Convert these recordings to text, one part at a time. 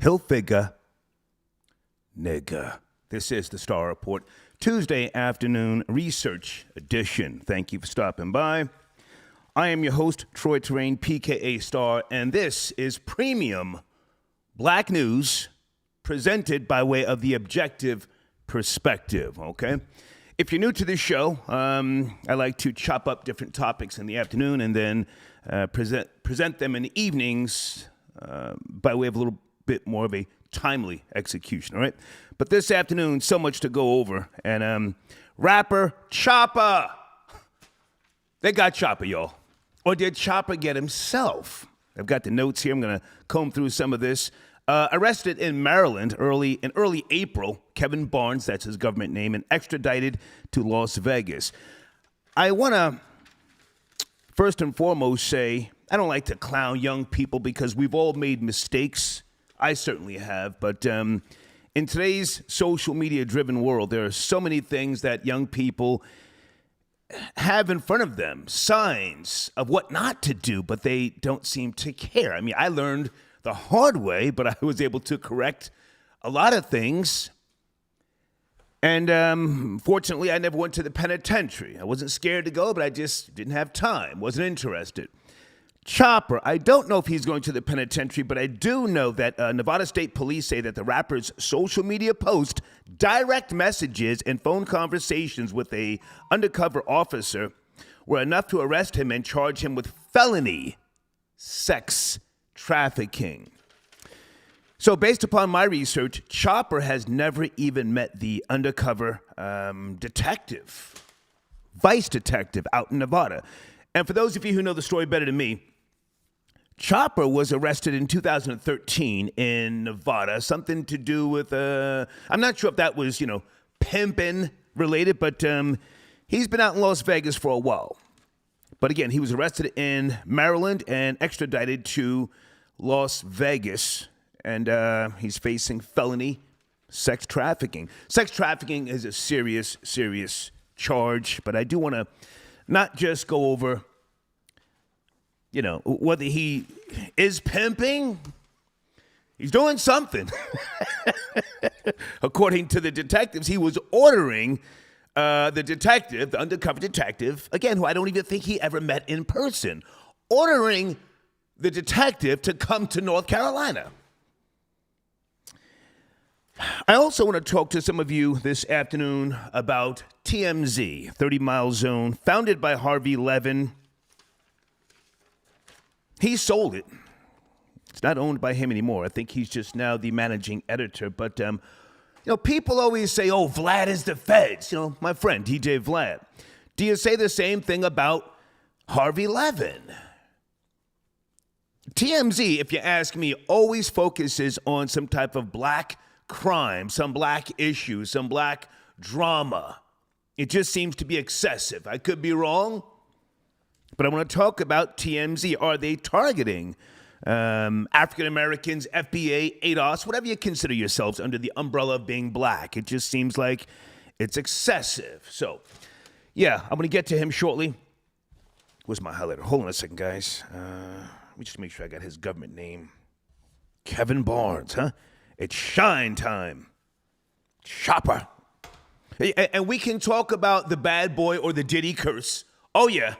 Hilfiger nigga. This is the Star Report, Tuesday afternoon research edition. Thank you for stopping by. I am your host, Troy Terrain, PKA Star, and this is premium black news presented by way of the objective perspective, okay? If you're new to this show, I like to chop up different topics in the afternoon and then present them in the evenings by way of a little bit more of a timely execution, all right? But this afternoon, so much to go over. And rapper Chopper. They got Chopper, y'all. Or did Chopper get himself? I've got the notes here. I'm going to comb through some of this. Arrested in Maryland in early April, Kevin Barnes, that's his government name, and extradited to Las Vegas. I want to first and foremost say I don't like to clown young people because we've all made mistakes. I certainly have. But in today's social media-driven world, there are so many things that young people have in front of them, signs of what not to do, but they don't seem to care. I mean, I learned the hard way, but I was able to correct a lot of things. And fortunately, I never went to the penitentiary. I wasn't scared to go, but I just didn't have time, wasn't interested. Chopper, I don't know if he's going to the penitentiary, but I do know that Nevada State Police say that the rapper's social media post, direct messages, and phone conversations with a undercover officer were enough to arrest him and charge him with felony sex trafficking. So based upon my research, Chopper has never even met the undercover vice detective out in Nevada. And for those of you who know the story better than me, Chopper was arrested in 2013 in Nevada, something to do with, I'm not sure if that was, pimping related, but he's been out in Las Vegas for a while. But again, he was arrested in Maryland and extradited to Las Vegas, and he's facing felony sex trafficking. Sex trafficking is a serious, serious charge, but I do want to not just go over whether he is pimping. He's doing something. According to the detectives, he was ordering the undercover detective, again, who I don't even think he ever met in person, ordering the detective to come to North Carolina. I also want to talk to some of you this afternoon about TMZ, 30 Mile Zone, founded by Harvey Levin. He sold it. It's not owned by him anymore. I think he's just now the managing editor. But, people always say, oh, Vlad is the feds. My friend, DJ Vlad. Do you say the same thing about Harvey Levin? TMZ, if you ask me, always focuses on some type of black crime, some black issue, some black drama. It just seems to be excessive. I could be wrong. But I want to talk about TMZ. Are they targeting African Americans, FBA, ADOS, whatever you consider yourselves under the umbrella of being black? It just seems like it's excessive. So, yeah, I'm going to get to him shortly. Where's my highlighter? Hold on a second, guys. Let me just make sure I got his government name. Kevin Barnes, huh? It's shine time. Chopper. And we can talk about the bad boy or the Diddy curse. Oh, yeah.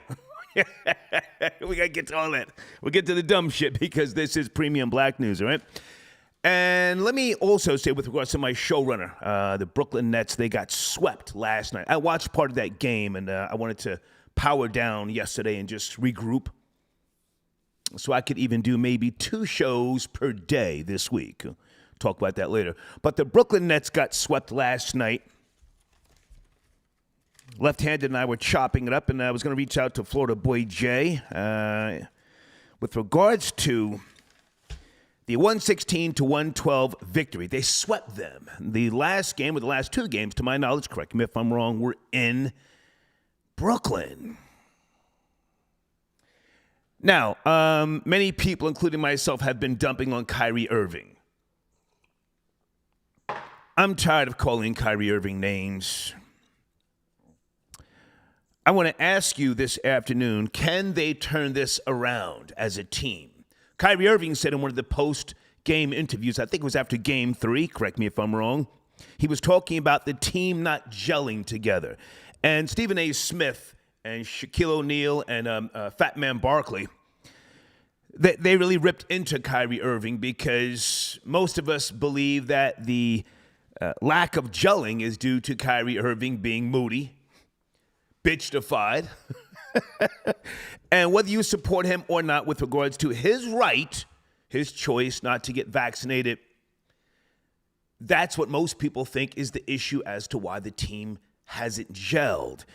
We got to get to all that. We'll get to the dumb shit because this is premium black news, all right? And let me also say with regards to my showrunner, the Brooklyn Nets, they got swept last night. I watched part of that game, and I wanted to power down yesterday and just regroup so I could even do maybe 2 shows per day this week. Talk about that later. But the Brooklyn Nets got swept last night. Left-handed and I were chopping it up, and I was going to reach out to Florida boy Jay with regards to the 116-112 victory. They swept them. The last game, or the last 2 games, to my knowledge, correct me if I'm wrong, were in Brooklyn. Now, many people, including myself, have been dumping on Kyrie Irving. I'm tired of calling Kyrie Irving names. I want to ask you this afternoon, can they turn this around as a team? Kyrie Irving said in one of the post post-game interviews, I think it was after Game 3, correct me if I'm wrong, he was talking about the team not gelling together. And Stephen A. Smith and Shaquille O'Neal and Fat Man Barkley, they really ripped into Kyrie Irving because most of us believe that the lack of gelling is due to Kyrie Irving being moody, bitch-defied, and whether you support him or not with regards to his right, his choice not to get vaccinated, that's what most people think is the issue as to why the team hasn't gelled.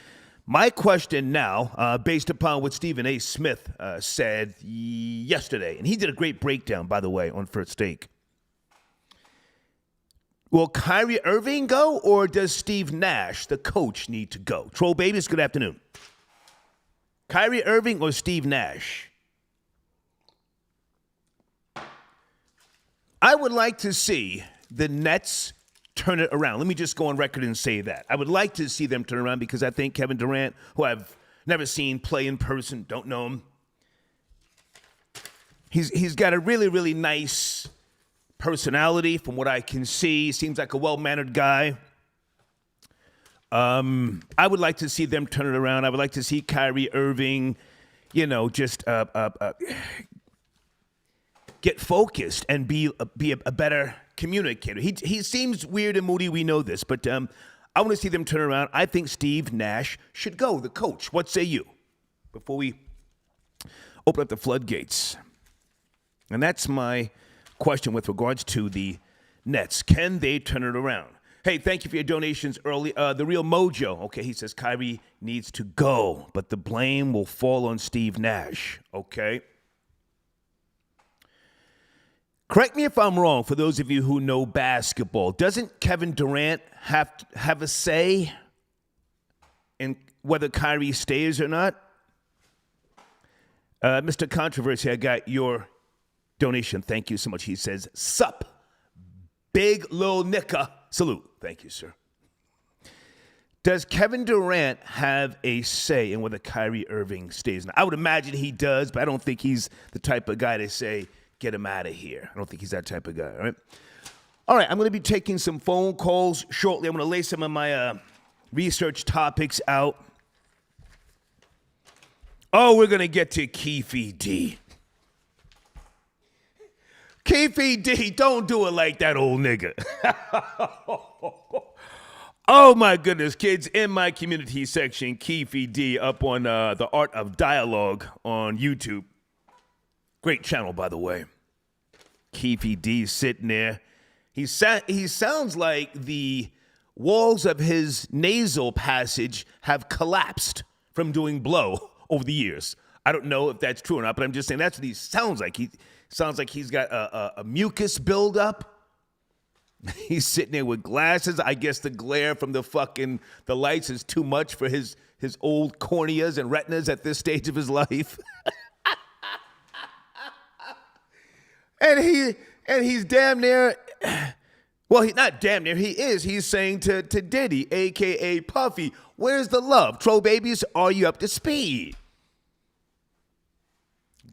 My question now, based upon what Stephen A. Smith said yesterday, and he did a great breakdown, by the way, on First Take. Will Kyrie Irving go, or does Steve Nash, the coach, need to go? Troll Babies, good afternoon. Kyrie Irving or Steve Nash? I would like to see the Nets turn it around. Let me just go on record and say that. I would like to see them turn around because I think Kevin Durant, who I've never seen play in person, don't know him, he's got a really, really nice personality from what I can see. He seems like a well-mannered guy. I would like to see them turn it around. I would like to see Kyrie Irving, just get focused and be a better communicator. He seems weird and moody. We know this, but I want to see them turn around. I think Steve Nash should go, the coach. What say you? Before we open up the floodgates. And that's my question with regards to the Nets. Can they turn it around? Hey, thank you for your donations early. The Real Mojo, okay, he says Kyrie needs to go, but the blame will fall on Steve Nash, okay? Correct me if I'm wrong, for those of you who know basketball. Doesn't Kevin Durant have a say in whether Kyrie stays or not? Mr. Controversy, I got your donation. Thank you so much. He says, sup, big lil nicka. Salute. Thank you, sir. Does Kevin Durant have a say in whether Kyrie Irving stays? Now, I would imagine he does, but I don't think he's the type of guy to say, get him out of here. I don't think he's that type of guy, all right? All right, I'm going to be taking some phone calls shortly. I'm going to lay some of my research topics out. Oh, we're going to get to Keefe D. Keefe D, don't do it like that old nigga. Oh, my goodness, kids, in my community section, Keefe D up on the Art of Dialogue on YouTube. Great channel, by the way. Keefe D sitting there. He sounds like the walls of his nasal passage have collapsed from doing blow over the years. I don't know if that's true or not, but I'm just saying that's what he sounds like. He sounds like he's got a mucus buildup. He's sitting there with glasses. I guess the glare from the lights is too much for his old corneas and retinas at this stage of his life. And he's damn near, well, he's not damn near, he is. He's saying to Diddy, a.k.a. Puffy, where's the love? Troll Babies, are you up to speed?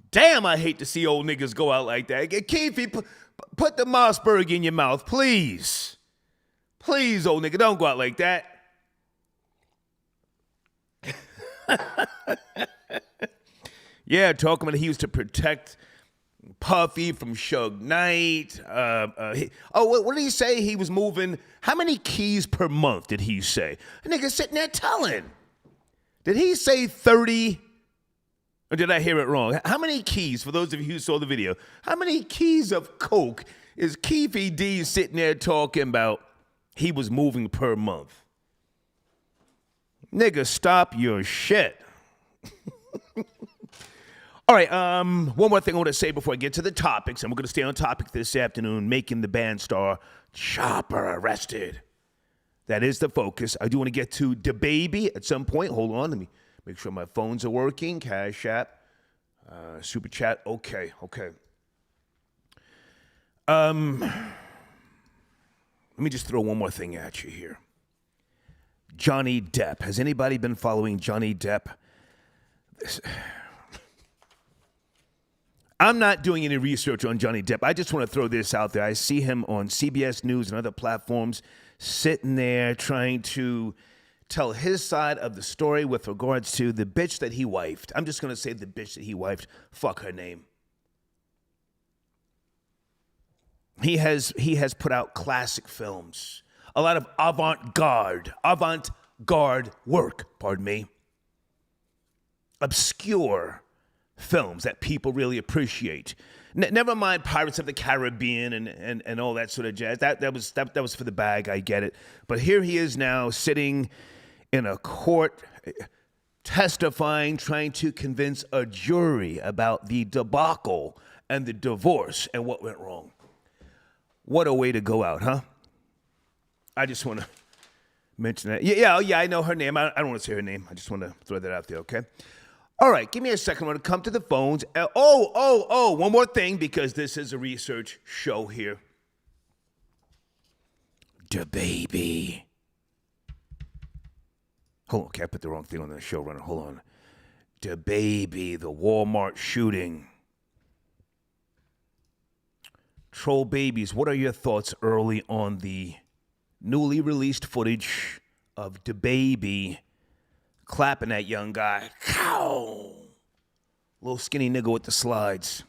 Damn, I hate to see old niggas go out like that. Keefe, put the Mossberg in your mouth, please. Please, old nigga, don't go out like that. Yeah, talking about he used to protect Puffy from Suge Knight. What did he say? He was moving. How many keys per month did he say? A nigga sitting there telling. Did he say 30? Or did I hear it wrong? How many keys, for those of you who saw the video, how many keys of coke is Keefe D sitting there talking about he was moving per month? Nigga, stop your shit. All right, one more thing I want to say before I get to the topics, and we're going to stay on topic this afternoon, making the band star Chopper arrested. That is the focus. I do want to get to DaBaby at some point. Hold on, let me make sure my phones are working. Cash App, Super Chat, okay. Let me just throw one more thing at you here. Johnny Depp. Has anybody been following Johnny Depp? I'm not doing any research on Johnny Depp. I just want to throw this out there. I see him on CBS News and other platforms sitting there trying to tell his side of the story with regards to the bitch that he wifed. I'm just going to say the bitch that he wifed. Fuck her name. He has put out classic films. A lot of avant-garde work, obscure films that people really appreciate. Never mind Pirates of the Caribbean and all that sort of jazz. That was for the bag, I get it. But here he is now sitting in a court testifying, trying to convince a jury about the debacle and the divorce and what went wrong. What a way to go out, huh? I just want to mention that. Yeah, I know her name. I don't want to say her name. I just want to throw that out there, okay? All right, give me a second. I want to come to the phones. One more thing, because this is a research show here. DaBaby. Hold on, okay, I put the wrong thing on the showrunner. Hold on. DaBaby, the Walmart shooting. Troll babies, what are your thoughts early on the newly released footage of DaBaby clapping that young guy? Cow! Little skinny nigga with the slides.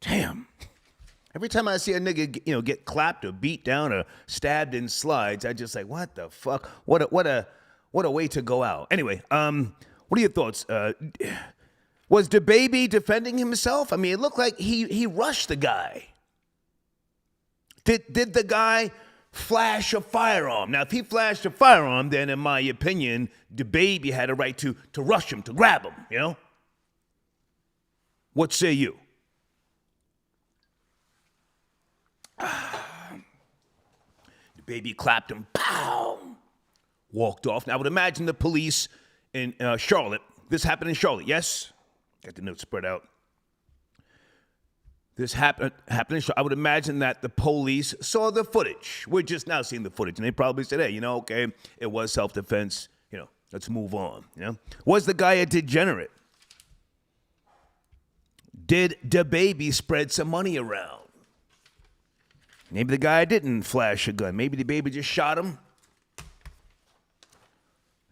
Damn. Every time I see a nigga, get clapped or beat down or stabbed in slides, I just like, what the fuck? What a way to go out. Anyway, what are your thoughts? Was DaBaby defending himself? I mean, it looked like he rushed the guy. Did the guy flash a firearm? Now, if he flashed a firearm, then in my opinion, DaBaby had a right to rush him, to grab him, What say you? DaBaby clapped him, pow, walked off. Now, I would imagine the police in Charlotte, this happened in Charlotte, yes? Got the notes spread out. This happened in Charlotte. I would imagine that the police saw the footage. We're just now seeing the footage, and they probably said, hey, okay, it was self-defense, let's move on, Was the guy a degenerate? Did DaBaby spread some money around? Maybe the guy didn't flash a gun. Maybe DaBaby just shot him.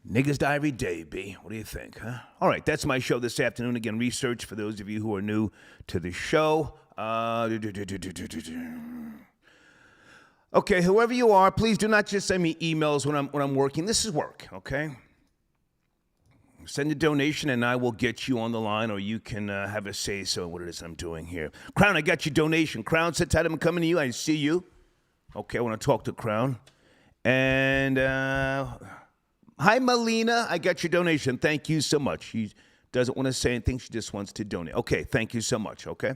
Niggas die every day, B. What do you think, huh? All right, that's my show this afternoon. Again, research for those of you who are new to the show. Okay, whoever you are, please do not just send me emails when I'm working. This is work, okay? Send a donation and I will get you on the line, or you can have a say-so in what it is I'm doing here. Crown, I got your donation. Crown, sit tight. I'm coming to you. I see you. Okay, I want to talk to Crown. And... hi, Melina. I got your donation. Thank you so much. She doesn't want to say anything. She just wants to donate. Okay, thank you so much, okay?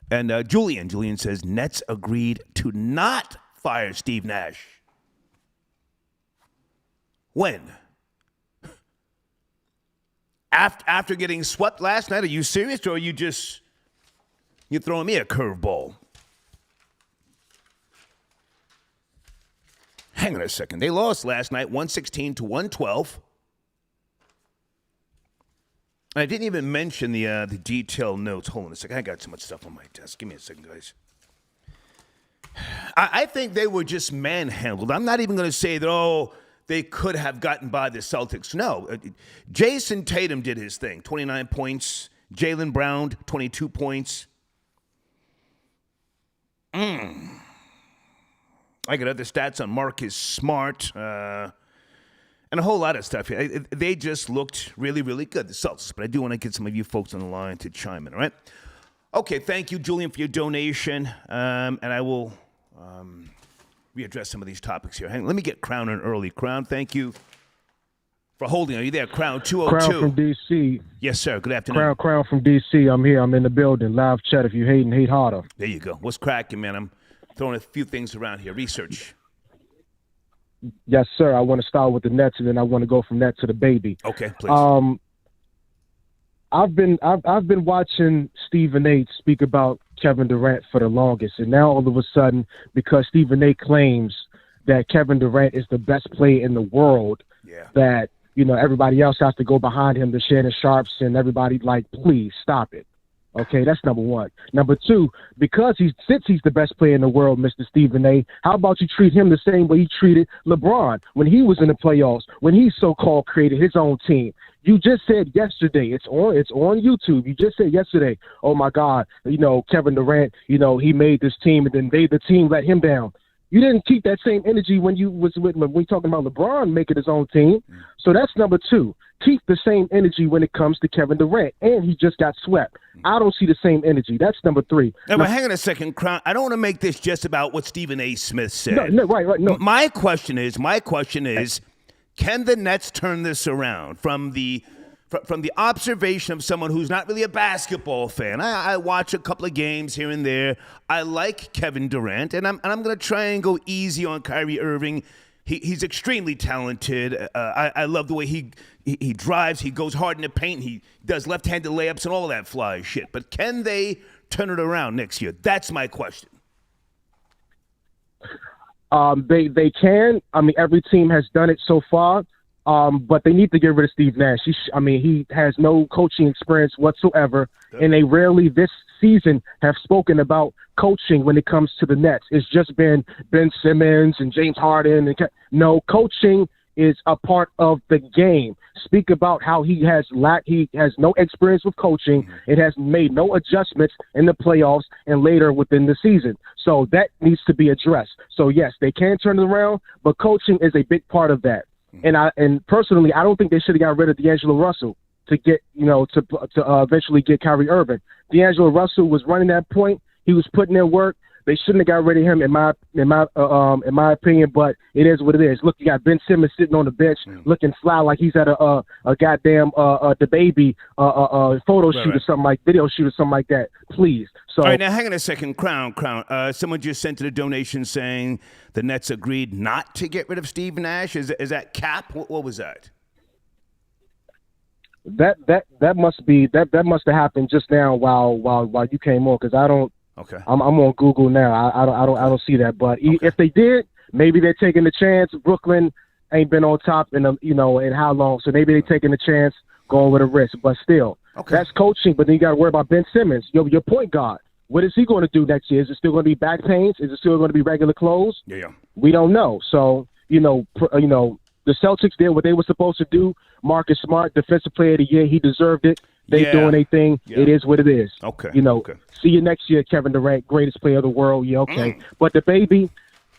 And Julian says, Nets agreed to not fire Steve Nash. When? After getting swept last night? Are you serious, or are you you're throwing me a curveball? Hang on a second. They lost last night, 116 to 112. I didn't even mention the detailed notes. Hold on a second. I got so much stuff on my desk. Give me a second, guys. I think they were just manhandled. I'm not even going to say that, they could have gotten by the Celtics. No. Jason Tatum did his thing. 29 points. Jaylen Brown, 22 points. I got other stats on Marcus Smart and a whole lot of stuff. They just looked really, really good, the Celtics. But I do want to get some of you folks on the line to chime in, all right? Okay, thank you, Julian, for your donation. And I will readdress some of these topics here. Hang on, let me get Crown in early. Crown, thank you for holding. Are you there, Crown 202? Crown from D.C. Yes, sir. Good afternoon. Crown from D.C. I'm here. I'm in the building. Live chat. If you hate harder. There you go. What's cracking, man? I'm throwing a few things around here. Research. Yes, sir. I want to start with the Nets, and then I want to go from that to the baby. Okay, please. I've been watching Stephen A. speak about Kevin Durant for the longest, and now all of a sudden, because Stephen A. claims that Kevin Durant is the best player in the world, that everybody else has to go behind him, the Shannon Sharps and everybody. Like, please stop it. Okay, that's number one. Number two, since he's the best player in the world, Mr. Stephen A., how about you treat him the same way he treated LeBron when he was in the playoffs, when he so-called created his own team? You just said yesterday, it's on YouTube. You just said yesterday, oh my God, Kevin Durant, he made this team and then the team let him down. You didn't keep that same energy when you was with when we talking about LeBron making his own team. So that's number two. Keep the same energy when it comes to Kevin Durant, and he just got swept. I don't see the same energy. That's number three. Now, but hang on a second, Crown. I don't want to make this just about what Stephen A. Smith said. No, right. No. My question is, can the Nets turn this around from the observation of someone who's not really a basketball fan? I watch a couple of games here and there. I like Kevin Durant, and I'm going to try and go easy on Kyrie Irving. He's extremely talented. I love the way he drives. He goes hard in the paint. He does left-handed layups and all that fly shit. But can they turn it around next year? That's my question. They can. I mean, every team has done it so far. But they need to get rid of Steve Nash. He has no coaching experience whatsoever, and they rarely this season have spoken about coaching when it comes to the Nets. It's just been Ben Simmons and James Harden. No, coaching is a part of the game. Speak about how he has no experience with coaching. It has made no adjustments in the playoffs and later within the season. So that needs to be addressed. So yes, they can turn it around, but coaching is a big part of that. And personally, I don't think they should have got rid of D'Angelo Russell to get, to eventually get Kyrie Irving. D'Angelo Russell was running that point. He was putting in work. They shouldn't have got rid of him, in my opinion. But it is what it is. Look, you got Ben Simmons sitting on the bench, looking fly like he's at a goddamn the baby photo shoot or something like video shoot or something like that. Please. So, all right, now hang on a second, Crown. Someone just sent in a donation saying the Nets agreed not to get rid of Steve Nash. Is that cap? What was that? That must have happened just now while you came on, because I don't. Okay. I'm on Google now. I don't see that. But if they did, maybe they're taking the chance. Brooklyn ain't been on top in how long? So maybe they're taking the chance, going with a risk. But still, that's coaching. But then you got to worry about Ben Simmons, your point guard. What is he going to do next year? Is it still going to be back pains? Is it still going to be regular clothes? Yeah. We don't know. So the Celtics did what they were supposed to do. Marcus Smart, Defensive Player of the Year, he deserved it. They doing their thing. Yeah. It is what it is. Okay. See you next year, Kevin Durant, greatest player of the world. Yeah, okay. But the baby,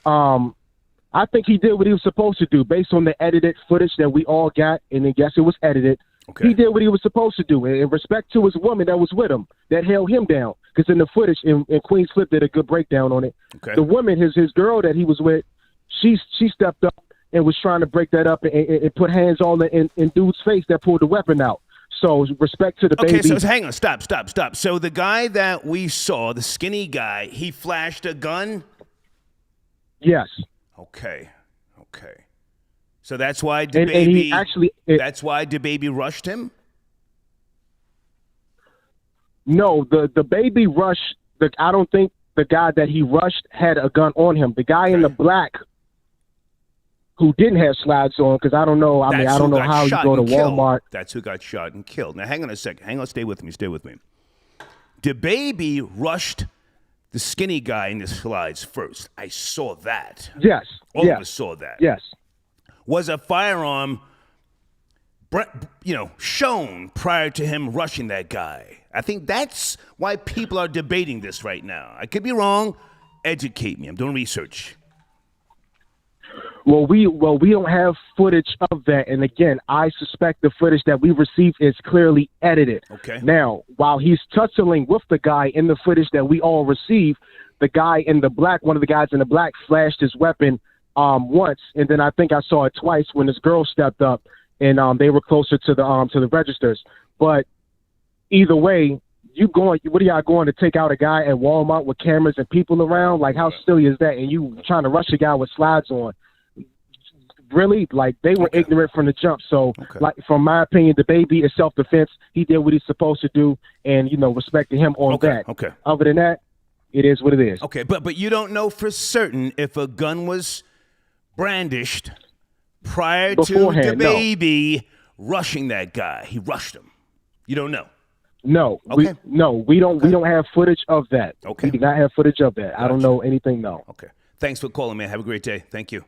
I think he did what he was supposed to do based on the edited footage that we all got, and then yes, it was edited. Okay. He did what he was supposed to do, and in respect to his woman that was with him, that held him down. Because in the footage, and Queen Flip did a good breakdown on it. Okay. The woman, his girl that he was with, she stepped up and was trying to break that up and put hands all in dude's face that pulled the weapon out. So respect to the baby. Okay, so hang on. Stop. So the guy that we saw, the skinny guy, he flashed a gun? Yes. Okay. So that's why that's why DaBaby rushed him? No, the baby rushed. I don't think the guy that he rushed had a gun on him. The guy in the black who didn't have slides on, because I don't know. I don't know how you go to Walmart. That's who got shot and killed. Now, hang on a second. Hang on. Stay with me. DaBaby rushed the skinny guy in the slides first. I saw that. Yes. All of us saw that. Yes. Was a firearm, shown prior to him rushing that guy? I think that's why people are debating this right now. I could be wrong. Educate me. I'm doing research. Well, we don't have footage of that, and again, I suspect the footage that we received is clearly edited. Okay. Now, while he's tussling with the guy in the footage that we all received, the guy in the black, one of the guys in the black, flashed his weapon once, and then I think I saw it twice when this girl stepped up, and they were closer to the registers. But either way, what are y'all going to take out a guy at Walmart with cameras and people around? Like, how silly is that? And you trying to rush a guy with slides on? Really? Like, they were ignorant from the jump. So, like, from my opinion, DaBaby is self-defense. He did what he's supposed to do, and, respecting him on that. Okay. Other than that, it is what it is. Okay, but you don't know for certain if a gun was brandished prior beforehand, to DaBaby rushing that guy. He rushed him. You don't know. No, Okay. We don't have footage of that. Okay. We do not have footage of that. Gotcha. I don't know anything. No. Okay. Thanks for calling, man. Have a great day. Thank you.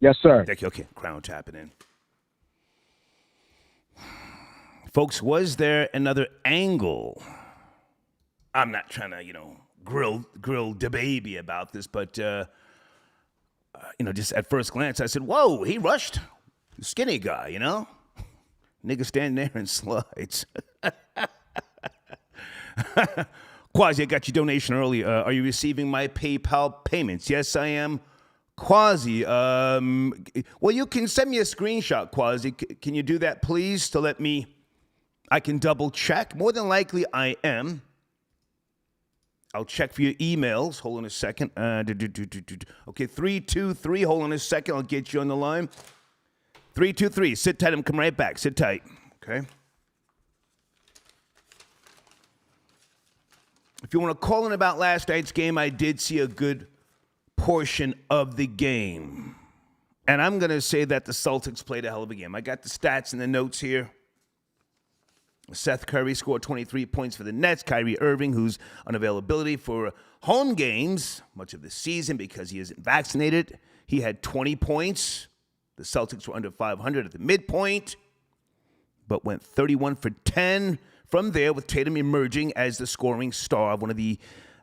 Yes, sir. Thank you. Okay. Crown tapping in. Folks, was there another angle? I'm not trying to, grill DaBaby about this, but just at first glance, I said, "Whoa, he rushed the skinny guy." Nigga standing there in slides. Quasi, I got your donation early. Are you receiving my PayPal payments? Yes, I am. Quasi, well, you can send me a screenshot, Quasi. Can you do that, please, to I can double check. More than likely, I am. I'll check for your emails. Hold on a second. Okay, 323. Hold on a second. I'll get you on the line. 323. Sit tight. I'm coming right back. Sit tight. Okay. If you want to call in about last night's game, I did see a good portion of the game. And I'm going to say that the Celtics played a hell of a game. I got the stats and the notes here. Seth Curry scored 23 points for the Nets. Kyrie Irving, who's on availability for home games much of the season because he isn't vaccinated, he had 20 points. The Celtics were under 500 at the midpoint, but went 31 for 10 from there, with Tatum emerging as the scoring star of one of the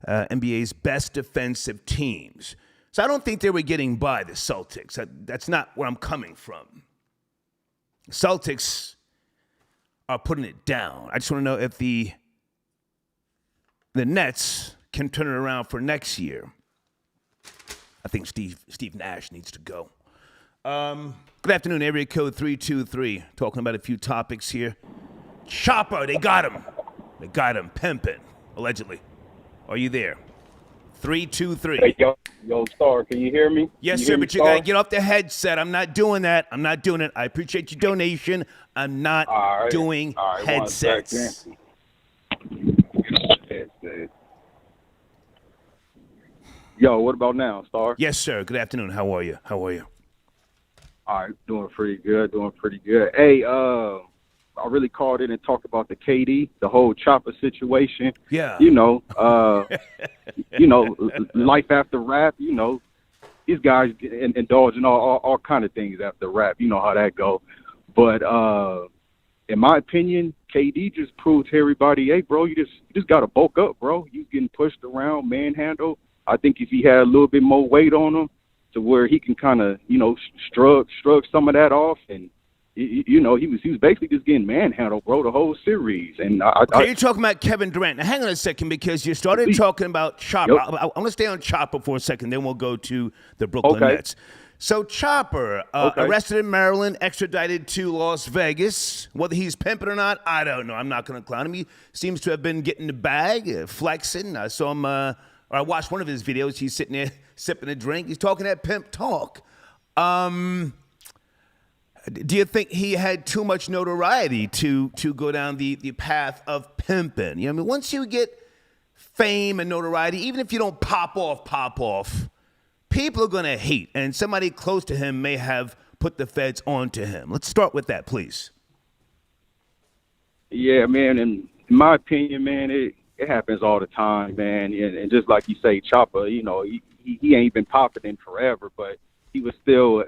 NBA's best defensive teams. So I don't think they were getting by the Celtics. That's not where I'm coming from. Celtics are putting it down. I just want to know if the Nets can turn it around for next year. I think Steve Nash needs to go. Good afternoon, area code 323. Talking about a few topics here. Chopper, they got him. They got him pimping, allegedly. Are you there? 323. Hey, yo, Star, can you hear me? Yes, sir, but you got to get off the headset. I'm not doing that. I'm not doing it. I appreciate your donation. I'm not doing headsets. Yo, what about now, Star? Yes, sir. Good afternoon. How are you? All right, doing pretty good. Hey, I really called in and talked about the KD, the whole Chopper situation. Yeah. Life after rap, these guys indulge in all kind of things after rap. You know how that go. But in my opinion, KD just proved to everybody, hey, bro, you just got to bulk up, bro. You getting pushed around, manhandled. I think if he had a little bit more weight on him to where he can kind of, shrug some of that off, and he was basically just getting manhandled, bro, the whole series. And you're talking about Kevin Durant. Now, hang on a second, because you started talking about Chopper. Yep. I want to stay on Chopper for a second, then we'll go to the Brooklyn Nets. So Chopper, arrested in Maryland, extradited to Las Vegas. Whether he's pimping or not, I don't know. I'm not going to clown him. He seems to have been getting the bag, flexing. I saw him, I watched one of his videos. He's sitting there sipping a drink. He's talking that pimp talk. Do you think he had too much notoriety to go down the path of pimping? Once you get fame and notoriety, even if you don't pop off, people are going to hate, and somebody close to him may have put the feds onto him. Let's start with that, please. Yeah, man, and in my opinion, man, it happens all the time, man. And just like you say, Chopper, he ain't been popping in forever, but he was still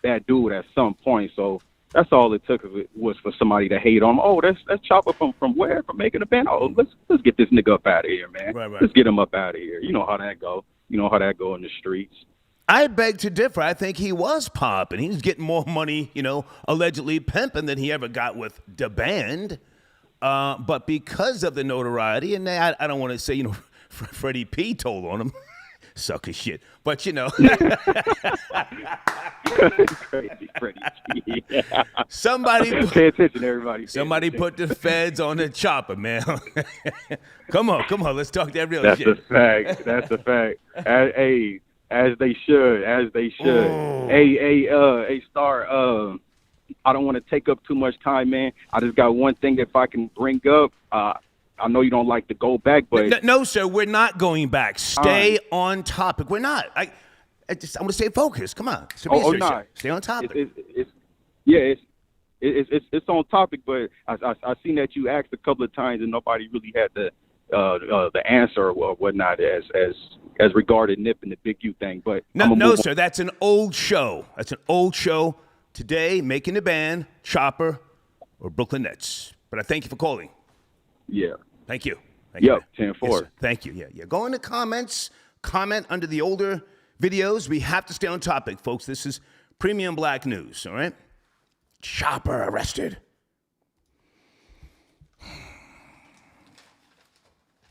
that dude at some point. So that's all it took of it was for somebody to hate on him. Oh, that's Chopper from where? From making a band? Oh, let's get this nigga up out of here, man. Right. Let's get him up out of here. You know how that go. You know how that go in the streets. I beg to differ. I think he was popping. He was getting more money, allegedly pimping than he ever got with the band. But because of the notoriety, and I don't want to say, Freddie P told on him, suck his shit. But, Crazy Freddie P. Somebody pay attention, everybody. Somebody put the feds on the Chopper, man. Come on. Let's talk that real shit. That's a fact. As they should. Oh. Hey, Star, I don't want to take up too much time, man. I just got one thing if I can bring up. I know you don't like to go back, but... No, sir, we're not going back. Stay on topic. We're not. I want to stay focused. Come on. It's a Oh, research nah. show. Stay on topic. It's on topic, but I seen that you asked a couple of times and nobody really had the answer or whatnot as regarding Nip and the Big U thing. But No, sir. That's an old show. That's an old show. Today, making the band, Chopper or Brooklyn Nets. But I thank you for calling. Yeah. Thank you. Yep, 10-4. Yes, thank you. Yeah. Go in the comments. Comment under the older videos. We have to stay on topic, folks. This is premium black news, all right? Chopper arrested.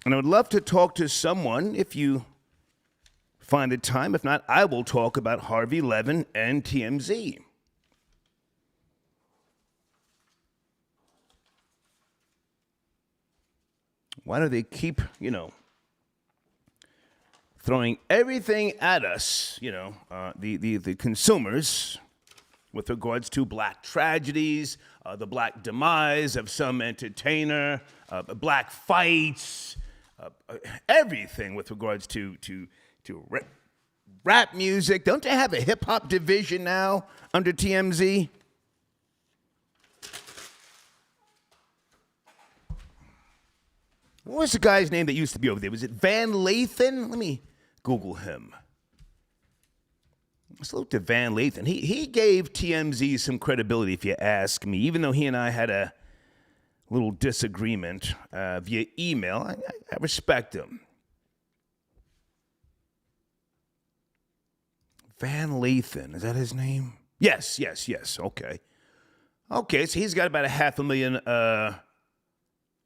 And I would love to talk to someone if you find the time. If not, I will talk about Harvey Levin and TMZ. Why do they keep, throwing everything at us, the consumers, with regards to black tragedies, the black demise of some entertainer, black fights, everything with regards to rap music. Don't they have a hip-hop division now under TMZ? What was the guy's name that used to be over there? Was it Van Lathan? Let me Google him. Let's look to Van Lathan. He gave TMZ some credibility, if you ask me, even though he and I had a little disagreement via email. I respect him. Van Lathan, is that his name? Yes. Okay, so he's got about 500,000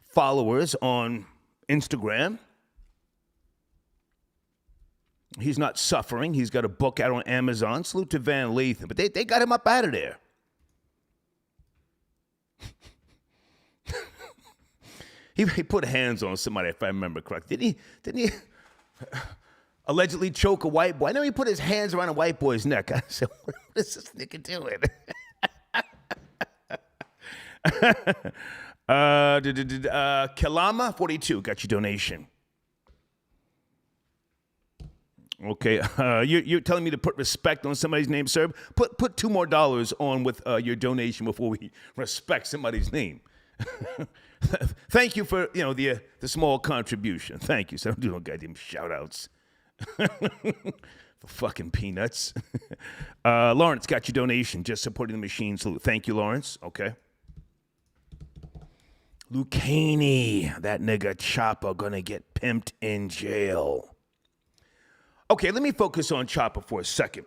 followers on Instagram. He's not suffering. He's got a book out on Amazon. Salute to Van Lathan. But they got him up out of there. He put hands on somebody, if I remember correctly. Didn't he allegedly choke a white boy? I know he put his hands around a white boy's neck. I said, what is this nigga doing? Kalama 42 got your donation. Okay, you're telling me to put respect on somebody's name, sir? Put $2 more on with your donation before we respect somebody's name. Thank you for the small contribution. Thank you. So don't do no goddamn shout outs. For fucking peanuts. Lawrence got your donation, just supporting the machine. Salute. Thank you, Lawrence. Okay. Lucchini, that nigga Chopper gonna get pimped in jail. Okay, let me focus on Chopper for a second.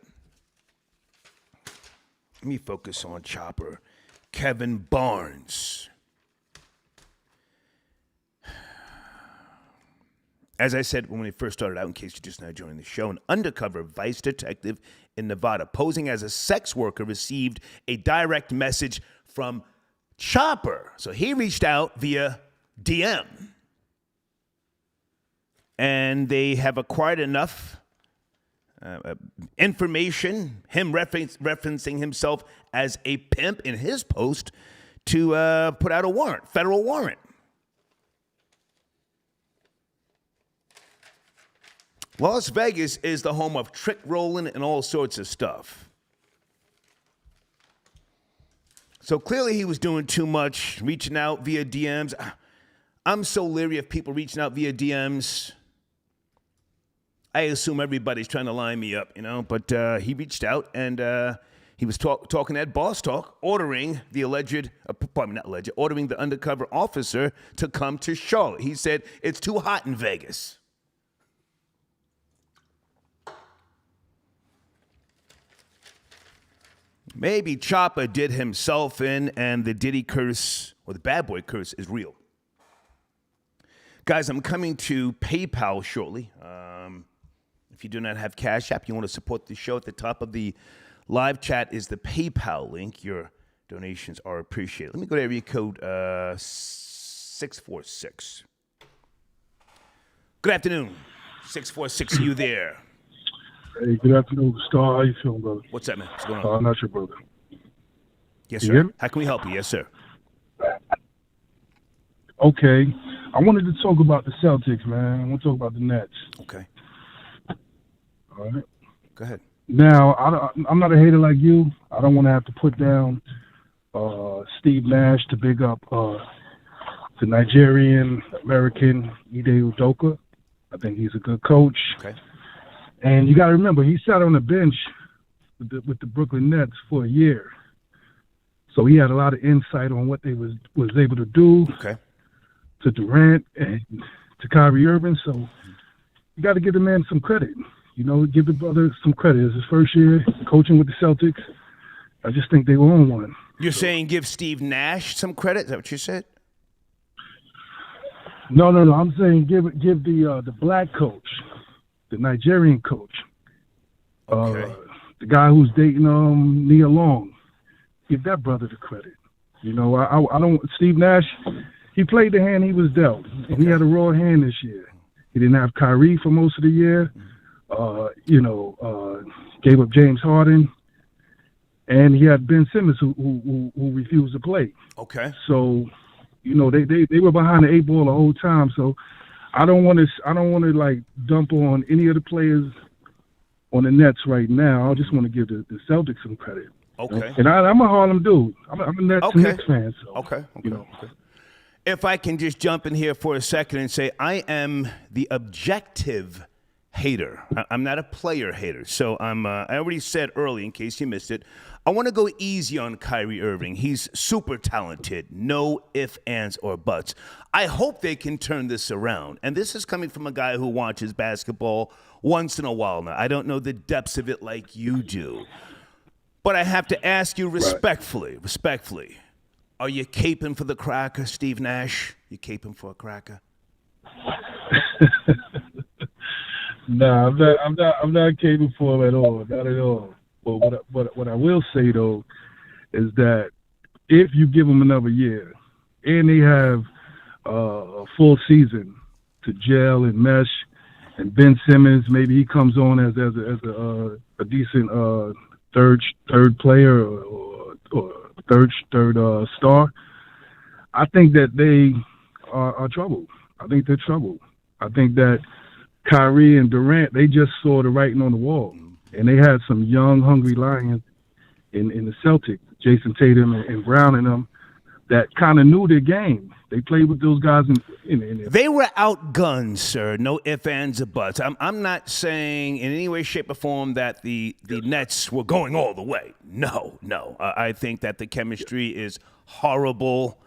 Let me focus on Chopper. Kevin Barnes. As I said when we first started out, in case you're just now joining the show, an undercover vice detective in Nevada posing as a sex worker received a direct message from Chopper. So he reached out via DM. And they have acquired enough information, him referencing himself as a pimp in his post, to put out a warrant, federal warrant. Las Vegas is the home of trick rolling and all sorts of stuff. So clearly he was doing too much, reaching out via DMs. I'm so leery of people reaching out via DMs. I assume everybody's trying to line me up, but he reached out and he was talking that boss talk, ordering the ordering the undercover officer to come to Charlotte. He said, it's too hot in Vegas. Maybe Chopper did himself in, and the Diddy curse, or the bad boy curse, is real. Guys, I'm coming to PayPal shortly. If you do not have Cash App, you want to support the show, at the top of the live chat is the PayPal link. Your donations are appreciated. Let me go to area code 646. Good afternoon. 646, are you there? Hey, good afternoon, Star. How you feeling, brother? What's up, man? What's going on? I'm not your brother. Yes, You sir. hear me? How can we help you? Yes, sir. Okay. I wanted to talk about the Celtics, man. I want to talk about the Nets. Okay. All right. Go ahead. Now, I'm not a hater like you. I don't want to have to put down Steve Nash to big up the Nigerian American Ide Udoka. I think he's a good coach. Okay. And you got to remember, he sat on the bench with the Brooklyn Nets for a year. So he had a lot of insight on what they was able to do to Durant and to Kyrie Irving. So you got to give the man some credit. You know, give the brother some credit. It's his first year coaching with the Celtics. I just think they were on one. You're saying give Steve Nash some credit? Is that what you said? No. I'm saying give the black coach, the Nigerian coach, the guy who's dating Nia Long. Give that brother the credit. You know, I don't. Steve Nash, he played the hand he was dealt, and he had a raw hand this year. He didn't have Kyrie for most of the year. Gave up James Harden, and he had Ben Simmons who refused to play. Okay. So, you know, they were behind the 8 ball the whole time. So, I don't want to like dump on any of the players on the Nets right now. I just want to give the Celtics some credit. Okay. And I'm a Harlem dude. I'm a Nets fan. So, Okay. You know. Okay. If I can just jump in here for a second and say I am the objective hater. I'm not a player hater. So I already said early, in case you missed it, I want to go easy on Kyrie Irving. He's super talented. No ifs, ands, or buts. I hope they can turn this around. And this is coming from a guy who watches basketball once in a while now. I don't know the depths of it like you do. But I have to ask you respectfully, are you caping for the cracker, Steve Nash? You caping for a cracker? No, I'm not capable for him at all. Not at all. But what I will say though is that if you give them another year and they have a full season to gel and mesh, and Ben Simmons maybe he comes on as a decent third player or third star, I think that they are trouble. I think they're trouble. I think that Kyrie and Durant, they just saw the writing on the wall. And they had some young, hungry lions in the Celtics, Jason Tatum and Brown and them, that kind of knew their game. They played with those guys in They were outgunned, sir. No ifs, ands, or buts. I'm not saying in any way, shape, or form that the Nets were going all the way. No. I think that the chemistry is horrible.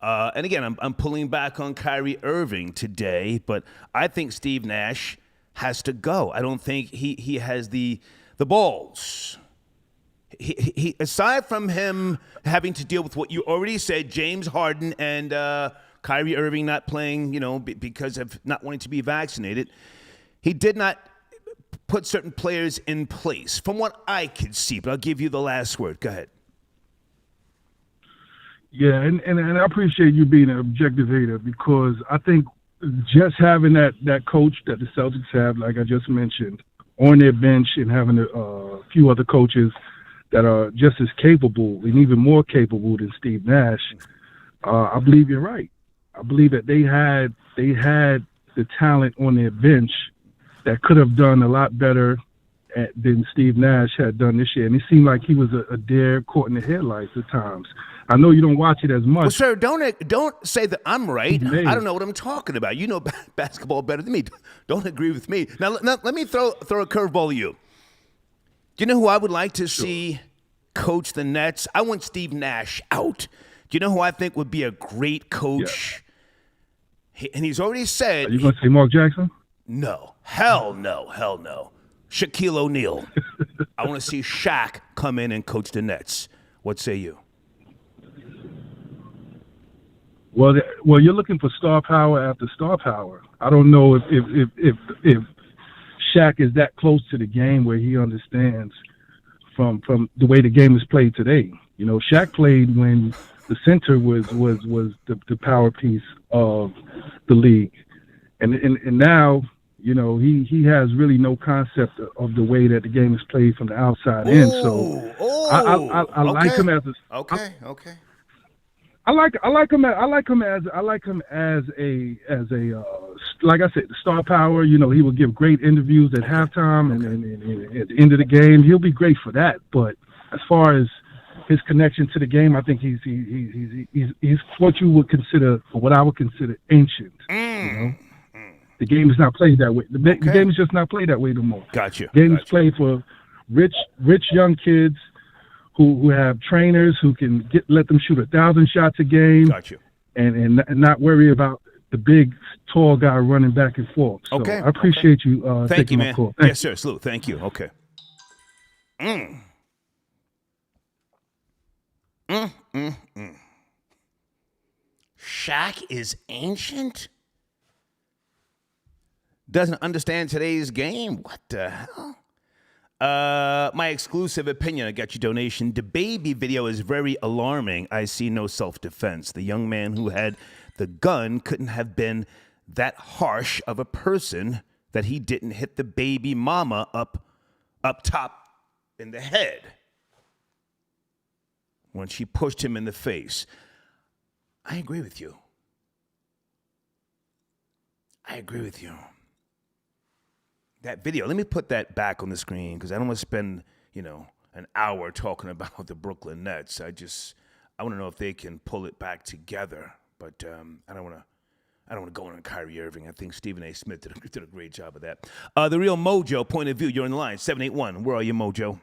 And again, I'm pulling back on Kyrie Irving today, but I think Steve Nash has to go. I don't think he has the balls. He aside from him having to deal with what you already said, James Harden and Kyrie Irving not playing, because of not wanting to be vaccinated, he did not put certain players in place, from what I could see. But I'll give you the last word. Go ahead. Yeah, and I appreciate you being an objective hater, because I think just having that coach that the Celtics have, like I just mentioned, on their bench, and having a few other coaches that are just as capable and even more capable than Steve Nash, I believe you're right. I believe that they had the talent on their bench that could have done a lot better than Steve Nash had done this year. And it seemed like he was a deer caught in the headlights at times. I know you don't watch it as much. Well, sir, don't say that I'm right. I don't know what I'm talking about. You know basketball better than me. Don't agree with me. Now let me throw a curveball at you. Do you know who I would like to see coach the Nets? I want Steve Nash out. Do you know who I think would be a great coach? Yeah. And he's already said. Are you going to say Mark Jackson? No. Hell no. Shaquille O'Neal. I want to see Shaq come in and coach the Nets. What say you? Well, you're looking for star power after star power. I don't know if Shaq is that close to the game where he understands from the way the game is played today. You know, Shaq played when the center was the power piece of the league, and now, you know, he has really no concept of the way that the game is played from the outside in. So I like him as a okay. I like him as a like I said, the star power. You know, he will give great interviews at halftime and at the end of the game. He'll be great for that. But as far as his connection to the game, I think he's what you would consider, or what I would consider, ancient. You know, the game is not played that way. The game is just not played that way no more. Gotcha. The game is played for rich young kids who have trainers who can let them shoot 1,000 shots a game. Gotcha. And not worry about the big, tall guy running back and forth. So I appreciate you taking my call. Yes, sir. Salute. Thank you. Okay. Shaq is ancient? Doesn't understand today's game? What the hell? My exclusive opinion, I got your donation. The baby video is very alarming. I see no self-defense. The young man who had the gun couldn't have been that harsh of a person that he didn't hit the baby mama up top in the head when she pushed him in the face. I agree with you. That video, let me put that back on the screen because I don't want to spend, an hour talking about the Brooklyn Nets. I want to know if they can pull it back together. But I don't want to go on Kyrie Irving. I think Stephen A. Smith did a great job of that. The Real Mojo, point of view, you're in the line, 781. Where are you, Mojo?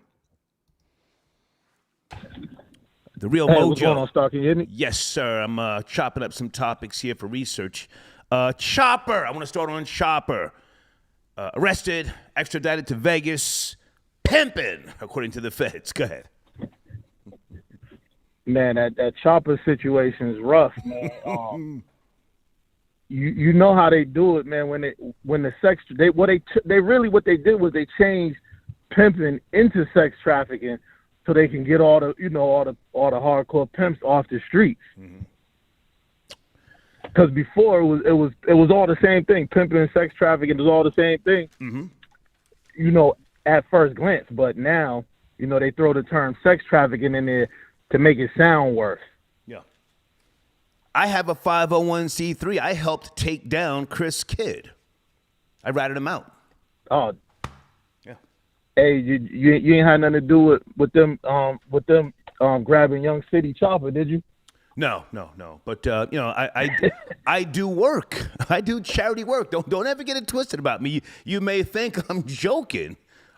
The Real Mojo. What's going on, Star? Can you hear me? Yes, sir. I'm chopping up some topics here for research. Chopper. I want to start on Chopper. Arrested, extradited to Vegas, pimping, according to the feds. Go ahead. Man, that Chopper situation is rough, man. You know how they do it, man. When the sex what they did was they changed pimping into sex trafficking so they can get all the hardcore pimps off the streets. Mm-hmm. Because before it was all the same thing. Pimping and sex trafficking was all the same thing. Mm-hmm. At first glance. But now, they throw the term sex trafficking in there to make it sound worse. Yeah. I have a 501c3. I helped take down Chris Kidd. I ratted him out. Oh. Yeah. Hey, you ain't had nothing to do with them grabbing Young City Chopper, did you? No. But I do work. I do charity work. Don't ever get it twisted about me. You may think I'm joking.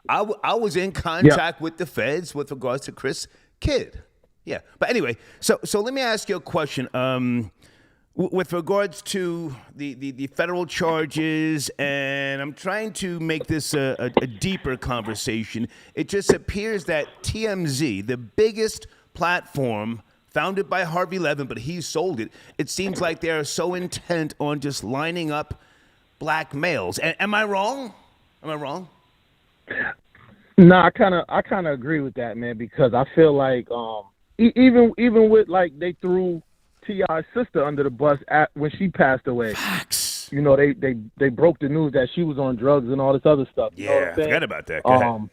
I was in contact with the feds with regards to Chris Kidd. Yeah. But anyway, so let me ask you a question. With regards to the federal charges, and I'm trying to make this a deeper conversation. It just appears that TMZ, the biggest platform founded by Harvey Levin, but he sold it. It seems like they are so intent on just lining up black males. Am I wrong? No, I kind of agree with that, man, because I feel like even with like they threw T.I.'s sister under the bus when she passed away. Facts. They broke the news that she was on drugs and all this other stuff. Yeah, I forgot about that. Go ahead.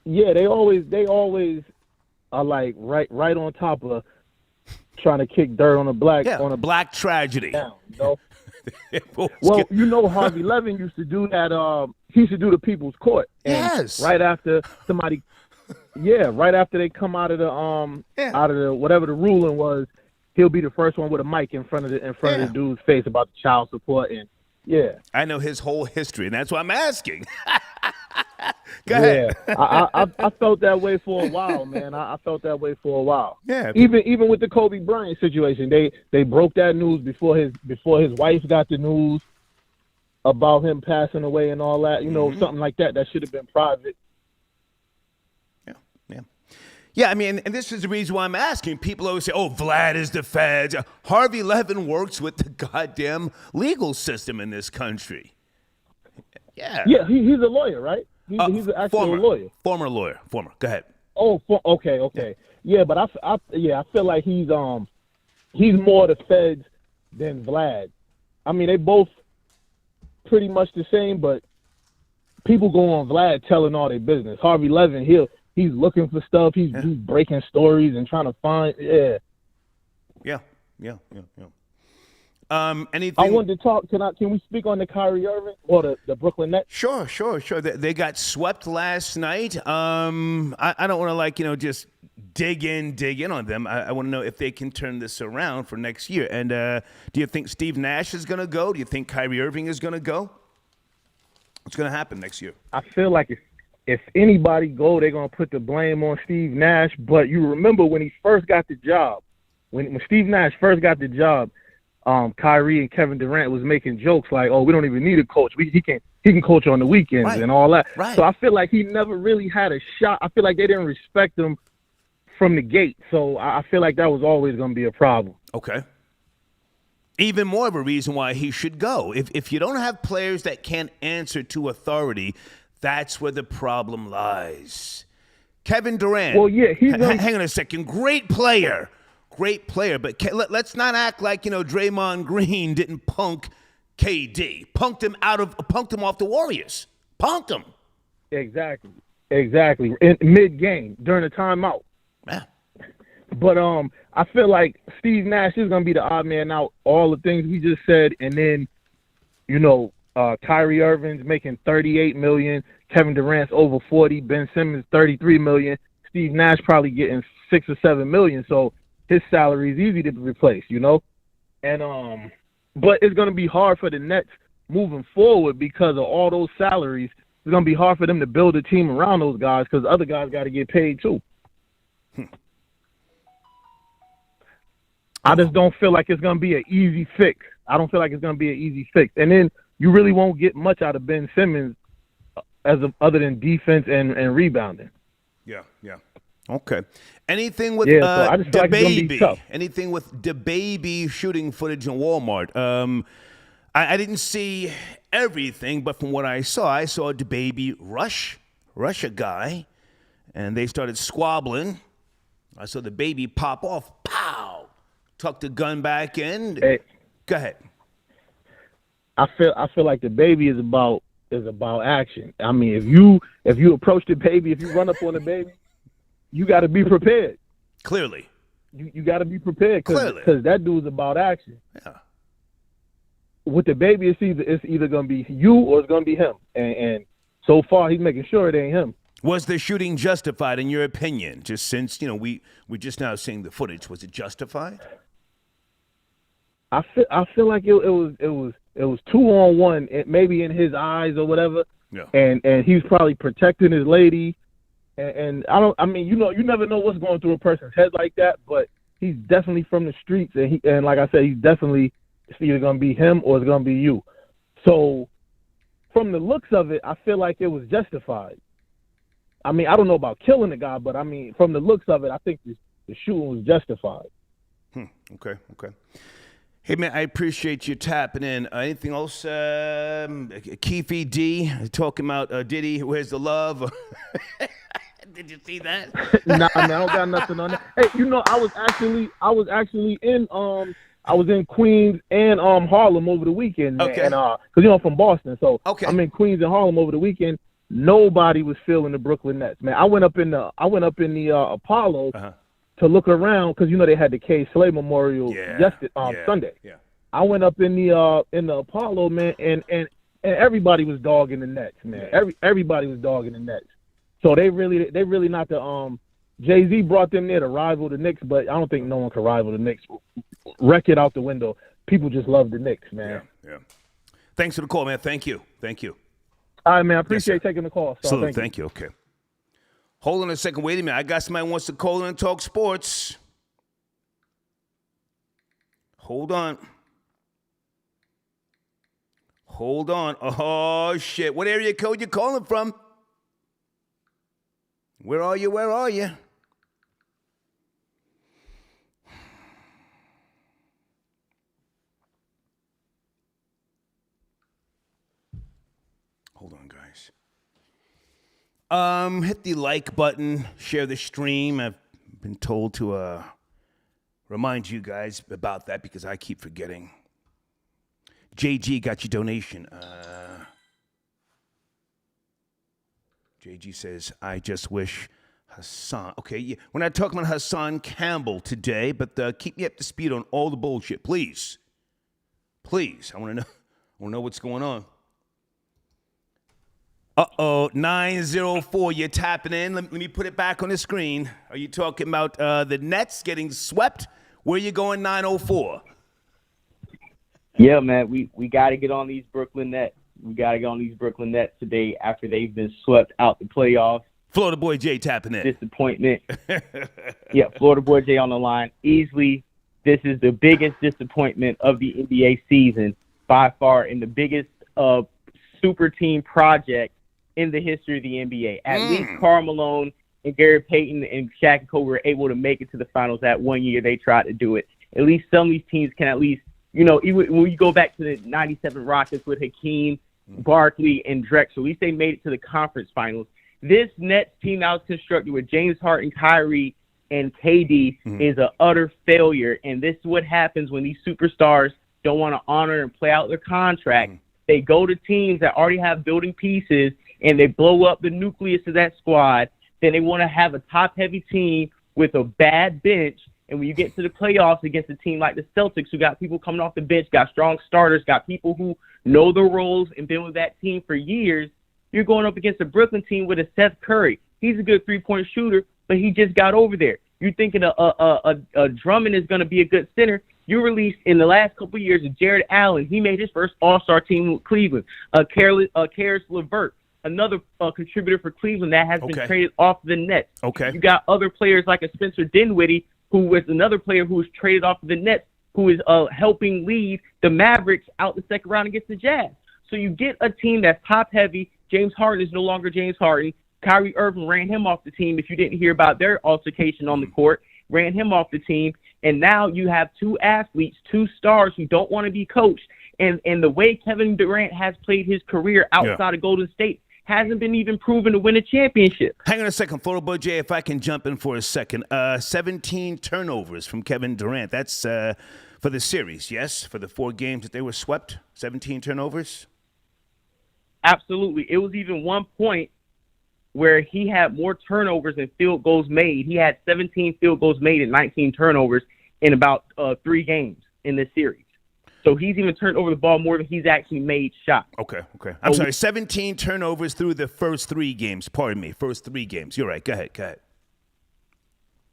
Yeah, they always are like right on top of trying to kick dirt on a black tragedy. Down, Well, Harvey Levin used to do that. He used to do the People's Court. And yes. Right after somebody, right after they come out of the whatever the ruling was, he'll be the first one with a mic in front of the dude's face about the child support and I know his whole history, and that's why I'm asking. Go ahead. I felt that way for a while, man. I felt that way for a while. Yeah. Even with the Kobe Bryant situation, they broke that news before his wife got the news about him passing away and all that. Something like that should have been private. Yeah, I mean, and this is the reason why I'm asking. People always say, oh, Vlad is the feds. Harvey Levin works with the goddamn legal system in this country. Yeah. Yeah, he's a lawyer, right? He's an actual lawyer. Former lawyer. Go ahead. Oh, okay. Yeah, but I feel like he's more the feds than Vlad. I mean, they both pretty much the same, but people go on Vlad telling all their business. Harvey Levin, he's looking for stuff. He's breaking stories and trying to find. Yeah. Anything? I wanted to talk. Can we speak on the Kyrie Irving or the Brooklyn Nets? Sure. They got swept last night. I don't want to just dig in on them. I want to know if they can turn this around for next year. And do you think Steve Nash is going to go? Do you think Kyrie Irving is going to go? What's going to happen next year? I feel like if anybody go, they're going to put the blame on Steve Nash. But you remember when he first got the job, when Steve Nash first got the job, Kyrie and Kevin Durant was making jokes like, "Oh, we don't even need a coach. He can coach on the weekends and all that." Right. So I feel like he never really had a shot. I feel like they didn't respect him from the gate. So I feel like that was always going to be a problem. Okay. Even more of a reason why he should go. If you don't have players that can't answer to authority, that's where the problem lies. Kevin Durant. Well, yeah, hang on a second. Great player, but let's not act like Draymond Green didn't punk KD, punked him off the Warriors, punked him. Exactly. In mid-game during a timeout. Yeah. But I feel like Steve Nash is gonna be the odd man out. All the things we just said, and then Kyrie Irving's making $38 million, Kevin Durant's over 40, Ben Simmons $33 million, Steve Nash probably getting $6 or $7 million. So his salary is easy to replace, And but it's gonna be hard for the Nets moving forward because of all those salaries. It's gonna be hard for them to build a team around those guys because other guys got to get paid too. I just don't feel like it's going to be an easy fix. And then you really won't get much out of Ben Simmons other than defense and rebounding. Yeah. Okay. Anything with so I just feel like it's gonna be tough. Anything with DeBaby shooting footage in Walmart? I didn't see everything, but from what I saw DeBaby rush a guy, and they started squabbling. I saw the baby pop off. Pow! Tuck the gun back in. Hey, go ahead. I feel like the baby is about action. I mean, if you approach the baby, if you run up on the baby, you got to be prepared. Clearly. You got to be prepared because that dude's about action. Yeah. With the baby, it's either going to be you or it's going to be him. And so far, he's making sure it ain't him. Was the shooting justified in your opinion? Just since we're just now seeing the footage, was it justified? I feel like it was 2-on-1, maybe in his eyes or whatever. Yeah. And he's probably protecting his lady. And you never know what's going through a person's head like that, but he's definitely from the streets, and like I said, it's either gonna be him or it's gonna be you. So from the looks of it, I feel like it was justified. I mean, I don't know about killing the guy, but I mean, from the looks of it, I think the shooting was justified. Okay. Hey, man, I appreciate you tapping in. Anything else? Keefe D talking about Diddy, where's the love? Did you see that? Nah, man, I don't got nothing on that. Hey, I was actually in Queens and Harlem over the weekend. Man, okay. And because I'm from Boston, so okay. I'm in Queens and Harlem over the weekend. Nobody was feeling the Brooklyn Nets, man. I went up in the Apollo to look around because they had the K. Slay Memorial Sunday. Yeah. I went up in the Apollo, man, and everybody was dogging the Nets, man. Yeah. Everybody was dogging the Nets. So they really not the Jay-Z brought them there to rival the Knicks, but I don't think no one can rival the Knicks. Wreck it out the window. People just love the Knicks, man. Yeah. Thanks for the call, man. Thank you. All right, man. I appreciate taking the call. So Salute. Thank you. Okay. Hold on a second. Wait a minute. I got somebody who wants to call in and talk sports. Hold on. Oh, shit. What area code you calling from? Where are you? Hold on, guys. Hit the like button, share the stream. I've been told to remind you guys about that because I keep forgetting. JG got your donation. JG says, I just wish Hassan. Okay, yeah, we're not talking about Hassan Campbell today, but keep me up to speed on all the bullshit, please. Please, I want to know what's going on. 904, you're tapping in. Let me put it back on the screen. Are you talking about the Nets getting swept? Where you going, 904? Yeah, man, we got to get on these Brooklyn Nets. We got to get on these Brooklyn Nets today after they've been swept out the playoffs. Florida Boy J tapping in. Disappointment. Yeah, Florida Boy J on the line. Easily, this is the biggest disappointment of the NBA season by far, and the biggest super team project in the history of the NBA. At least Karl Malone and Gary Payton and Shaq and Kobe were able to make it to the finals that one year they tried to do it. At least some of these teams can at least, even when you go back to the 97 Rockets with Hakeem, Barkley, and Drexler, at least they made it to the conference finals. This Nets team that was constructed with James Harden, Kyrie, and KD is an utter failure, and this is what happens when these superstars don't want to honor and play out their contract. They go to teams that already have building pieces, and they blow up the nucleus of that squad. Then they want to have a top-heavy team with a bad bench, and when you get to the playoffs against a team like the Celtics, who got people coming off the bench, got strong starters, got people who know the roles and been with that team for years, you're going up against a Brooklyn team with a Seth Curry. He's a good three-point shooter, but he just got over there. You're thinking a Drummond is going to be a good center. You released in the last couple of years Jared Allen. He made his first All-Star team with Cleveland. Karis LeVert, another contributor for Cleveland that has been traded off the Nets. Okay. You got other players like a Spencer Dinwiddie, who was another player who was traded off of the Nets, who is helping lead the Mavericks out the second round against the Jazz. So you get a team that's top-heavy. James Harden is no longer James Harden. Kyrie Irving ran him off the team. If you didn't hear about their altercation on the court, ran him off the team. And now you have two athletes, two stars who don't want to be coached. And the way Kevin Durant has played his career outside of Golden State hasn't been even proven to win a championship. Hang on a second, Florida Boy J, if I can jump in for a second. 17 turnovers from Kevin Durant. That's for the series, yes? For the 4 games that they were swept? 17 turnovers? Absolutely. It was even one point where he had more turnovers than field goals made. He had 17 field goals made and 19 turnovers in about 3 games in this series. So he's even turned over the ball more than he's actually made shots. Okay. I'm sorry, 17 turnovers through the first 3 games. Pardon me, first 3 games. You're right. Go ahead.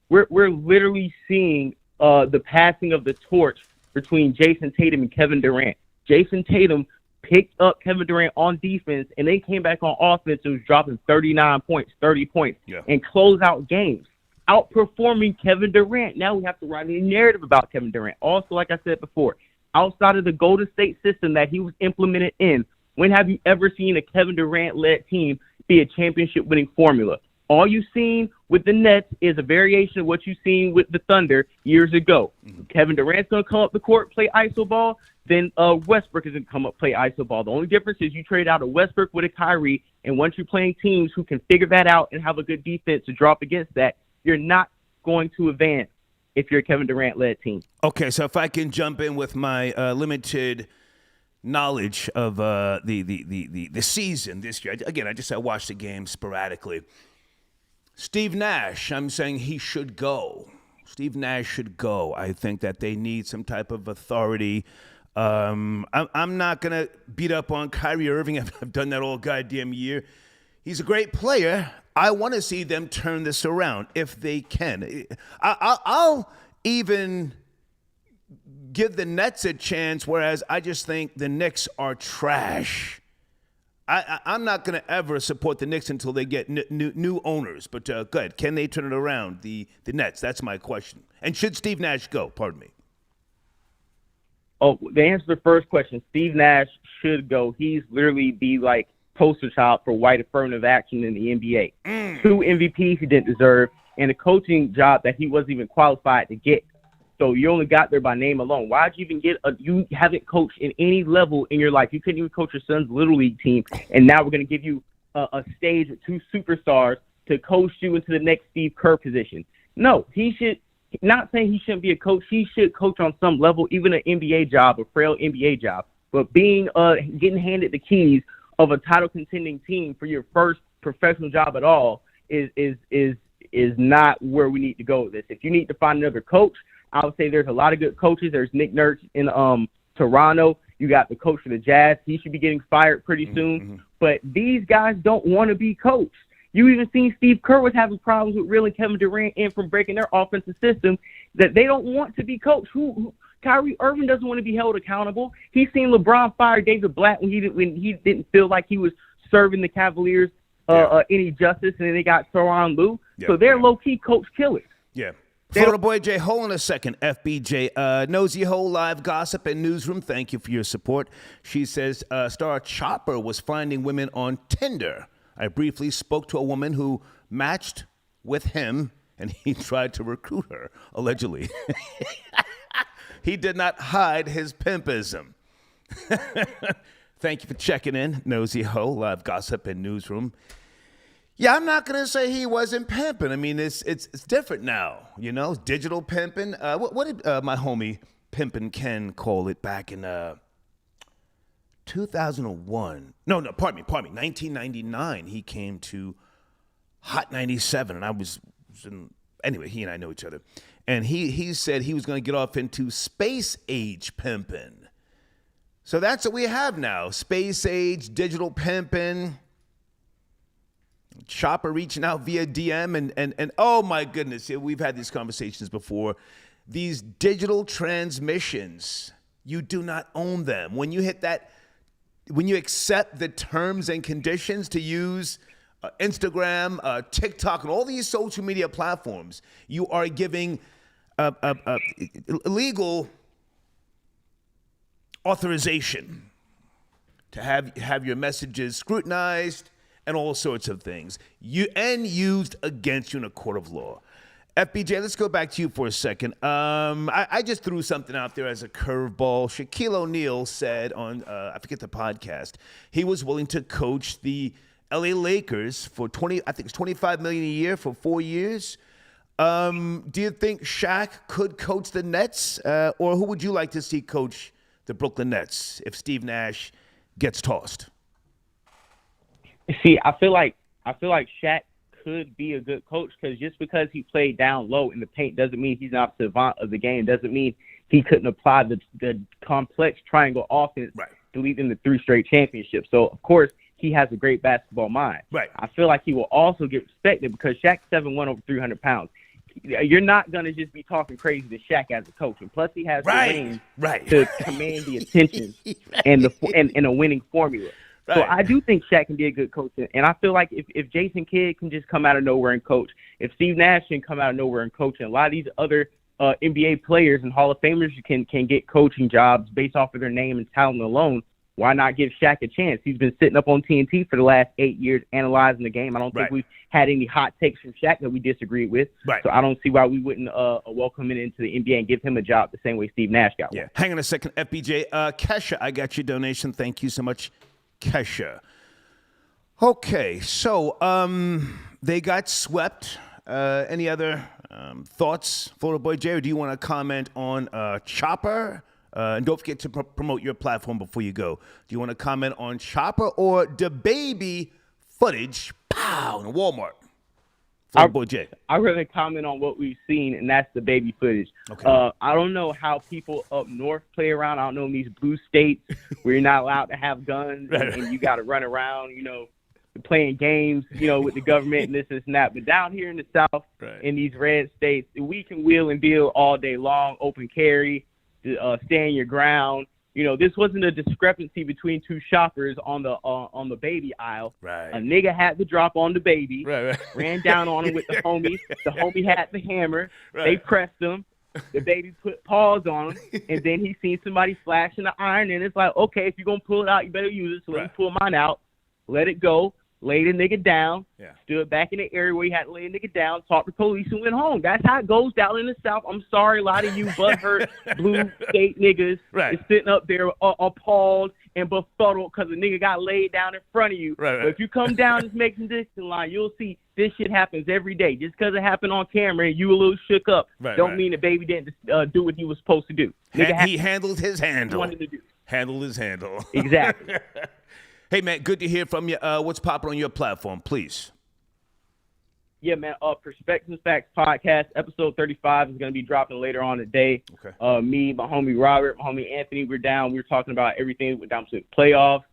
We're literally seeing the passing of the torch between Jason Tatum and Kevin Durant. Jason Tatum picked up Kevin Durant on defense, and then came back on offense and was dropping 39 points, 30 points, and close out games, outperforming Kevin Durant. Now we have to write a narrative about Kevin Durant. Also, like I said before, outside of the Golden State system that he was implemented in, when have you ever seen a Kevin Durant-led team be a championship-winning formula? All you've seen with the Nets is a variation of what you've seen with the Thunder years ago. Kevin Durant's going to come up the court, play iso ball, then Westbrook is going to come up, play iso ball. The only difference is you trade out a Westbrook with a Kyrie, and once you're playing teams who can figure that out and have a good defense to drop against that, you're not going to advance if you're a Kevin Durant-led team. Okay, so if I can jump in with my limited knowledge of the season this year. Again, I watched the game sporadically. Steve Nash, I'm saying he should go. Steve Nash should go. I think that they need some type of authority. I'm not going to beat up on Kyrie Irving. I've done that all goddamn year. He's a great player. I want to see them turn this around if they can. I'll even give the Nets a chance, whereas I just think the Knicks are trash. I'm not going to ever support the Knicks until they get new owners. But good. Can they turn it around, the Nets? That's my question. And should Steve Nash go? Pardon me. Oh, to answer the first question, Steve Nash should go. He's literally the poster child for white affirmative action in the NBA. 2 MVPs he didn't deserve, and a coaching job that he wasn't even qualified to get. So you only got there by name alone. Why'd you even get you haven't coached in any level in your life. You couldn't even coach your son's Little League team, and now we're going to give you a stage with 2 superstars to coach you into the next Steve Kerr position. No, he should. Not saying he shouldn't be a coach. He should coach on some level, even an NBA job, a frail NBA job. But getting handed the keys of a title contending team for your first professional job at all is not where we need to go with this. If you need to find another coach, I would say there's a lot of good coaches. There's Nick Nurse in Toronto. You got the coach of the Jazz. He should be getting fired pretty soon. But these guys don't want to be coached. You even seen Steve Kerr was having problems with reeling Kevin Durant in from breaking their offensive system, that they don't want to be coached. Kyrie Irving doesn't want to be held accountable. He's seen LeBron fire David Blatt when he didn't feel like he was serving the Cavaliers any justice, and then they got Tyronn Lue. So they're low-key coach killers. Yeah. Florida Boy J, hold on a second. FBJ, Nosy Hole Live Gossip and Newsroom, thank you for your support. She says, Star Chopper was finding women on Tinder. I briefly spoke to a woman who matched with him, and he tried to recruit her, allegedly. He did not hide his pimpism. Thank you for checking in, Nosy Ho, Live Gossip and Newsroom. Yeah, I'm not going to say he wasn't pimping. I mean, it's different now, you know, digital pimping. What did my homie Pimpin' Ken call it back in 2001? No, pardon me, 1999. He came to Hot 97, and I was anyway, he and I know each other. And he said he was going to get off into space age pimping. So that's what we have now, space age, digital pimping. Chopper reaching out via DM and oh my goodness, we've had these conversations before. These digital transmissions, you do not own them. When you hit that, when you accept the terms and conditions to use Instagram, TikTok, and all these social media platforms, you are giving legal authorization to have your messages scrutinized and all sorts of things, and used against you in a court of law. FBJ, let's go back to you for a second. I just threw something out there as a curveball. Shaquille O'Neal said on, I forget the podcast, he was willing to coach the LA Lakers for $25 million a year for 4 years. Do you think Shaq could coach the Nets, or who would you like to see coach the Brooklyn Nets if Steve Nash gets tossed? See, I feel like Shaq could be a good coach, because just because he played down low in the paint doesn't mean he's not a savant of the game. Doesn't mean he couldn't apply the complex triangle offense to lead them to 3 straight championships. So, of course, he has a great basketball mind. Right. I feel like he will also get respected because Shaq's 7'1", over 300 pounds. You're not going to just be talking crazy to Shaq as a coach. And plus, he has the range to command the attention and a winning formula. So I do think Shaq can be a good coach. And I feel like if Jason Kidd can just come out of nowhere and coach, if Steve Nash can come out of nowhere and coach, and a lot of these other NBA players and Hall of Famers can get coaching jobs based off of their name and talent alone, why not give Shaq a chance? He's been sitting up on TNT for the last 8 years analyzing the game. I don't think we've had any hot takes from Shaq that we disagreed with. So I don't see why we wouldn't welcome him into the NBA and give him a job the same way Steve Nash got one. Hang on a second, FBJ. Kesha, I got your donation. Thank you so much, Kesha. Okay, so they got swept. Any other thoughts, Florida Boy Jay, or do you want to comment on Chopper? And don't forget to promote your platform before you go. Do you want to comment on Chopper or the baby footage? Pow! In Walmart. Florida Boy Jay. I'd rather comment on what we've seen, and that's the baby footage. Okay. I don't know how people up north play around. I don't know in these blue states where you're not allowed to have guns and you got to run around, playing games, with the government and this and that. But down here in the South, in these red states, we can wheel and deal all day long, open carry, stand your ground. This wasn't a discrepancy between two shoppers on the baby aisle. A nigga had the drop on the baby, ran down on him with the homie. The homie had the hammer. They pressed him. The baby put paws on him, and then he seen somebody flashing the iron, and it's like, okay, if you're going to pull it out, you better use it. So let me pull mine out, let it go, laid the nigga down, stood back in the area where he had to lay the nigga down, talked to police, and went home. That's how it goes down in the South. I'm sorry, a lot of you butthurt blue state niggas is sitting up there appalled and befuddled because a nigga got laid down in front of you. But if you come down this Mexican distance line, you'll see this shit happens every day. Just because it happened on camera and you a little shook up don't mean the baby didn't do what he was supposed to do. He handled his handle. Wanted to do. Handled his handle. Exactly. Hey, man, good to hear from you. What's popping on your platform, please? Yeah, man. Perspectives Facts podcast, episode 35 is going to be dropping later on today. Okay. Me, my homie Robert, my homie Anthony, we're down. We're talking about everything. We're down to the playoffs.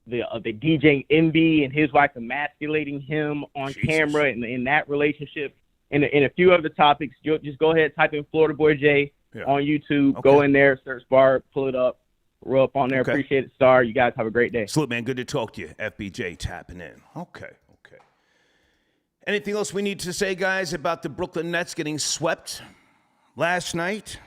The DJ Envy and his wife emasculating him on camera in that relationship, and a few other topics. Just go ahead, type in Florida Boy J on YouTube. Okay. Go in there, search bar, pull it up. We're up on there. Okay. Appreciate it, Star. You guys have a great day. Salute, man. Good to talk to you. FBJ tapping in. Okay. Anything else we need to say, guys, about the Brooklyn Nets getting swept last night?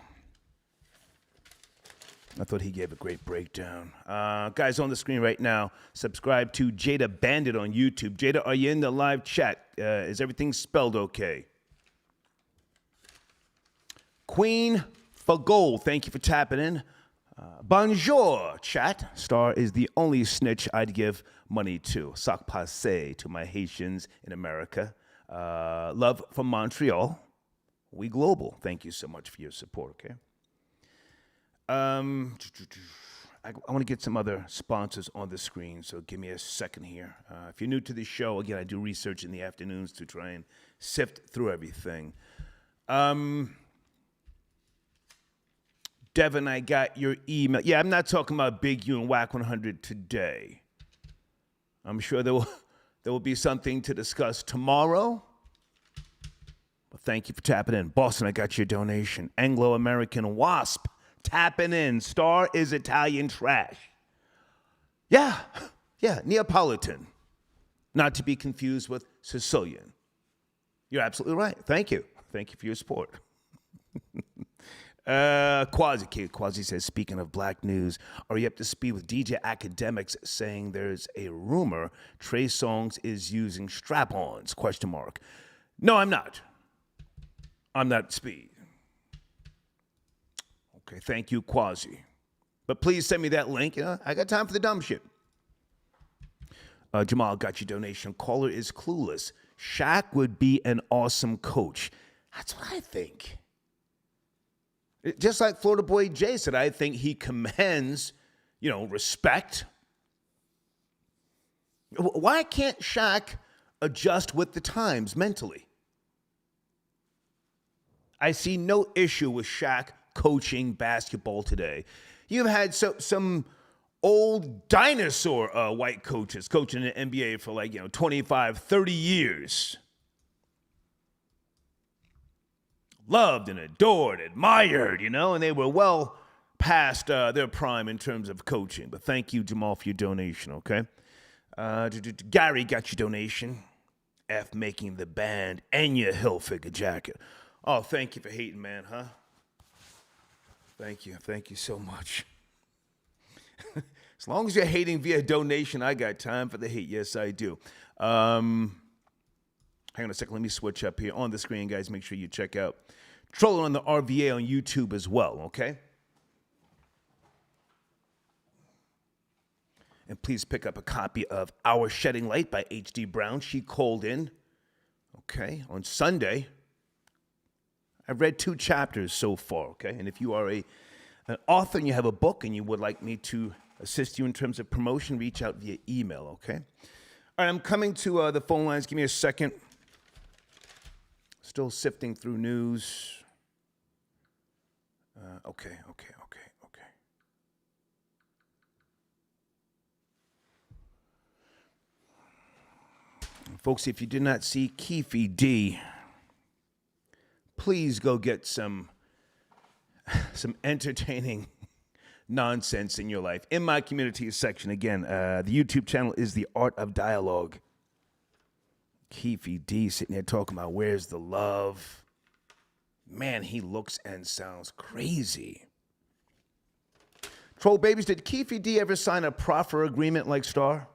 I thought he gave a great breakdown. Guys, on the screen right now, subscribe to Jada Bandit on YouTube. Jada, are you in the live chat? Is everything spelled okay? Queen for gold, thank you for tapping in. Bonjour, chat. Star is the only snitch I'd give money to. Sac passe to my Haitians in America. Love from Montreal. We global. Thank you so much for your support, okay? I want to get some other sponsors on the screen, so give me a second here. If you're new to the show, again, I do research in the afternoons to try and sift through everything. Devin, I got your email. Yeah, I'm not talking about Big U and Whack 100 today. I'm sure there will be something to discuss tomorrow. But thank you for tapping in. Boston, I got your donation. Anglo-American Wasp, tapping in. Star is Italian trash. Yeah, Neapolitan. Not to be confused with Sicilian. You're absolutely right. Thank you. Thank you for your support. Quasi says, speaking of black news, are you up to speed with DJ Academics saying there's a rumor Trey Songz is using strap-ons, ? No, I'm not. I'm not speed. Okay, thank you, Quasi. But please send me that link. I got time for the dumb shit. Jamal got your donation. Caller is clueless. Shaq would be an awesome coach. That's what I think. Just like Florida Boy Jay said, I think he commands, respect. Why can't Shaq adjust with the times mentally? I see no issue with Shaq coaching basketball today. You've had some old dinosaur white coaches coaching in the NBA for 25, 30 years. Loved and adored, admired, and they were well past their prime in terms of coaching. But thank you, Jamal, for your donation, okay? Gary got your donation. F making the band Enya Hilfiger jacket. Oh, thank you for hating, man, huh? Thank you so much. As long as you're hating via donation, I got time for the hate. Yes, I do. Hang on a second. Let me switch up here. On the screen, guys, make sure you check out Trolling on the RVA on YouTube as well, okay? And please pick up a copy of Our Shedding Light by H.D. Brown. She called in, okay, on Sunday. I've read 2 chapters so far, okay? And if you are an author and you have a book and you would like me to assist you in terms of promotion, reach out via email, okay? All right, I'm coming to the phone lines. Give me a second. Still sifting through news. Okay. Folks, if you did not see Keefe D, please go get some entertaining nonsense in your life. In my community section, again, the YouTube channel is The Art of Dialogue. Keefe D sitting there talking about where's the love. Man, he looks and sounds crazy. Troll babies, did Keefe D ever sign a proffer agreement like Star?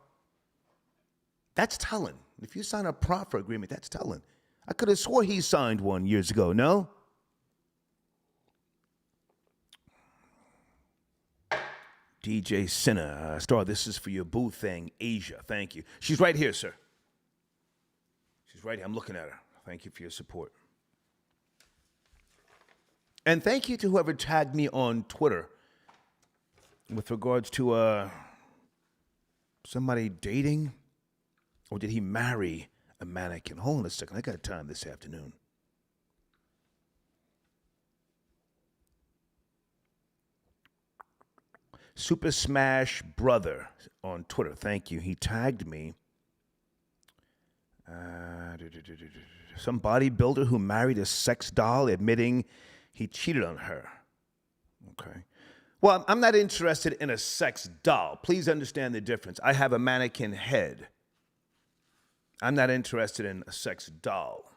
That's telling. If you sign a proffer agreement, that's telling. I could have swore he signed one years ago, no? DJ Sinner, Star, this is for your boo thing, Asia. Thank you. She's right here, sir. She's right here. I'm looking at her. Thank you for your support. And thank you to whoever tagged me on Twitter with regards to somebody dating, or did he marry A mannequin. Hold on a second. I got time this afternoon. Super Smash Brother on Twitter. Thank you. He tagged me. Some bodybuilder who married a sex doll admitting he cheated on her. Okay. Well, I'm not interested in a sex doll. Please understand the difference. I have a mannequin head. I'm not interested in a sex doll.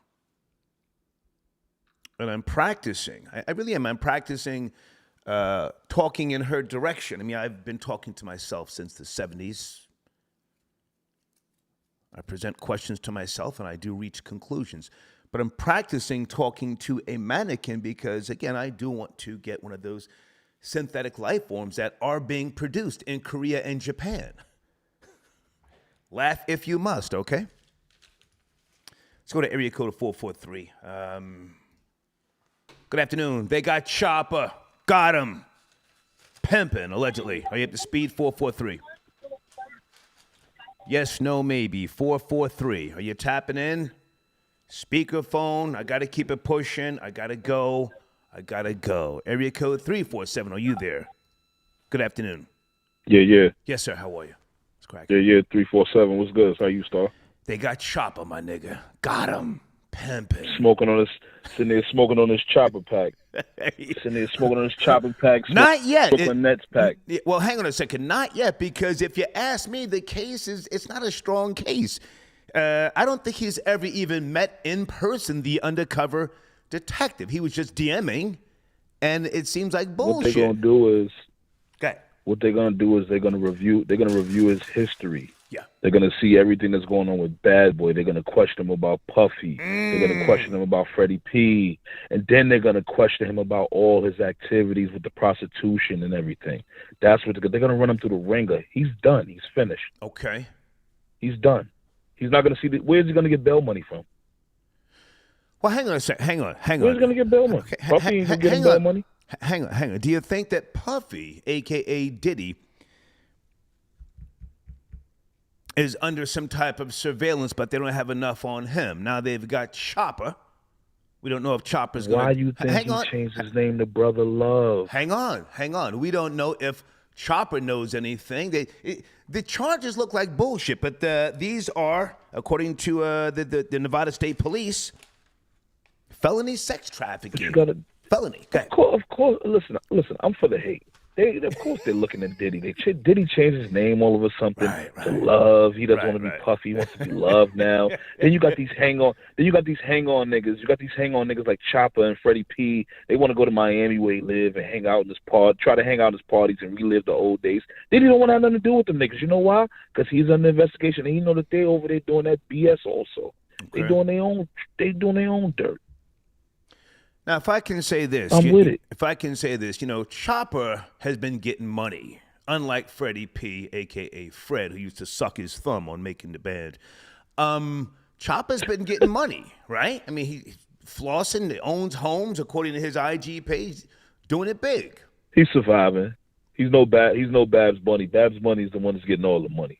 And I'm practicing. I really am. I'm practicing talking in her direction. I mean, I've been talking to myself since the 70s. I present questions to myself and I do reach conclusions. But I'm practicing talking to a mannequin because, again, I do want to get one of those synthetic life forms that are being produced in Korea and Japan. Laugh if you must, okay? Let's go to area code 443. Good afternoon. They got Chopper. Got him. Pimping, allegedly. Are you up to speed? 443. Yes, no, maybe. 443. Are you tapping in? Speakerphone. I got to keep it pushing. I got to go. Area code 347. Are you there? Good afternoon. Yeah. Yes, sir. How are you? It's cracking. Yeah. 347. What's good? How you, Star? They got Chopper, my nigga. Got him. Pimping. Sitting there smoking on this chopper pack. Not yet. Brooklyn Nets pack. Well, hang on a second. Not yet, because if you ask me, the case it's not a strong case. I don't think he's ever even met in person the undercover detective. He was just DMing, and it seems like bullshit. What they're gonna do is okay. They're gonna review his history. Yeah. They're gonna see everything that's going on with Bad Boy. They're gonna question him about Puffy. They're gonna question him about Freddie P. And then they're gonna question him about all his activities with the prostitution and everything. That's what they're gonna run him through the ringer. He's done. He's finished. Okay. He's done. He's not gonna see where's he gonna get bail money from? Well, hang on a second. Hang on. Where's he gonna get bail money? Okay. Puffy ain't gonna get him bail money. Hang on. Do you think that Puffy, a.k.a. Diddy, is under some type of surveillance, but they don't have enough on him? Now they've got Chopper. We don't know if Chopper's going to... Why you think he changed his name to Brother Love? Hang on. We don't know if Chopper knows anything. The charges look like bullshit, but these are, according to the Nevada State Police, felony sex trafficking. Felony. Okay. Of course. Listen. I'm for the hate. Of course, they're looking at Diddy. Diddy changed his name all of a something to Love. He doesn't want to be Puffy. He wants to be Love now. Then you got these hang on niggas. You got these hang on niggas like Chopper and Freddie P. They want to go to Miami where he live and hang out in his try to hang out in his parties and relive the old days. Diddy don't want to have nothing to do with them niggas. You know why? Because he's under investigation and he know that they over there doing that BS also. Okay. They doing their own dirt. Now, if I can say this, Chopper has been getting money, unlike Freddie P, a.k.a. Fred, who used to suck his thumb on making the band. Chopper's been getting money, right? I mean, he's flossing, owns homes, according to his IG page, doing it big. He's surviving. He's no Babs Bunny. Babs Bunny is the one that's getting all the money.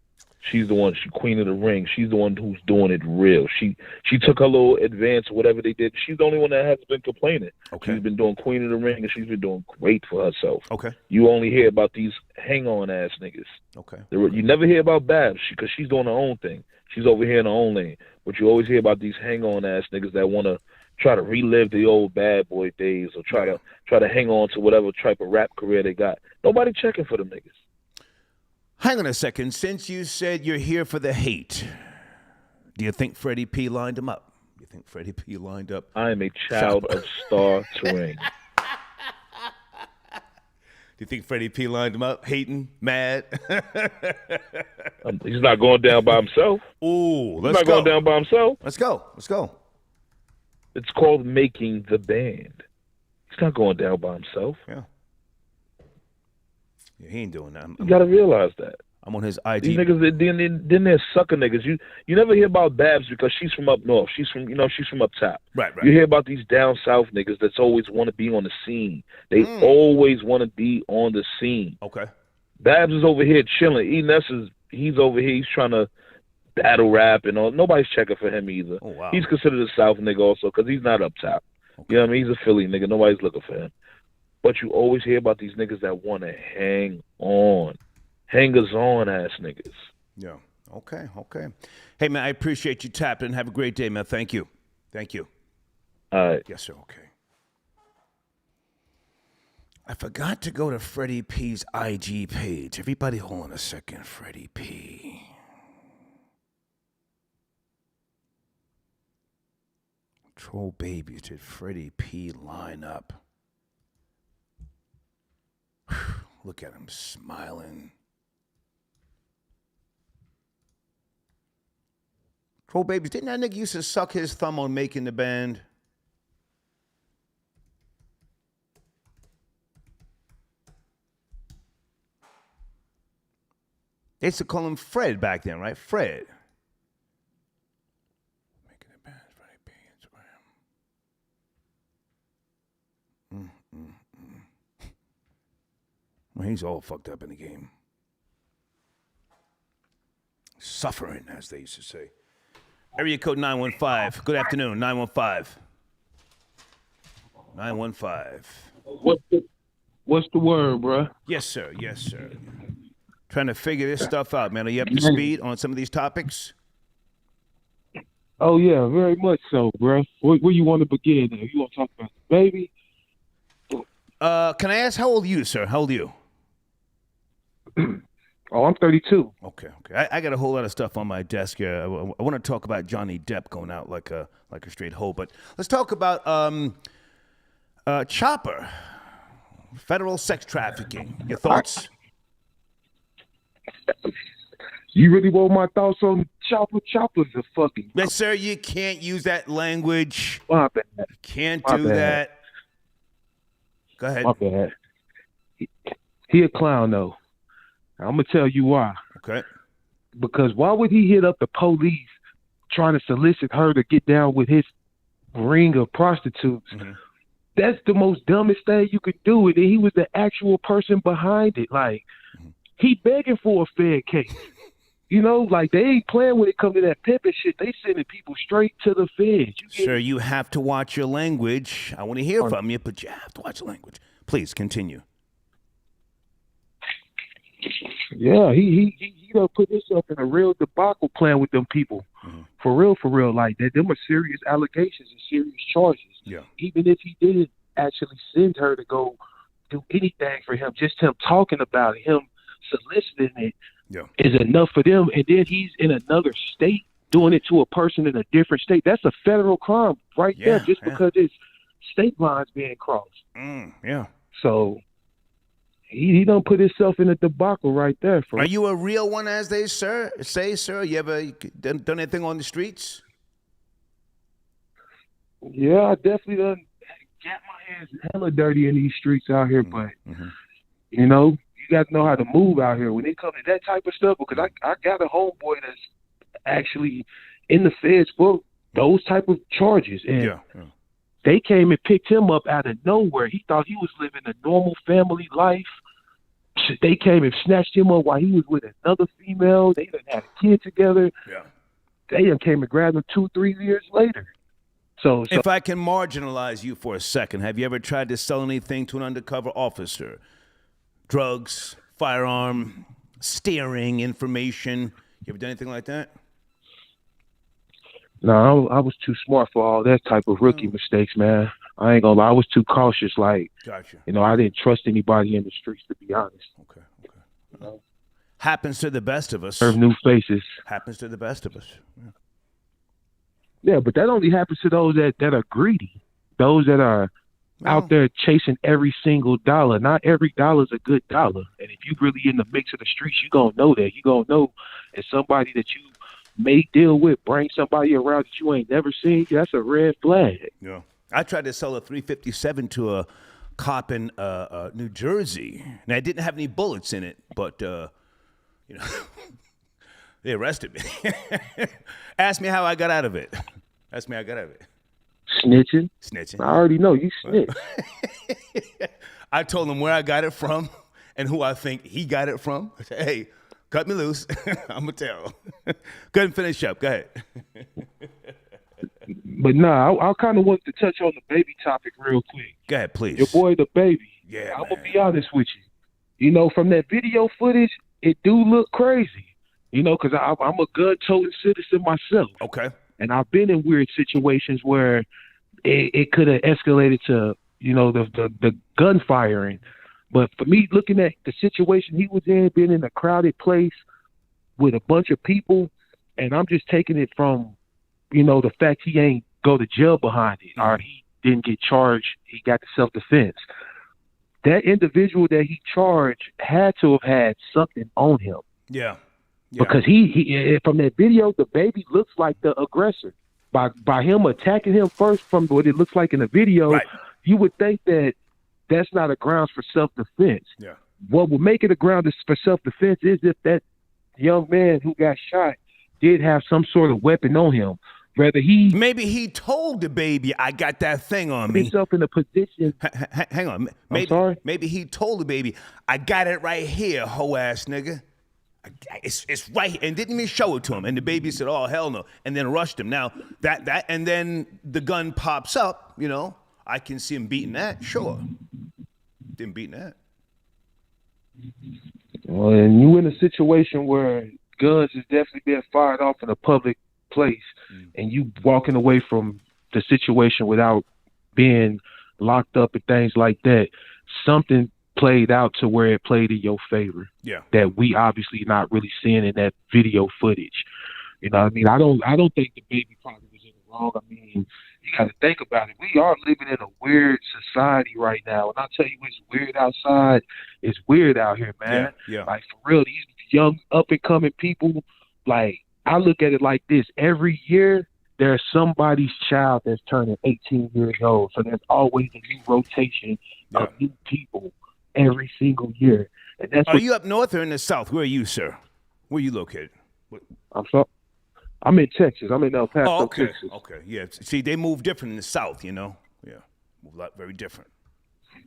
She's the one, she's Queen of the Ring. She's the one who's doing it real. She took her little advance or whatever they did. She's the only one that hasn't been complaining. Okay. She's been doing Queen of the Ring, and she's been doing great for herself. Okay. You only hear about these hang-on ass niggas. Okay. You never hear about Babs because she's doing her own thing. She's over here in her own lane. But you always hear about these hang-on ass niggas that want to try to relive the old Bad Boy days or try to hang on to whatever type of rap career they got. Nobody checking for them niggas. Hang on a second. Since you said you're here for the hate, do you think Freddie P lined him up? You think Freddie P lined up? I am a child of Star Terrain. Do you think Freddie P lined him up? Hating? Mad? He's not going down by himself. Ooh, He's not going down by himself. Let's go. It's called making the band. He's not going down by himself. Yeah, he ain't doing that. You got to realize that. I'm on his IG. These niggas, then they're sucker niggas. You never hear about Babs because she's from up north. She's from up top. Right. You hear about these down south niggas that's always want to be on the scene. They always want to be on the scene. Okay. Babs is over here chilling. He's over here. He's trying to battle rap and all. Nobody's checking for him either. Oh, wow. He's considered a South nigga also because he's not up top. Okay. You know what I mean? He's a Philly nigga. Nobody's looking for him. But you always hear about these niggas that want to hang on. Hangers-on ass niggas. Yeah. Okay. Hey, man, I appreciate you tapping. Have a great day, man. Thank you. All right. Yes, sir. Okay. I forgot to go to Freddie P's IG page. Everybody hold on a second. Freddie P. Troll babies. Did Freddie P line up? Look at him smiling. Troll babies. Didn't that nigga used to suck his thumb on making the band? They used to call him Fred back then, right? Fred. Making the band, Freddie P, Instagram. Well, he's all fucked up in the game. Suffering, as they used to say. Area code 915. Good afternoon, 915. 915. What's the word, bro? Yes, sir. Trying to figure this stuff out, man. Are you up to speed on some of these topics? Oh yeah, very much so, bro. Where you want to begin? You want to talk about the baby? Can I ask how old are you, sir? How old are you? Oh, I'm 32. Okay. I got a whole lot of stuff on my desk here. I want to talk about Johnny Depp going out like a straight hoe, but let's talk about Chopper, federal sex trafficking. Your thoughts? You really want my thoughts on Chopper? Chopper's a fucking... Yes, sir. You can't use that language. My bad. You can't do that. Go ahead. My bad. He a clown, though. I'm going to tell you why. Okay. Because why would he hit up the police trying to solicit her to get down with his ring of prostitutes? Mm-hmm. That's the most dumbest thing you could do. And he was the actual person behind it. Like, he begging for a fair case. You know, like, they ain't playing when it comes to that pimping shit. They sending people straight to the feds. Sir, you have to watch your language. I want to hear from you, but you have to watch your language. Please, continue. Yeah, he done put himself in a real debacle playing with them people. Mm-hmm. For real. Like, them are serious allegations and serious charges. Yeah. Even if he didn't actually send her to go do anything for him, just him talking about it, him soliciting it, is enough for them. And then he's in another state doing it to a person in a different state. That's a federal crime right there, just because it's state lines being crossed. So he don't put himself in a debacle right there. Are you a real one, as they say, sir? You ever done anything on the streets? Yeah, I definitely done got my hands hella dirty in these streets out here, but you know, you got to know how to move out here when it comes to that type of stuff. Because I got a homeboy that's actually in the feds for those type of charges, and they came and picked him up out of nowhere. He thought he was living a normal family life. They came and snatched him up while he was with another female. They done had a kid together. Yeah, they done came and grabbed him 2-3 years later. So if I can marginalize you for a second, have you ever tried to sell anything to an undercover officer? Drugs, firearm, steering, information. You ever done anything like that? No, I was too smart for all that type of rookie mistakes, man. I ain't gonna lie. I was too cautious. Like, gotcha. You know, I didn't trust anybody in the streets, to be honest. Okay. You know? Happens to the best of us. Serve new faces. Happens to the best of us. Yeah, but that only happens to those that are greedy. Those that are out there chasing every single dollar. Not every dollar is a good dollar. And if you really in the mix of the streets, you gonna know that. You gonna know if somebody that you may deal with bring somebody around that you ain't never seen, that's a red flag. Yeah. I tried to sell a 357 to a cop in New Jersey, and I didn't have any bullets in it, but you know, they arrested me. Ask me how I got out of it. Snitching. I already know you snitch. I told him where I got it from and who I think he got it from. I said, hey, Cut me loose. I'm going to tell. Go ahead and finish up. Go ahead. But nah, I kind of wanted to touch on the baby topic real quick. Go ahead, please. Your boy, the baby. Yeah, I'm going to be honest with you. You know, from that video footage, it do look crazy. You know, because I'm a gun-toting citizen myself. Okay. And I've been in weird situations where it could have escalated to, you know, the gunfiring. But for me, looking at the situation he was in, being in a crowded place with a bunch of people, and I'm just taking it from, you know, the fact he ain't go to jail behind it, or he didn't get charged, he got the self-defense. That individual that he charged had to have had something on him. Yeah. Because he from that video, the baby looks like the aggressor. By him attacking him first, from what it looks like in the video, right. You would think that that's not a grounds for self-defense. Yeah. What would make it a ground for self-defense is if that young man who got shot did have some sort of weapon on him. Maybe he told the baby, I got that thing on me. Himself in a position. Hang on. I'm sorry? Maybe he told the baby, I got it right here, hoe-ass nigga. It's right here, and didn't even show it to him. And the baby said, oh, hell no, and then rushed him. Now, that and then the gun pops up, you know. I can see him beating that, sure. Didn't beating that. Well, and you in a situation where guns is definitely being fired off in a public place, and you walking away from the situation without being locked up and things like that, something played out to where it played in your favor. Yeah. That we obviously not really seeing in that video footage. You know what I mean? I don't think the baby probably was in the wrong. I mean, you got to think about it. We are living in a weird society right now. And I'll tell you, it's weird outside. It's weird out here, man. Yeah. Like, for real, these young up-and-coming people, like, I look at it like this. Every year, there's somebody's child that's turning 18 years old. So there's always a new rotation of new people every single year. And that's are you up north or in the south? Where are you, sir? Where are you located? I'm in Texas. I'm in El Paso, okay. Texas. Okay, yeah. See, they move different in the south, you know? Yeah, move a lot very different.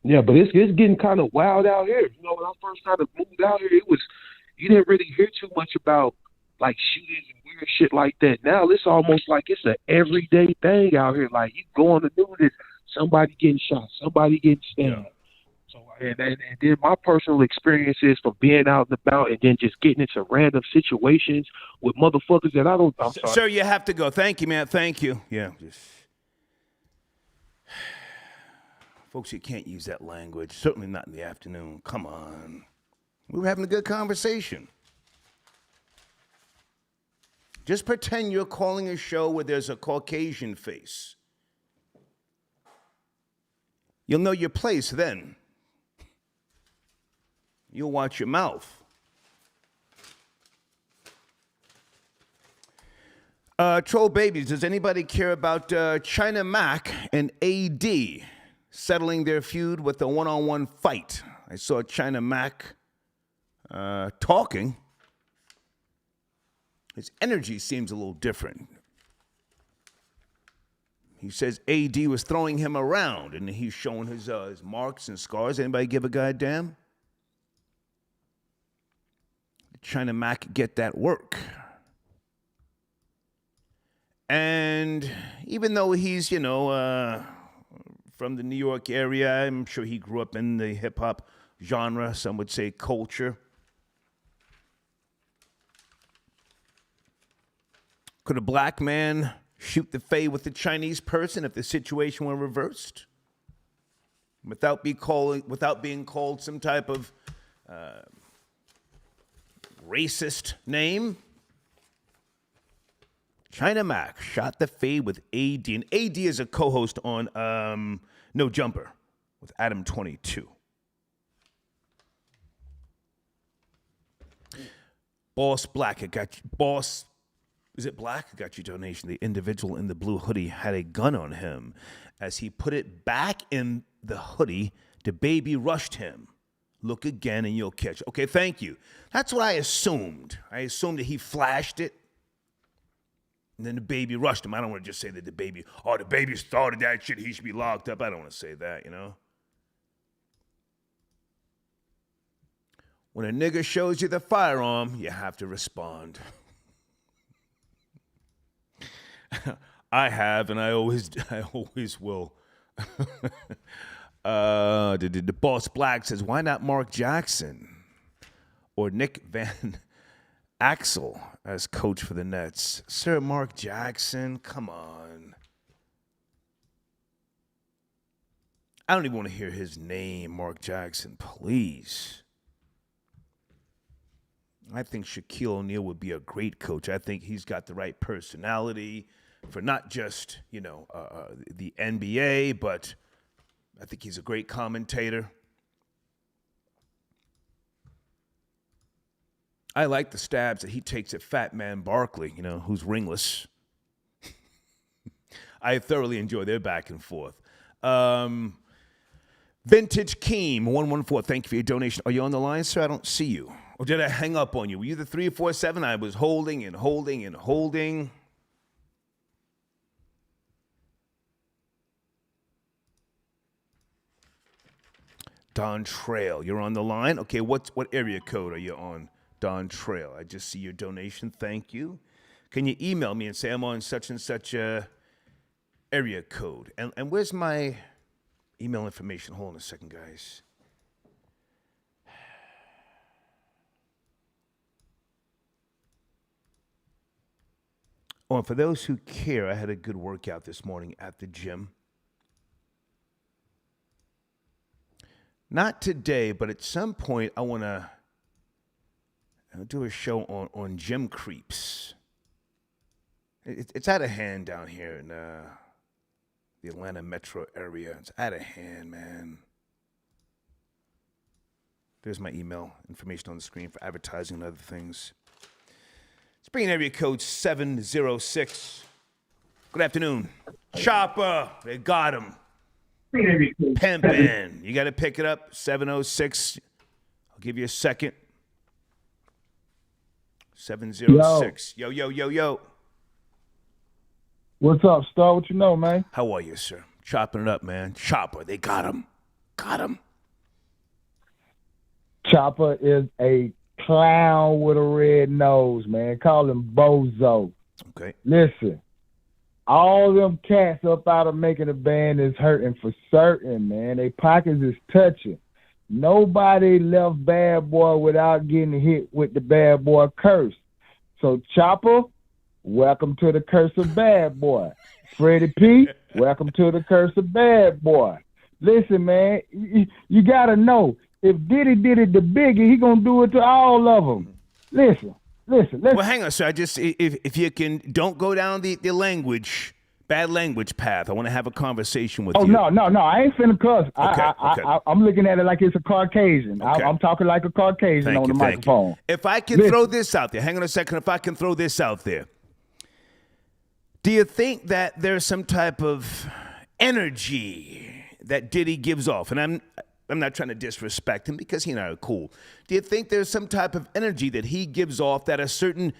Yeah, but it's getting kind of wild out here. You know, when I first started moving out here, you didn't really hear too much about, like, shootings and weird shit like that. Now it's almost like it's an everyday thing out here. Like, you go on the news, it's somebody getting shot, somebody getting stabbed. Yeah. So, and then my personal experiences from being out and about and then just getting into random situations with motherfuckers that I'm sorry. Sir, you have to go. Thank you, man. Thank you. Yeah. Folks, you can't use that language. Certainly not in the afternoon. Come on. We were having a good conversation. Just pretend you're calling a show where there's a Caucasian face. You'll know your place then. You'll watch your mouth. Troll babies, does anybody care about China Mac and AD settling their feud with a one-on-one fight? I saw China Mac talking. His energy seems a little different. He says AD was throwing him around, and he's showing his marks and scars. Anybody give a goddamn? Did China Mac get that work? And even though he's, from the New York area, I'm sure he grew up in the hip-hop genre, some would say culture. Could a black man shoot the fay with a Chinese person if the situation were reversed? Without being called some type of racist name? China Mac shot the fay with AD. And AD is a co-host on No Jumper with Adam 22. Boss Black, I got you. Boss... Is it Black? I got your donation. The individual in the blue hoodie had a gun on him. As he put it back in the hoodie, the baby rushed him. Look again and you'll catch it. Okay, thank you. That's what I assumed. I assumed that he flashed it, and then the baby rushed him. I don't want to just say that the baby started that shit, he should be locked up. I don't want to say that, When a nigga shows you the firearm, you have to respond. I have, and I always will. The Boss Black says, why not Mark Jackson or Nick Van Axel as coach for the Nets? Sir Mark Jackson, come on. I don't even want to hear his name, Mark Jackson, please. I think Shaquille O'Neal would be a great coach. I think he's got the right personality for not just, the NBA, but I think he's a great commentator. I like the stabs that he takes at Fat Man Barkley, who's ringless. I thoroughly enjoy their back and forth. Vintage Keem, 114, thank you for your donation. Are you on the line, sir? I don't see you. Or did I hang up on you? Were you the 347? I was holding and holding and holding. Don Trail, you're on the line? Okay, what area code are you on, Don Trail? I just see your donation. Thank you. Can you email me and say I'm on such and such area code? And where's my email information? Hold on a second, guys. Oh, and for those who care, I had a good workout this morning at the gym. Not today, but at some point I want to do a show on gym creeps. It's out of hand down here in the Atlanta metro area. It's out of hand, man. There's my email information on the screen for advertising and other things. Let's bring in area code 706. Good afternoon. Chopper, they got him. Pimpin'. You got to pick it up. 706. I'll give you a second. 706. Yo. What's up, Star? What you know, man? How are you, sir? Chopping it up, man. Chopper, they got him. Got him. Chopper is a clown with a red nose, man. Call him Bozo. Okay. Listen. All them cats up out of making a band is hurting for certain, man. They pockets is touching. Nobody left Bad Boy without getting hit with the Bad Boy curse. So, Chopper, welcome to the curse of Bad Boy. Freddie P, welcome to the curse of Bad Boy. Listen, man, you got to know, if Diddy did it to Biggie, he going to do it to all of them. Listen. Well, hang on, sir. If you can, don't go down the bad language path. I want to have a conversation with you. Oh, no. I ain't finna cuss. Okay. I'm looking at it like it's a Caucasian. Okay. I'm talking like a Caucasian on the microphone. If I can throw this out there, hang on a second. If I can throw this out there, do you think that there's some type of energy that Diddy gives off? And I'm not trying to disrespect him because he and I are cool. Do you think there's some type of energy that he gives off that a certain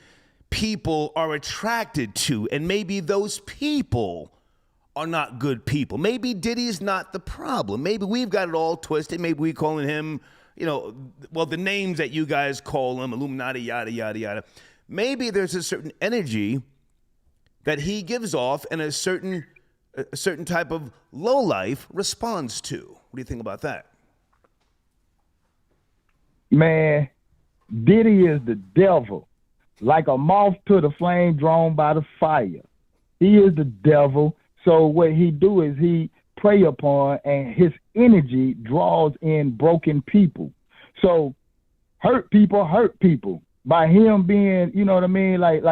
people are attracted to, and maybe those people are not good people? Maybe Diddy's not the problem. Maybe we've got it all twisted. Maybe we're calling him, the names that you guys call him, Illuminati, yada, yada, yada. Maybe there's a certain energy that he gives off and a certain type of lowlife responds to. What do you think about that? Man, Diddy is the devil, like a moth to the flame drawn by the fire. He is the devil. So what he do is he prey upon, and his energy draws in broken people. So hurt people by him being, you know what I mean? Like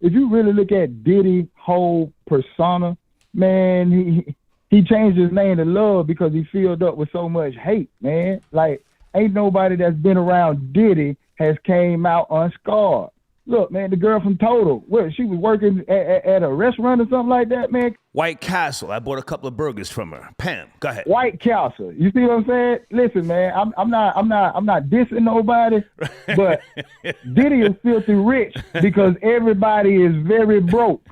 if you really look at Diddy's whole persona, man, he changed his name to Love because he filled up with so much hate, man. Like, ain't nobody that's been around Diddy has came out unscarred. Look, man, the girl from Total, she was working at a restaurant or something like that, man. White Castle. I bought a couple of burgers from her. Pam, go ahead. White Castle. You see what I'm saying? Listen, man, I'm not dissing nobody, but Diddy is filthy rich because everybody is very broke.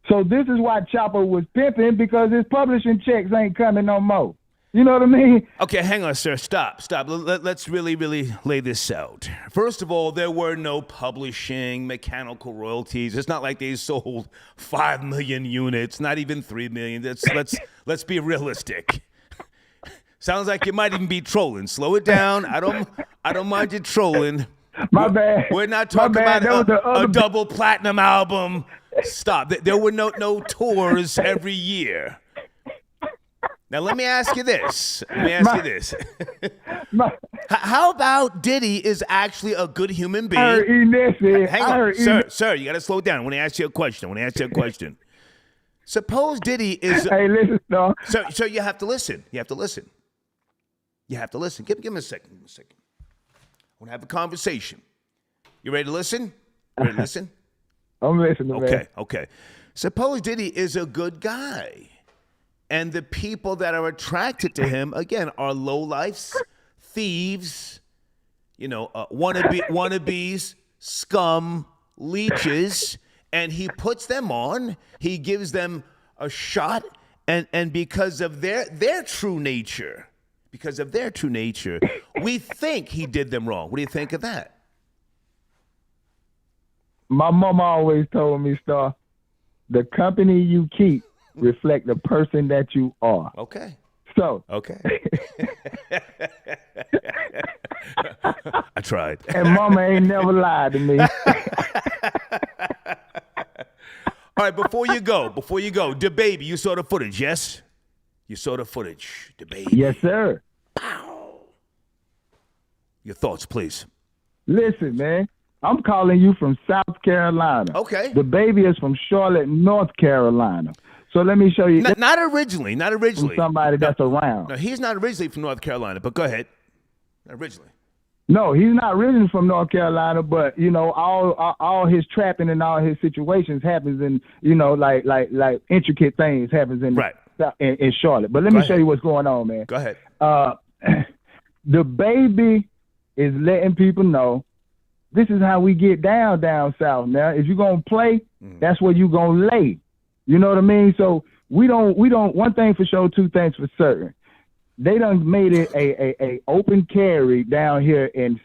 So this is why Chopper was pimping, because his publishing checks ain't coming no more. You know what I mean? Okay, hang on, sir. Stop. Let's really lay this out. First of all, there were no publishing, mechanical royalties. It's not like they sold 5 million units, not even 3 million. Let's be realistic. Sounds like you might even be trolling. Slow it down. I don't mind you trolling. My bad. We're not talking about a double platinum album. Stop. There were no tours every year. Now, let me ask you this. How about Diddy is actually a good human being? Hang on. Sir, you got to slow down. I want to ask you a question. Suppose Diddy is... Hey, listen, Star. So you have to listen. Give me a second. I want to have a conversation. You ready to listen? I'm listening, man. Okay. Suppose Diddy is a good guy. And the people that are attracted to him, again, are lowlifes, thieves, wannabes, scum, leeches, and he puts them on. He gives them a shot, and because of their true nature, we think he did them wrong. What do you think of that? My mama always told me, Star, the company you keep reflect the person that you are. Okay. So. Okay. I tried. And mama ain't never lied to me. All right, before you go, DaBaby, you saw the footage, yes? You saw the footage, DaBaby. Yes, sir. Pow. Your thoughts, please. Listen, man. I'm calling you from South Carolina. Okay. DaBaby is from Charlotte, North Carolina. So let me show you. Not originally. From somebody that's around. No, he's not originally from North Carolina, but go ahead. Not originally. No, he's not originally from North Carolina, but all his trapping and all his situations happens in like intricate things happens in in Charlotte. But let me show you what's going on, man. Go ahead. DaBaby is letting people know this is how we get down south. Now, if you're gonna play, that's where you're gonna lay. You know what I mean? So we don't. One thing for sure, two things for certain. They done made it a open carry down here in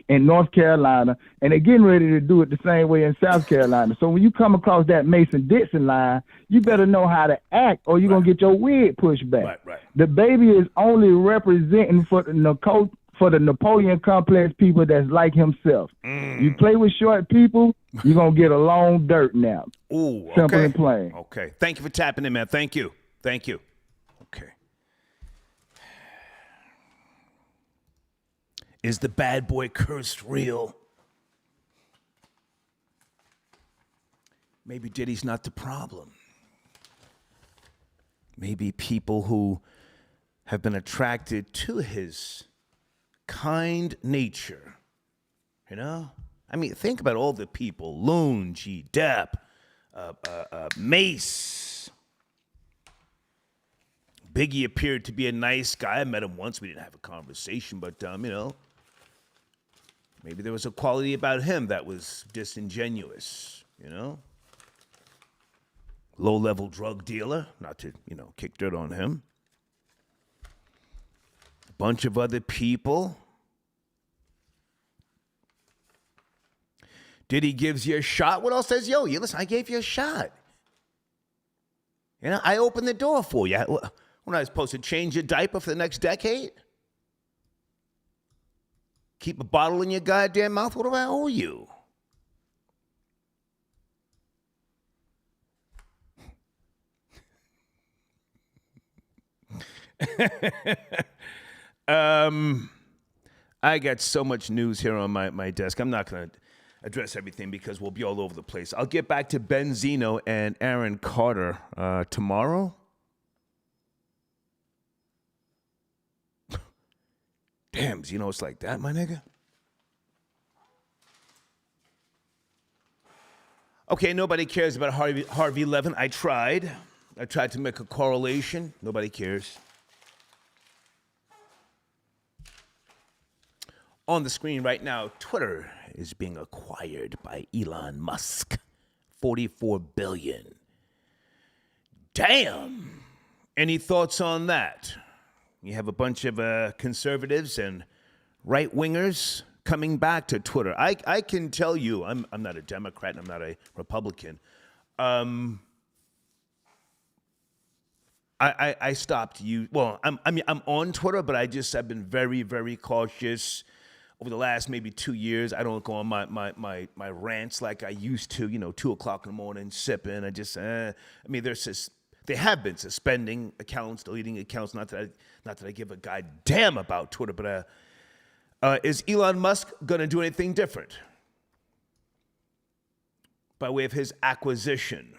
North Carolina, and they're getting ready to do it the same way in South Carolina. So when you come across that Mason-Dixon line, you better know how to act, or you're gonna get your wig pushed back. Right. DaBaby is only representing for the Napoleon complex people that's like himself. You play with short people, you're gonna get a long dirt nap. Ooh, okay. Simple and plain. Okay. Thank you for tapping in, man. Thank you. Okay. Is the bad boy curse real? Maybe Diddy's not the problem. Maybe people who have been attracted to his kind nature, I mean, think about all the people: Loon, G. Depp, Mace. Biggie appeared to be a nice guy. I met him once. We didn't have a conversation, but maybe there was a quality about him that was disingenuous. Low-level drug dealer. Not to kick dirt on him. A bunch of other people. Diddy gives you a shot. What else says, listen, I gave you a shot. I opened the door for you. When I was supposed to change your diaper for the next decade? Keep a bottle in your goddamn mouth? What do I owe you? I got so much news here on my desk. I'm not going to address everything because we'll be all over the place. I'll get back to Benzino and Aaron Carter tomorrow. Damn, it's like that, my nigga. Okay, nobody cares about Harvey Levin. I tried to make a correlation. Nobody cares. On the screen right now, Twitter is being acquired by Elon Musk. $44 billion. Damn. Any thoughts on that? You have a bunch of conservatives and right-wingers coming back to Twitter. I can tell you, I'm not a Democrat and I'm not a Republican. I stopped I'm on Twitter, but I've been very, very cautious over the last maybe 2 years. I don't go on my rants like I used to, 2:00 in the morning, sipping. They have been suspending accounts, deleting accounts. Not that I give a goddamn about Twitter, but is Elon Musk going to do anything different by way of his acquisition?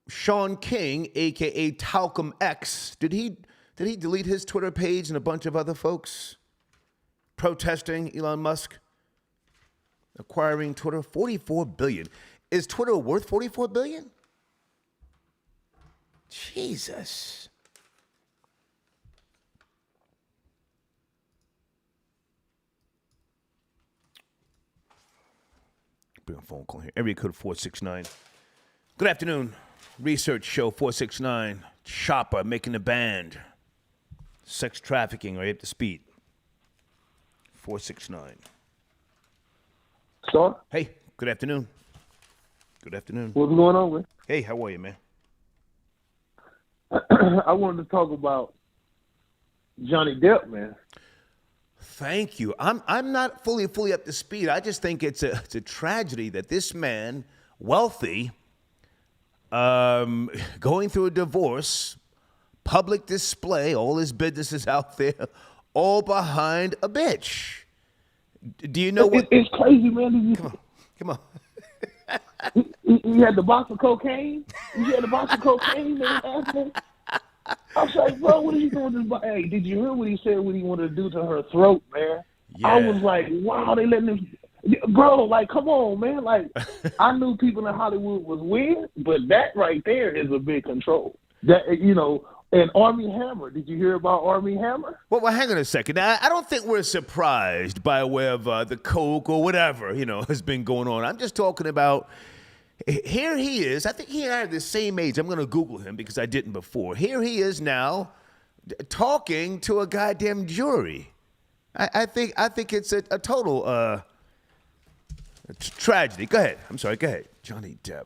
Sean King, aka Talcum X, did he delete his Twitter page and a bunch of other folks protesting Elon Musk acquiring Twitter? $44 billion. Is Twitter worth $44 billion? Jesus. Bring a phone call here. Area code 469. Good afternoon. Research show 469. Chopper making a band. Sex trafficking right up to speed. 469. Sir? Hey, good afternoon. Good afternoon. What's going on, man? Hey, how are you, man? I wanted to talk about Johnny Depp, man. Thank you. I'm not fully up to speed. I just think it's a tragedy that this man, wealthy, going through a divorce, public display, all his businesses out there, all behind a bitch. Do you know what? It's crazy, man. Come on. You had the box of cocaine? You had the box of cocaine, man? I was like, bro, what are you doing? Hey, did you hear what he said, what he wanted to do to her throat, man? Yeah. I was like, wow, they letting him. Bro, like, come on, man. Like, I knew people in Hollywood was weird, but that right there is a big control. That, and Armie Hammer. Did you hear about Armie Hammer? Well, hang on a second. I don't think we're surprised by way of the coke or whatever, has been going on. I'm just talking about, here he is. I think he and I are the same age. I'm going to Google him because I didn't before. Here he is now talking to a goddamn jury. I think it's a total tragedy. Go ahead. I'm sorry. Go ahead. Johnny Depp.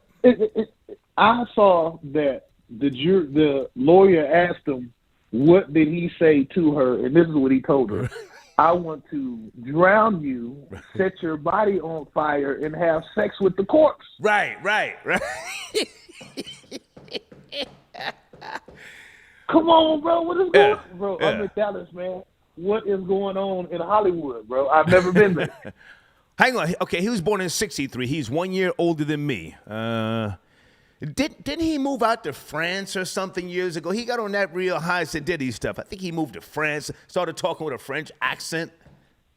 I saw that the lawyer asked him, what did he say to her? And this is what he told her. I want to drown you, set your body on fire, and have sex with the corpse. Right. Come on, bro. What is going on? Bro, I'm in Dallas, man. What is going on in Hollywood, bro? I've never been there. Hang on. Okay, he was born in 1963. He's 1 year older than me. Didn't he move out to France or something years ago? He got on that real high Diddy stuff. I think he moved to France, started talking with a French accent,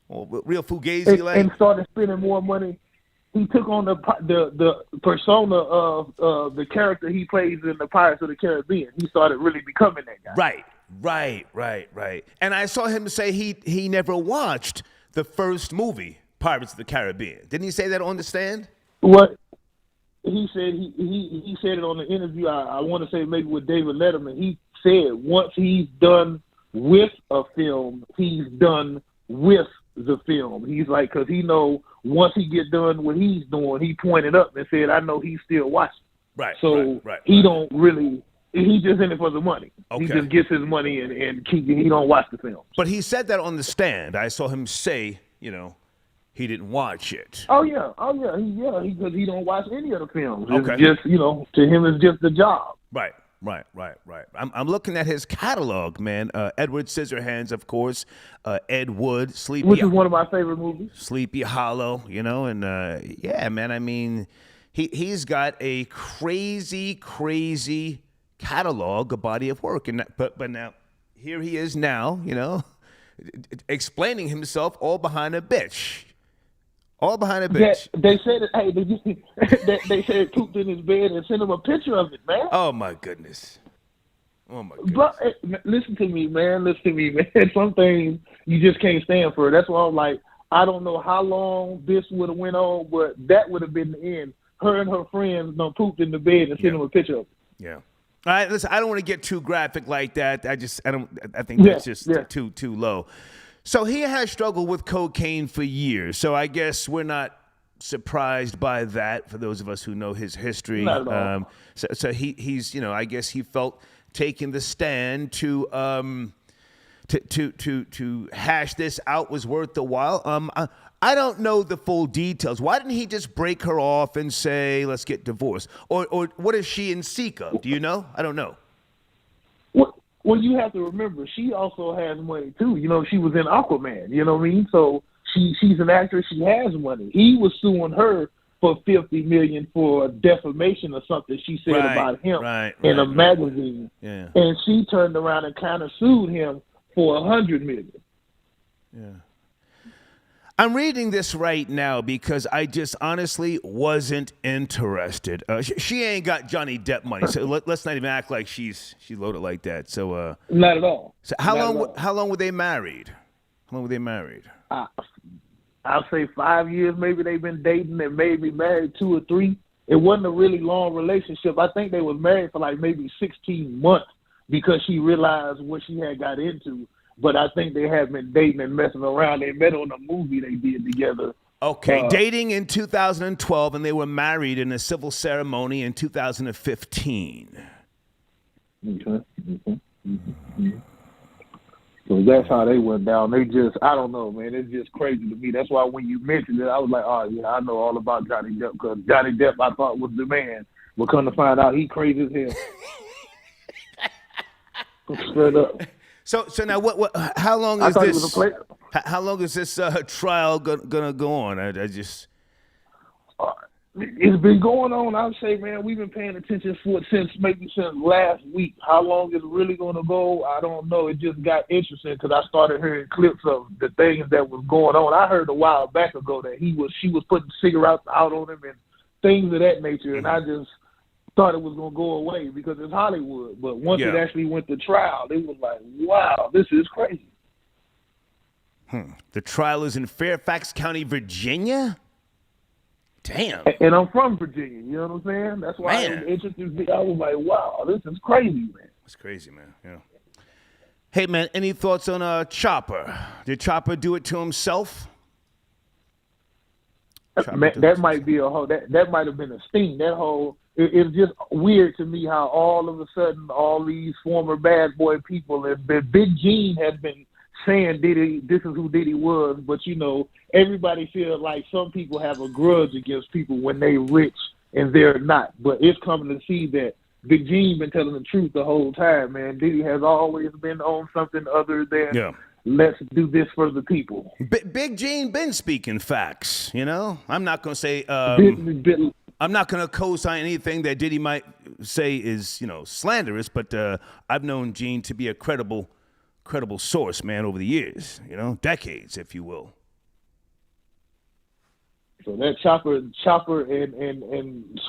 real fugazi like, and started spending more money. He took on the persona of the character he plays in the Pirates of the Caribbean. He started really becoming that guy. Right. And I saw him say he never watched the first movie, Pirates of the Caribbean. Didn't he say that on the stand? What? He said he said it on the interview. I want to say maybe with David Letterman. He said once he's done with a film, he's done with the film. He's like, because he know once he get done what he's doing, he pointed up and said, I know he's still watching. Right. So he don't really. He's just in it for the money. Okay. He just gets his money and he don't watch the film. But he said that on the stand. I saw him say, he didn't watch it. Oh yeah, because he don't watch any of the films. Okay. It's just, to him it's just the job. Right. I'm looking at his catalog, man. Edward Scissorhands, of course. Ed Wood, Sleepy, which is one of my favorite movies. Sleepy Hollow, and yeah, man. I mean, he's got a crazy catalog, a body of work, and but now here he is now, explaining himself all behind a bitch. All behind a bitch. They said it. Hey, they said it pooped in his bed and sent him a picture of it, man. Oh my goodness. But listen to me, man. Some things you just can't stand for. That's why I'm like, I don't know how long this would have went on, but that would have been the end. Her and her friends pooped in the bed and sent him a picture of it. Yeah. All right, listen, I don't want to get too graphic like that. I think that's just too low. So he has struggled with cocaine for years. So I guess we're not surprised by that for those of us who know his history. Not at all. So he's, I guess he felt taking the stand to hash this out was worth the while. I don't know the full details. Why didn't he just break her off and say, let's get divorced? Or what is she in seek of? Do you know? I don't know. Well, you have to remember, she also has money, too. She was in Aquaman, you know what I mean? So she's an actress. She has money. He was suing her for $50 million for defamation or something she said about him in a magazine. Yeah. And she turned around and kind of sued him for $100 million. Yeah. I'm reading this right now because I just honestly wasn't interested. She ain't got Johnny Depp money, so let's not even act like she's loaded like that. So not at all. So how long were they married? How long were they married? I'll say 5 years. Maybe they've been dating and maybe married 2 or 3. It wasn't a really long relationship. I think they was married for like maybe 16 months because she realized what she had got into. But I think they have been dating and messing around. They met on a movie they did together. Okay, dating in 2012, and they were married in a civil ceremony in 2015. Okay. So that's how they went down. They just, I don't know, man. It's just crazy to me. That's why when you mentioned it, I was like, oh, yeah, I know all about Johnny Depp because Johnny Depp I thought was the man. But come to find out, he crazy as hell. Straight up. So now what? How long is this? How long is this trial gonna go on? I just. It's been going on. I would say, man, we've been paying attention since last week. How long it's really gonna go, I don't know. It just got interesting because I started hearing clips of the things that was going on. I heard a while back ago that she was putting cigarettes out on him and things of that nature, and I just thought it was going to go away because it's Hollywood. But once it actually went to trial, it was like, wow, this is crazy. The trial is in Fairfax County, Virginia? Damn. And I'm from Virginia, you know what I'm saying? That's why it was interesting. I was like, wow, this is crazy, man. It's crazy, man. Yeah. Hey, man, any thoughts on Chopper? Did Chopper do it to himself? That might be a whole, that might have been a sting. That whole, it's just weird to me how all of a sudden all these former bad boy people have been, Big Gene has been saying Diddy, this is who Diddy was, but everybody feels like some people have a grudge against people when they rich and they're not. But it's coming to see that Big Gene been telling the truth the whole time, man. Diddy has always been on something other than let's do this for the people. Big Gene been speaking facts, I'm not going to say I'm not going to co-sign anything that Diddy might say is, slanderous, but I've known Gene to be a credible source, man, over the years, decades, if you will. So that Chopper and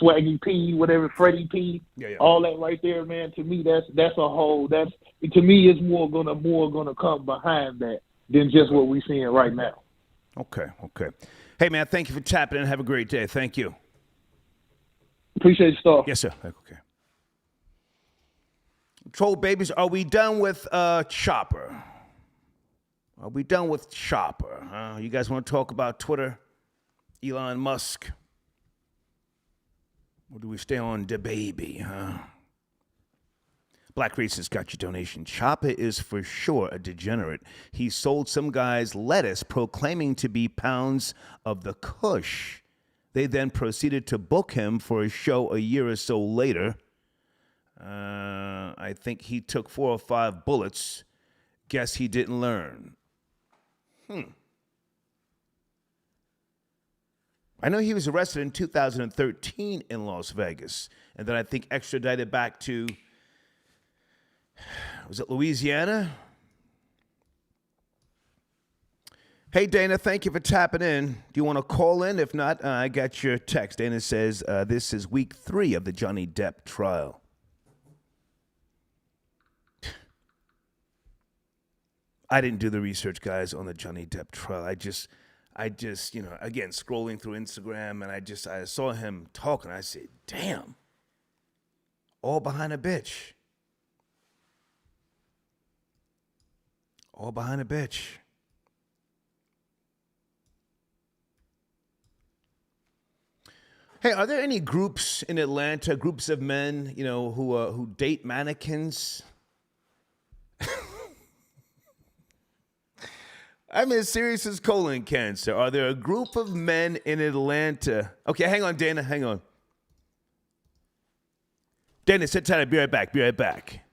Swaggy P, whatever, Freddie P, all that right there, man, to me, that's a whole, to me, it's more gonna come behind that than just what we're seeing right now. Okay. Hey, man, thank you for tapping in. Have a great day. Thank you. Appreciate the stuff. Yes, sir. Okay. Troll babies, are we done with Chopper? Are we done with Chopper? You guys want to talk about Twitter, Elon Musk? Or do we stay on the baby, Black Racist got your donation. Chopper is for sure a degenerate. He sold some guys lettuce proclaiming to be pounds of the kush. They then proceeded to book him for a show a year or so later. I think he took 4 or 5 bullets. Guess he didn't learn. I know he was arrested in 2013 in Las Vegas, and then I think extradited back to, was it Louisiana? Hey, Dana, thank you for tapping in. Do you want to call in? If not, I got your text. Dana says this is week 3 of the Johnny Depp trial. I didn't do the research, guys, on the Johnny Depp trial. I just, again, scrolling through Instagram, and I saw him talking. I said, damn, all behind a bitch. All behind a bitch. Hey, are there any groups in Atlanta, groups of men, who date mannequins? I'm as serious as colon cancer. Are there a group of men in Atlanta? Okay, hang on, Dana, hang on. Dana, sit tight. I'll be right back. Be right back.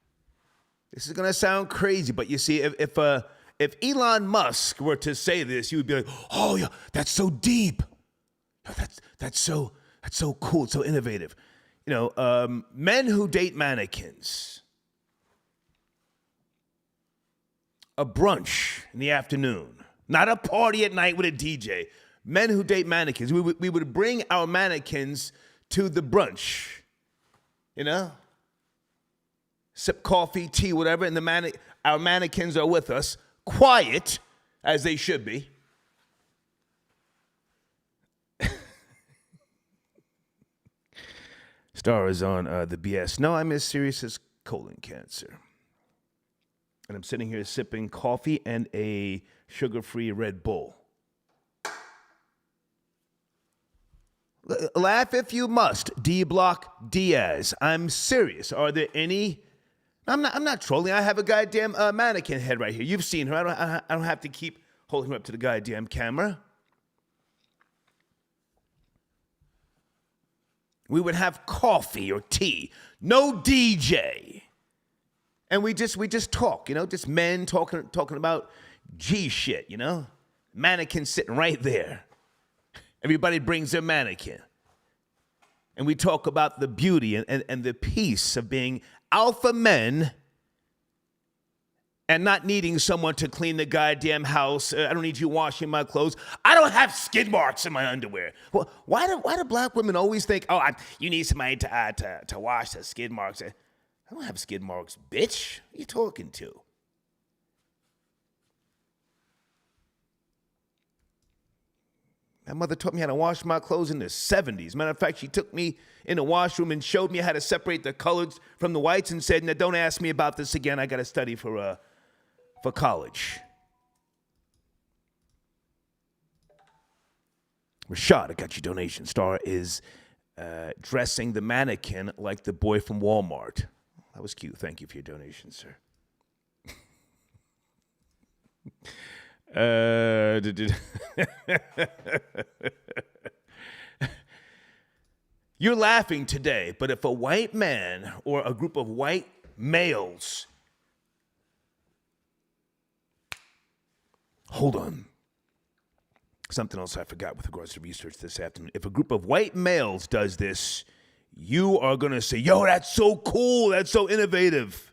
This is gonna sound crazy, but you see, if Elon Musk were to say this, you would be like, "Oh yeah, that's so deep. That's so cool. It's so innovative." Men who date mannequins. A brunch in the afternoon, not a party at night with a DJ. Men who date mannequins. We would bring our mannequins to the brunch, sip coffee, tea, whatever, and our mannequins are with us, quiet as they should be. Star is on the BS. No, I'm as serious as colon cancer. And I'm sitting here sipping coffee and a sugar-free Red Bull. Laugh if you must. D-Block Diaz. I'm serious. Are there any? I'm not trolling. I have a goddamn mannequin head right here. You've seen her. I don't have to keep holding her up to the goddamn camera. We would have coffee or tea. No DJ. And we just talk, just men talking about G shit, Mannequin sitting right there. Everybody brings their mannequin. And we talk about the beauty and the peace of being alpha men and not needing someone to clean the goddamn house. I don't need you washing my clothes. I don't have skid marks in my underwear. Well, why do black women always think, you need somebody to wash the skid marks? I don't have skid marks, bitch. What are you talking to? My mother taught me how to wash my clothes in the 70s. Matter of fact, she took me in the washroom and showed me how to separate the colors from the whites and said, "Now don't ask me about this again. I got to study for college." Rashad, I got your donation. Star is dressing the mannequin like the boy from Walmart. That was cute. Thank you for your donation, sir. You're laughing today, but if a white man or a group of white males, hold on, something else I forgot with regards to research this afternoon. If a group of white males does this, you are going to say, "Yo, that's so cool. That's so innovative."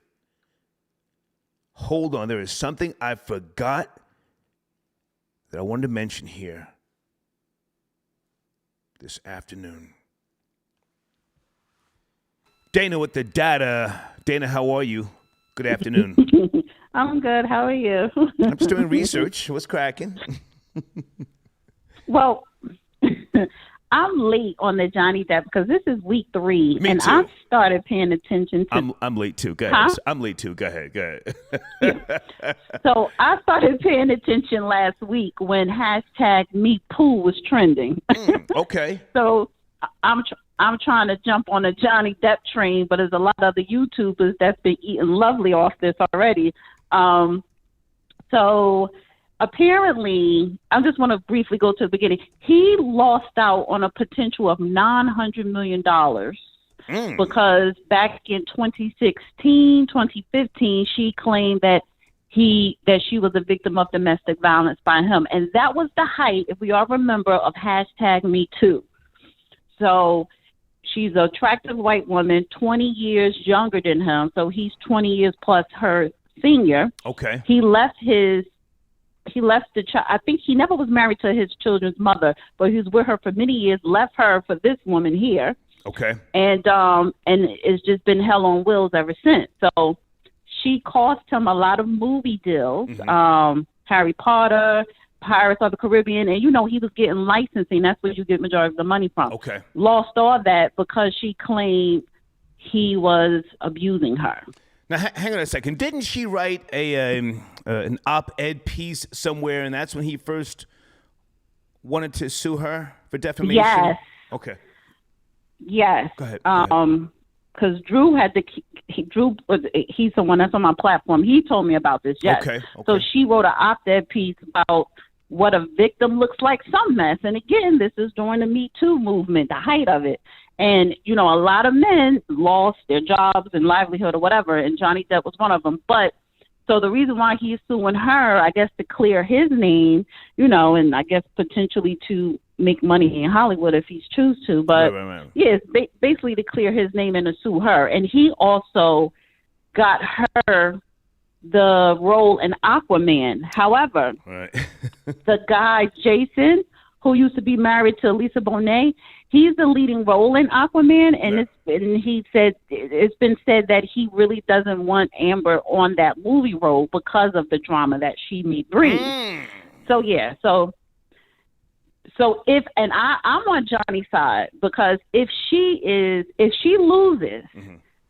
Hold on. There is something I forgot that I wanted to mention here this afternoon. Dana with the data. Dana, how are you? Good afternoon. I'm good. How are you? I'm just doing research. What's cracking? Well, I'm late on the Johnny Depp because this is week 3, Me and too. I've started paying attention to. I'm late too. Go ahead. I'm late too. Go ahead. So I started paying attention last week when #MePoo was trending. Okay. So I'm trying to jump on the Johnny Depp train, but there's a lot of other YouTubers that's been eating lovely off this already. So apparently, I just want to briefly go to the beginning. He lost out on a potential of $900 million because back in 2016, 2015, she claimed that she was a victim of domestic violence by him. And that was the height, if we all remember, of #MeToo. So she's an attractive white woman, 20 years younger than him. So he's 20 years plus her senior. Okay. He left the child. I think he never was married to his children's mother, but he was with her for many years, left her for this woman here. Okay. And it's just been hell on wheels ever since. So she cost him a lot of movie deals. Harry Potter, Pirates of the Caribbean, and he was getting licensing. That's where you get majority of the money from. Okay. Lost all that because she claimed he was abusing her. Now, hang on a second. Didn't she write an op-ed piece somewhere, and that's when he first wanted to sue her for defamation? Yes. Okay. Yes. Go ahead. Because Drew he's the one that's on my platform. He told me about this. Yes. Okay. So she wrote an op-ed piece about what a victim looks like. Some mess. And again, this is during the Me Too movement, the height of it. And, a lot of men lost their jobs and livelihood or whatever, and Johnny Depp was one of them. But so the reason why he's suing her, I guess, to clear his name, and I guess potentially to make money in Hollywood if he's choose to. But right. yes, basically to clear his name and to sue her. And he also got her the role in Aquaman. However, right. the guy, Jason, who used to be married to Lisa Bonet, he's the leading role in Aquaman, and it's been said that he really doesn't want Amber on that movie role because of the drama that she may bring. So yeah, so I'm on Johnny's side, because if she loses,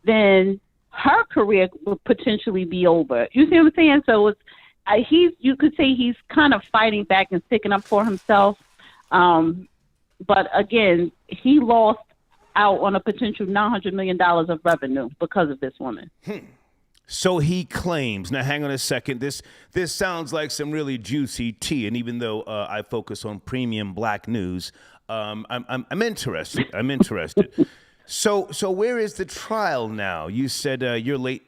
then her career would potentially be over. You see what I'm saying? So you could say he's kind of fighting back and sticking up for himself. But again, he lost out on a potential $900 million of revenue because of this woman. So he claims. Now, hang on a second. This sounds like some really juicy tea. And even though I focus on premium black news, I'm interested. I'm interested. So where is the trial now? You said you're late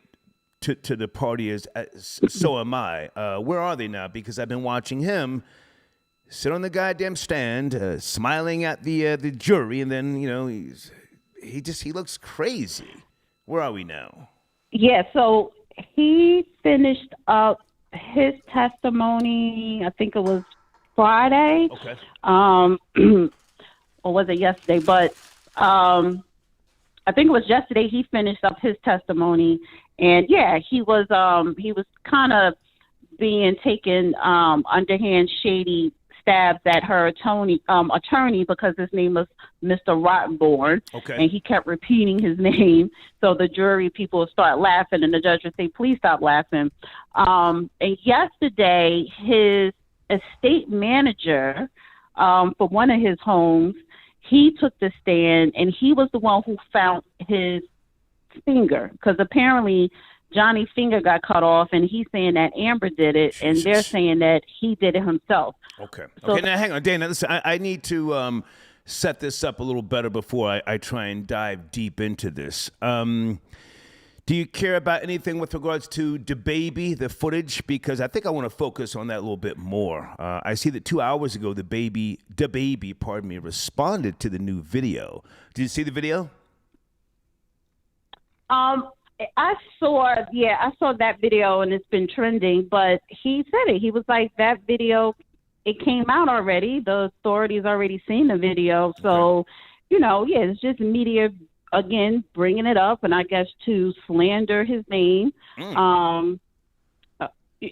to the party. So am I. Where are they now? Because I've been watching him sit on the goddamn stand, smiling at the jury, and then he looks crazy. Where are we now? Yeah, so he finished up his testimony. I think it was Friday. Okay. Or was it yesterday? But I think it was yesterday. He finished up his testimony, and yeah, he was kind of being taken underhand, shady stabs at her attorney because his name was Mr. Rottenborn, and he kept repeating his name. So the jury people would start laughing, and the judge would say, "Please stop laughing." And yesterday, his estate manager for one of his homes, he took the stand, and he was the one who found his finger, because apparently Johnny's finger got cut off, and he's saying that Amber did it, and they're saying that he did it himself. Okay. Now hang on, Dana. Listen, I need to set this up a little better before I try and dive deep into this. Do you care about anything with regards to DaBaby, the footage? Because I think I want to focus on that a little bit more. I see that 2 hours ago, DaBaby, responded to the new video. Did you see the video? I saw that video, and it's been trending, but he said it. He was like, that video, it came out already. The authorities already seen the video. So, it's just media, again, bringing it up, and I guess to slander his name.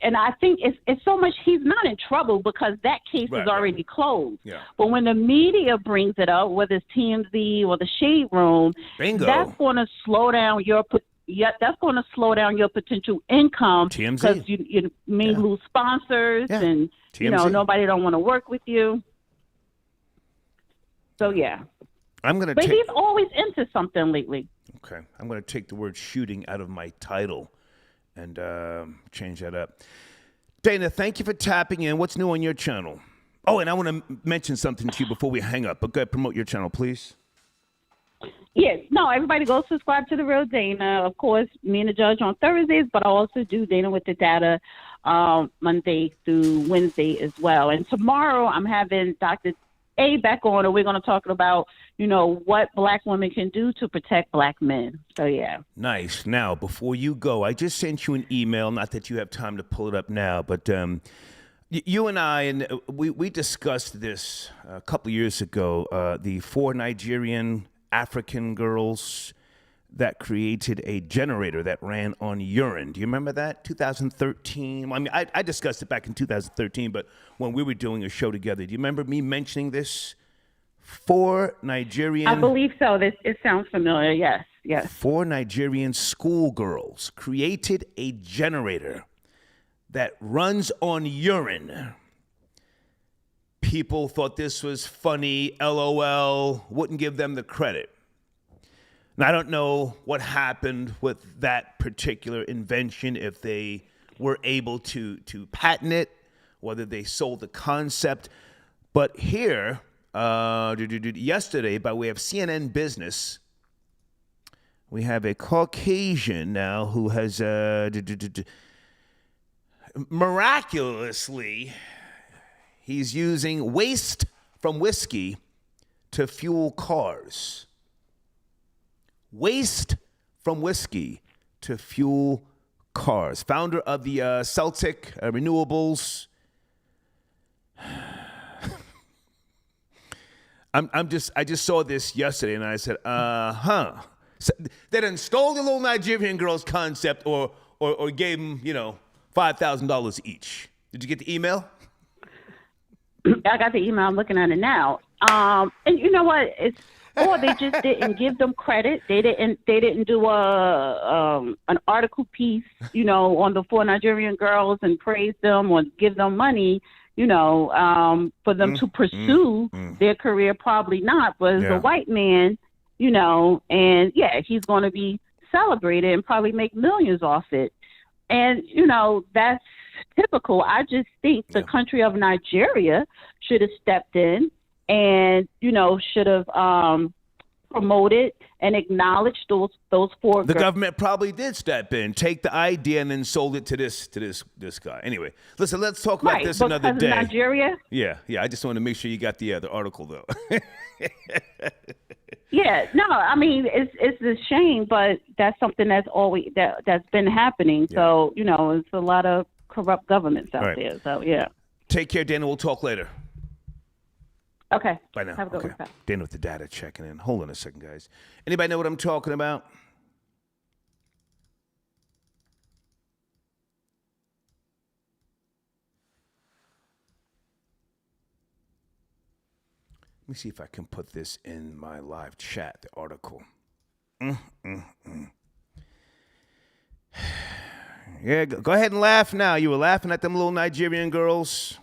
And I think it's so much, he's not in trouble because that case is already closed. Yeah. But when the media brings it up, whether it's TMZ or the Shade Room, that's going to slow down that's going to slow down your potential income, because you may lose sponsors, and nobody don't want to work with you. So but he's always into something lately. Okay, I'm going to take the word shooting out of my title and change that up. Dana, thank you for tapping in. What's new on your channel? Oh, and I want to mention something to you before we hang up. But go ahead, promote your channel, please. Yes. No, everybody go subscribe to The Real Dana. Of course, me and the judge on Thursdays, but I also do Dana with the Data Monday through Wednesday as well. And tomorrow I'm having Dr. A back on, and we're going to talk about, what black women can do to protect black men. So, yeah. Nice. Now, before you go, I just sent you an email, not that you have time to pull it up now, but you and I, we discussed this a couple of years ago, the 4 Nigerian African girls that created a generator that ran on urine. Do you remember that? 2013. Well, I mean, I discussed it back in 2013, but when we were doing a show together, do you remember me mentioning this? 4 Nigerian... I believe so. It sounds familiar. Yes, yes. 4 Nigerian schoolgirls created a generator that runs on urine. People thought this was funny, LOL, wouldn't give them the credit. Now, I don't know what happened with that particular invention, if they were able to patent it, whether they sold the concept. But here, yesterday, by way of CNN Business, we have a Caucasian now who has miraculously, he's using waste from whiskey to fuel cars. Waste from whiskey to fuel cars. Founder of the Celtic Renewables. I just saw this yesterday and I said, So they done stole the little Nigerian girl's concept or gave them, $5,000 each. Did you get the email? I got the email. I'm looking at it now. And you know what? Or they just didn't give them credit. They didn't do an article piece, on the 4 Nigerian girls and praise them or give them money, for them to pursue their career. Probably not. But as a white man, and he's going to be celebrated and probably make millions off it. And, that's typical. I just think the country of Nigeria should have stepped in and, should have promoted and acknowledged those 4 The girls. government probably did step in, take the idea, and then sold it to this guy. Anyway, listen, let's talk about this another day. Nigeria? Yeah. I just want to make sure you got the article, though. Yeah, no, I mean it's a shame, but that's something that's always that's been happening. Yeah. So it's a lot of corrupt governments out there. So yeah. Take care, Dana. We'll talk later. Okay. Bye now. Have a good one. Dana with the data checking in. Hold on a second, guys. Anybody know what I'm talking about? Let me see if I can put this in my live chat, the article. Yeah, go ahead and laugh now. You were laughing at them little Nigerian girls.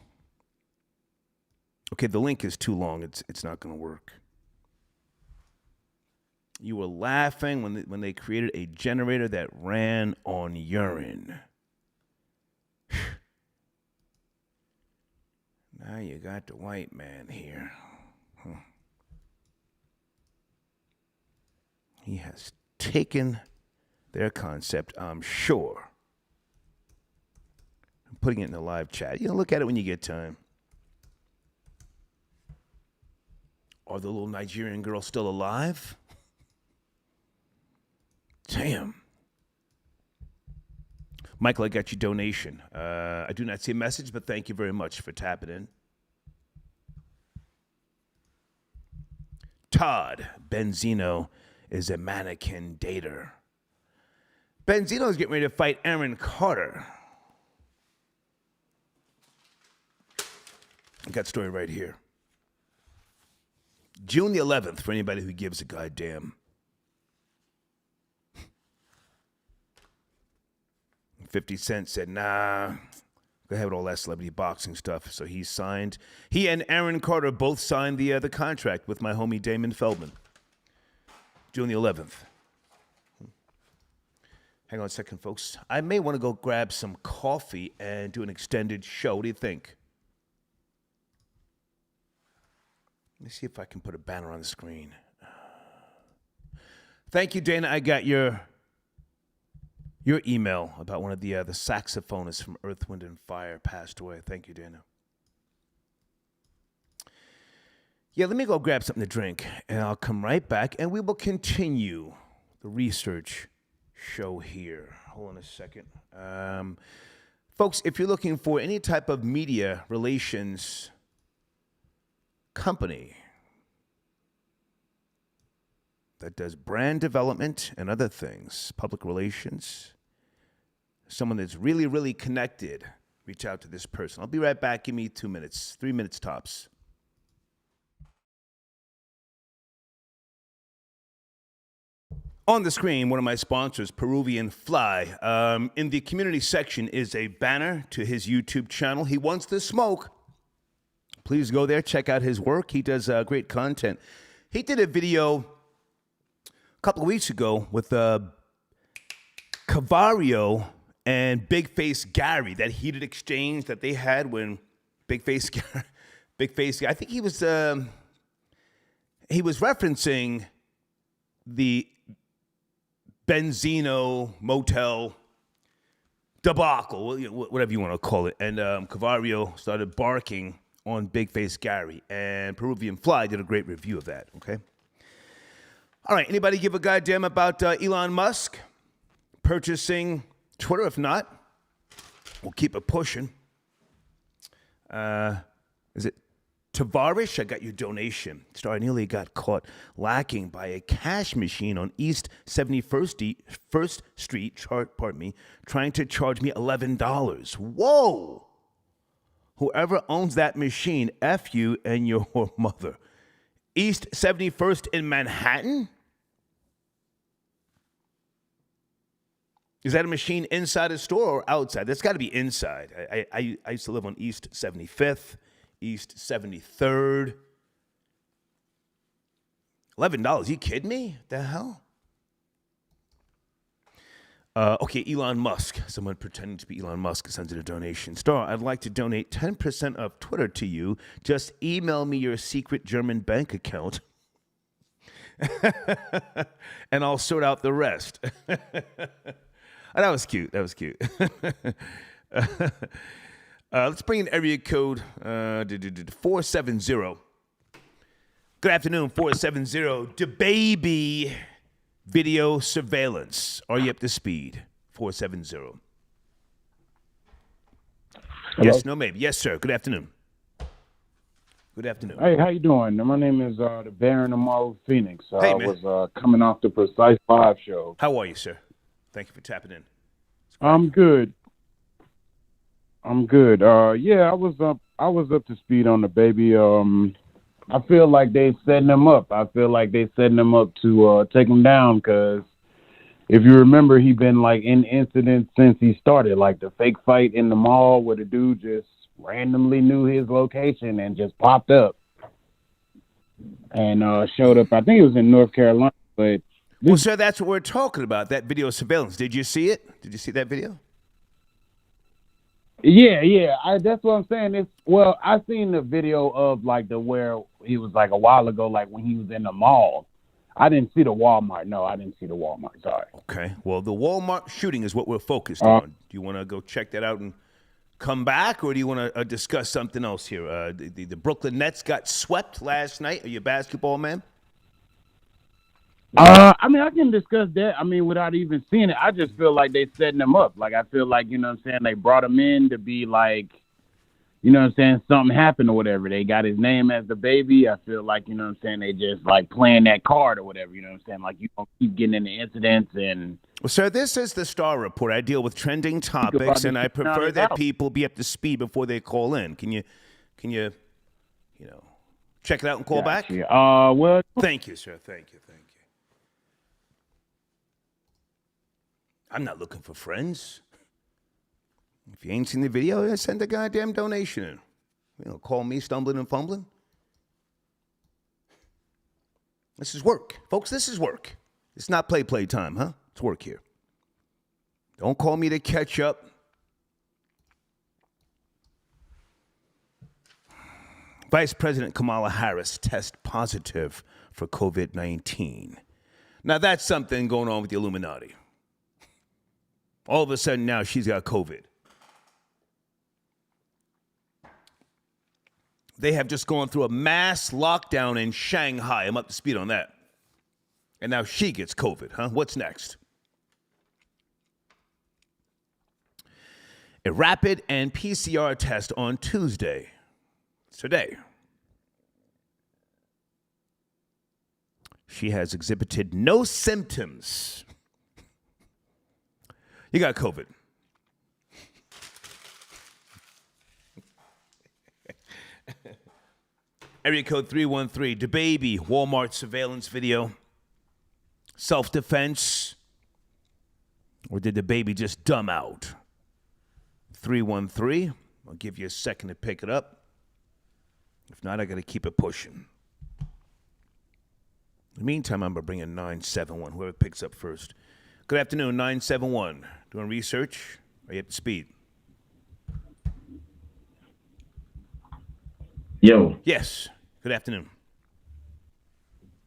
Okay, the link is too long. It's not going to work. You were laughing when they created a generator that ran on urine. Now you got the white man here. He has taken their concept, I'm sure. I'm putting it in the live chat. Look at it when you get time. Are the little Nigerian girls still alive? Damn. Michael, I got your donation. I do not see a message, but thank you very much for tapping in. Todd Benzino is a mannequin dater. Benzino is getting ready to fight Aaron Carter. I got the story right here. June the 11th, for anybody who gives a goddamn. 50 Cent said, nah, go ahead with all that celebrity boxing stuff. So he signed. He and Aaron Carter both signed the contract with my homie Damon Feldman. June the 11th. Hang on a second, folks. I may want to go grab some coffee and do an extended show. What do you think? Let me see if I can put a banner on the screen. Thank you, Dana. I got your email about one of the saxophonists from Earth, Wind, and Fire passed away. Thank you, Dana. Yeah, let me go grab something to drink, and I'll come right back, and we will continue the research show here. Hold on a second. Folks, if you're looking for any type of media relations company that does brand development and other things, public relations, someone that's really, really connected, reach out to this person. I'll be right back. Give me 2 minutes, 3 minutes tops. On the screen, one of my sponsors, Peruvian Fly. In the community section is a banner to his YouTube channel. He wants to smoke. Please go there, check out his work. He does great content. He did a video a couple of weeks ago with Cavario and Big Face Gary, that heated exchange that they had when Big Face Gary, I think he was referencing the Benzino Motel debacle, whatever you want to call it. And Cavario started barking on Big Face Gary, and Peruvian Fly did a great review of that, okay? All right, anybody give a goddamn about Elon Musk purchasing Twitter? If not, we'll keep it pushing. Is it Tavarish? I got your donation. Star, I nearly got caught lacking by a cash machine on East 71st Street, trying to charge me $11. Whoa! Whoever owns that machine, F you and your mother. East 71st in Manhattan? Is that a machine inside a store or outside? That's got to be inside. I used to live on East 75th, East 73rd. $11. You kidding me? The hell? Okay, Elon Musk. Someone pretending to be Elon Musk sends in a donation. Star, I'd like to donate 10% of Twitter to you. Just email me your secret German bank account, and I'll sort out the rest. That was cute. Let's bring in area code 470. Good afternoon, 470. DaBaby video surveillance. Are you up to speed? 470. Hello? Yes, no, maybe. Yes, sir. Good afternoon. Good afternoon. Hey, how you doing? My name is the Baron Amaru Phoenix. Hey, I man. was coming off the Precise 5 show. How are you, sir? Thank you for tapping in. I'm good. Yeah, I was up to speed on the baby. I feel like they setting him up. I feel like they setting him up to take him down, because if you remember, he been like in incidents since he started, like the fake fight in the mall where the dude just randomly knew his location and just popped up and showed up. I think it was in North Carolina, but Well, sir, that's what we're talking about, that video surveillance. Did you see it? Did you see that video? Yeah. That's what I'm saying. I seen the video of like where he was like a while ago, like when he was in the mall. I didn't see the Walmart. No, I didn't see the Walmart. Sorry. Okay. Well, the Walmart shooting is what we're focused on. Do you want to go check that out and come back, or do you want to discuss something else here? The Brooklyn Nets got swept last night. Are you a basketball man? I mean, I can discuss that. I mean, without even seeing it, I just feel like they setting him up. Like, I feel like, you know what I'm saying, they brought him in to be like, you know what I'm saying, something happened or whatever. They got his name as the baby. I feel like, you know what I'm saying, they just like playing that card or whatever, you know what I'm saying? Like, you don't keep getting into incidents and... Well, sir, this is the Star Report. I deal with trending topics, and I prefer that people be up to speed before they call in. Can you check it out and call back? Well... Thank you, sir. Thank you. I'm not looking for friends. If you ain't seen the video, send a goddamn donation in. Call me stumbling and fumbling. This is work. Folks, this is work. It's not play time, huh? It's work here. Don't call me to catch up. Vice President Kamala Harris test positive for COVID-19. Now, that's something going on with the Illuminati. All of a sudden now she's got COVID. They have just gone through a mass lockdown in Shanghai. I'm up to speed on that. And now she gets COVID, huh? What's next? A rapid and PCR test on Tuesday. Today. She has exhibited no symptoms. You got COVID. Area code 313, DaBaby, Walmart surveillance video. Self-defense. Or did DaBaby just dumb out? 313. I'll give you a second to pick it up. If not, I got to keep it pushing. In the meantime, I'm going to bring in 971, whoever picks up first. Good afternoon, 971. Doing research? Are you up to speed? Yo. Yes. Good afternoon.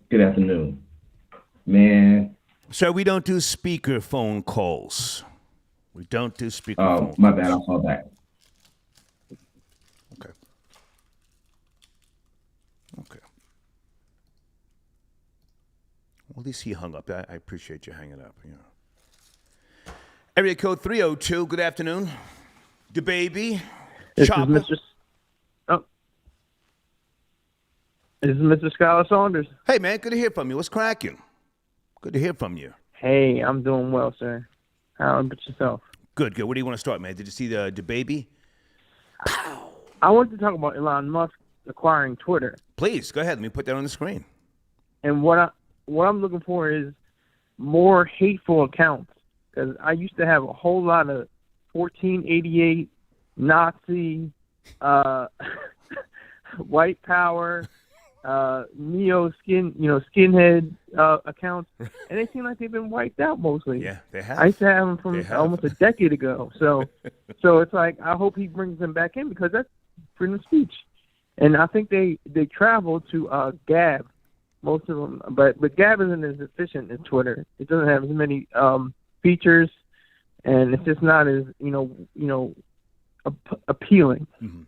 Good afternoon. Man. Sir, we don't do speaker phone calls. We don't do speaker phone calls. My bad. I'll call back. Okay. Okay. Well, at least he hung up. I appreciate you hanging up. Yeah. Area code 302. Good afternoon. DaBaby. Chopper. This is Mr. Skylar Saunders. Hey, man. Good to hear from you. What's cracking? Good to hear from you. Hey, I'm doing well, sir. How about yourself? Good, good. Where do you want to start, man? Did you see the DaBaby? I wanted to talk about Elon Musk acquiring Twitter. Please, go ahead. Let me put that on the screen. And what I'm looking for is more hateful accounts. Because I used to have a whole lot of 1488 Nazi, white power, skinhead accounts, and they seem like they've been wiped out mostly. Yeah, they have. I used to have them from almost a decade ago. So it's like I hope he brings them back in because that's freedom of speech. And I think they travel to Gab, most of them, but Gab isn't as efficient as Twitter. It doesn't have as many features, and it's just not as appealing. Mm-hmm.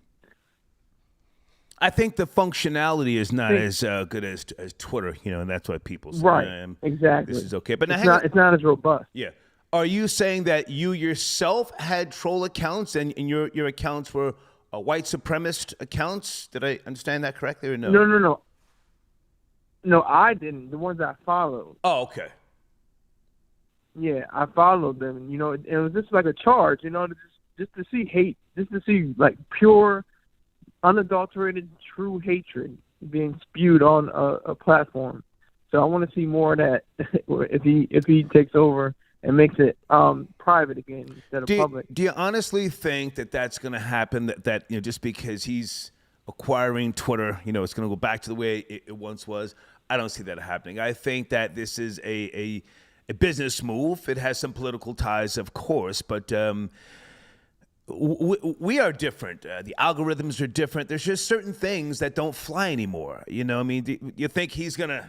I think the functionality is not as good as Twitter, and that's why people say, right, exactly. This is okay. But now, it's not as robust. Yeah. Are you saying that you yourself had troll accounts and your accounts were white supremacist accounts? Did I understand that correctly or no? No. No, I didn't. The ones I followed. Oh, okay. Yeah, I followed them. It was just like a charge, just to see hate, just to see like pure, unadulterated, true hatred being spewed on a platform. So I want to see more of that if he takes over and makes it private again instead of public. Do you honestly think that that's going to happen? That just because he's acquiring Twitter, it's going to go back to the way it once was? I don't see that happening. I think that this is a business move. It has some political ties, of course, but we are different. The algorithms are different. There's just certain things that don't fly anymore. Do you think he's going to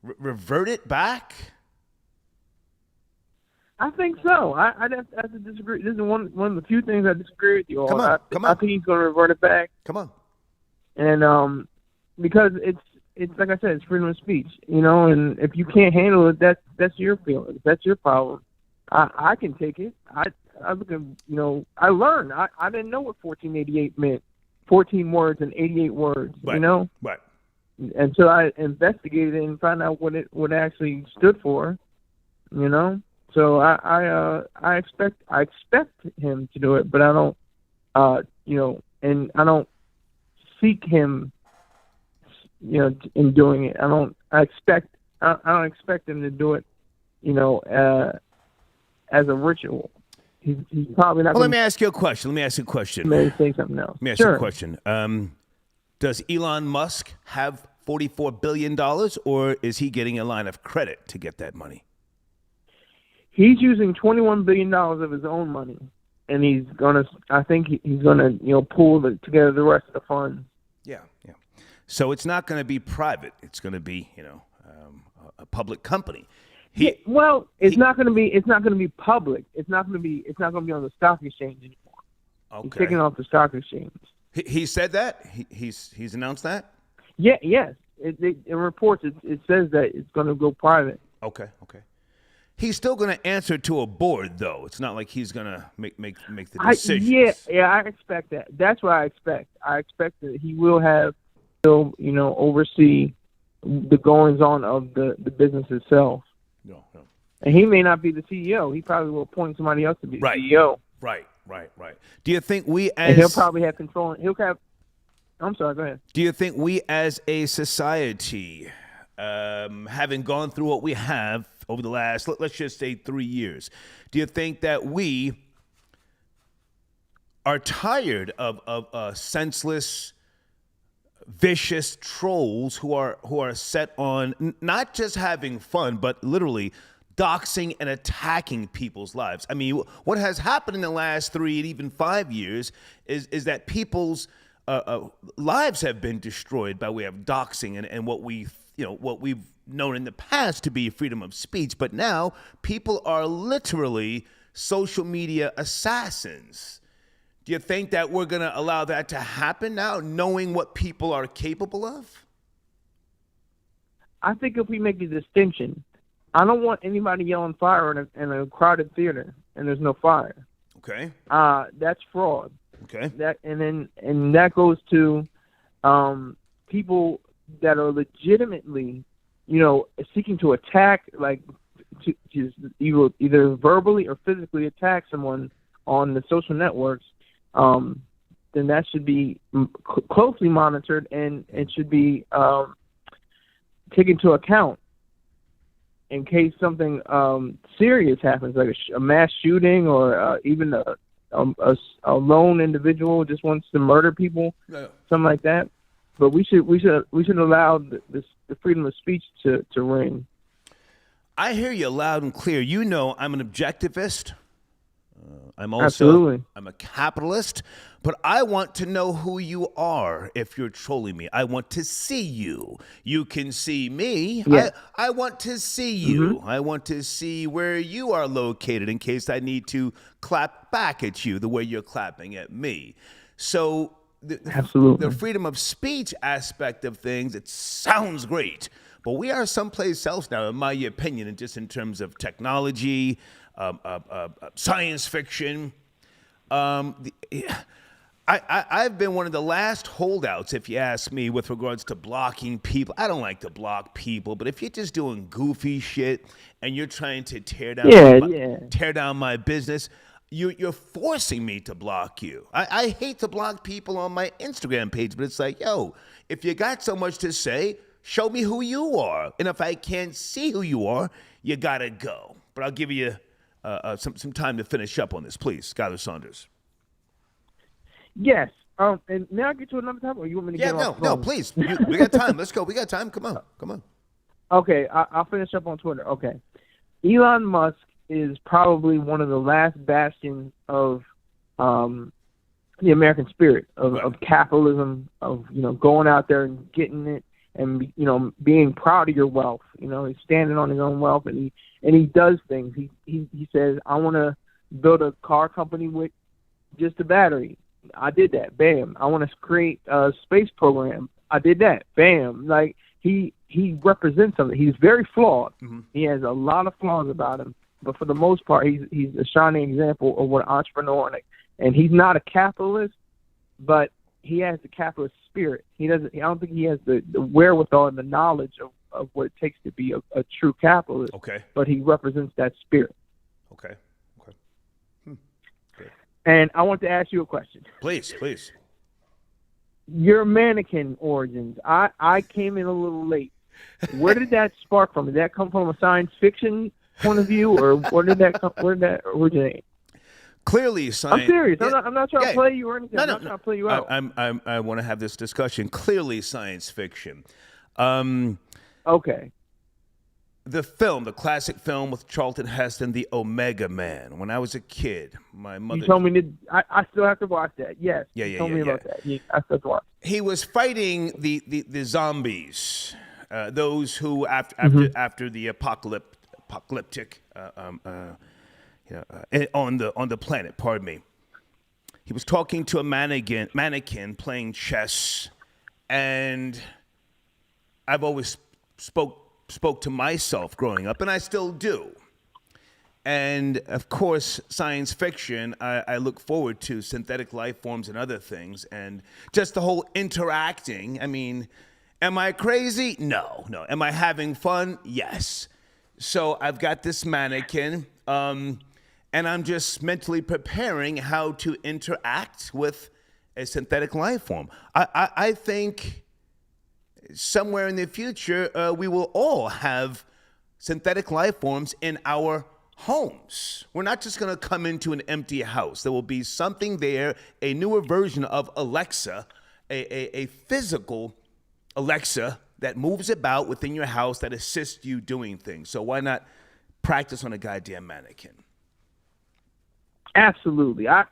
revert it back? I think so. I have to disagree. This is one of the few things I disagree with you on. Come on. I think he's going to revert it back. Come on. And because it's like I said, it's freedom of speech, and if you can't handle it, that's your feeling. That's your problem. I can take it. I look at, I learned. I didn't know what 1488 meant. 14 words and 88 words, Right. Right. And so I investigated it and found out what it actually stood for, So I expect him to do it, but I don't, and I don't seek him, in doing it. I don't expect him to do it, as a ritual. He's probably not. Well, let me ask you a question. Maybe say something else. Let me ask you a question. Does Elon Musk have $44 billion, or is he getting a line of credit to get that money? He's using $21 billion of his own money, and I think he's gonna, pull together the rest of the funds. Yeah. So it's not going to be private. It's going to be, a public company. It's not going to be. It's not going to be public. It's not going to be on the stock exchange anymore. Okay. He's taking off the stock exchange. He said that. He's announced that. Yeah. Yes. It reports. It says that it's going to go private. Okay. He's still going to answer to a board, though. It's not like he's going to make the decisions. Yeah. I expect that. That's what I expect. I expect that he will oversee the goings on of the business itself. No. And he may not be the CEO. He probably will appoint somebody else to be the CEO. Right. Do you think we as... And he'll probably have control. I'm sorry, go ahead. Do you think we as a society, having gone through what we have over the last, let's just say 3 years, do you think that we are tired of senseless, vicious trolls who are set on not just having fun, but literally doxing and attacking people's lives? I mean, what has happened in the last 3 and even 5 years is that people's lives have been destroyed by way of doxing and what we've known in the past to be freedom of speech. But now people are literally social media assassins. Do you think that we're going to allow that to happen now, knowing what people are capable of? I think if we make a distinction, I don't want anybody yelling fire in a crowded theater and there's no fire. Okay. That's fraud. Okay. That goes to people that are legitimately, seeking to attack, like to either verbally or physically attack someone on the social networks. Then that should be closely monitored and it should be taken into account in case something serious happens, like a mass shooting or even a lone individual just wants to murder people, something like that. But we should allow the freedom of speech to ring. I hear you loud and clear. I'm an objectivist. I'm a capitalist, but I want to know who you are if you're trolling me. I want to see you. You can see me. Yeah. I want to see you. Mm-hmm. I want to see where you are located in case I need to clap back at you the way you're clapping at me. So Absolutely. The freedom of speech aspect of things, it sounds great, but we are someplace else now, in my opinion, and just in terms of technology, science fiction. I've been one of the last holdouts, if you ask me, with regards to blocking people. I don't like to block people, but if you're just doing goofy shit and you're trying to tear down my business, you're forcing me to block you. I hate to block people on my Instagram page, but it's like, yo, if you got so much to say, show me who you are. And if I can't see who you are, you gotta go. But I'll give you some time to finish up on this, please, Skylar Saunders. Yes. And now I get to another topic, or you want me to get off? No, please. We got time. Let's go. We got time. Come on. Okay, I'll finish up on Twitter. Okay. Elon Musk is probably one of the last bastions of the American spirit, of capitalism, of going out there and getting it, and being proud of your wealth. He's standing on his own wealth, and he does things. He says, I want to build a car company with just a battery. I did that. Bam. I want to create a space program. I did that. Bam. Like he represents something. He's very flawed. Mm-hmm. He has a lot of flaws about him, but for the most part, he's a shining example of what an entrepreneur. And he's not a capitalist, but he has the capitalist spirit. I don't think he has the wherewithal and the knowledge of what it takes to be a true capitalist. Okay. But he represents that spirit. Okay. And I want to ask you a question. Please. Your mannequin origins. I came in a little late. Where did that spark from? Did that come from a science fiction point of view, or where did that originate? Clearly, science. I'm serious. I'm not trying to play you or anything. No, I'm not trying to play you out. I want to have this discussion. Clearly, science fiction. Okay. The classic film with Charlton Heston, The Omega Man. When I was a kid, my mother. You told me I still have to watch that. Yes. Yeah. You told me about that. I still have to watch. He was fighting the zombies, those who after the apocalyptic on the planet. Pardon me. He was talking to a mannequin playing chess, and I've always spoke to myself growing up, and I still do. And of course, science fiction, I look forward to synthetic life forms and other things, and just the whole interacting. I mean, Am I crazy? No. Am I having fun? Yes. So I've got this mannequin, and I'm just mentally preparing how to interact with a synthetic life form. I think somewhere in the future, we will all have synthetic life forms in our homes. We're not just going to come into an empty house. There will be something there, a newer version of Alexa, a physical Alexa that moves about within your house that assists you doing things. So why not practice on a goddamn mannequin? Absolutely. I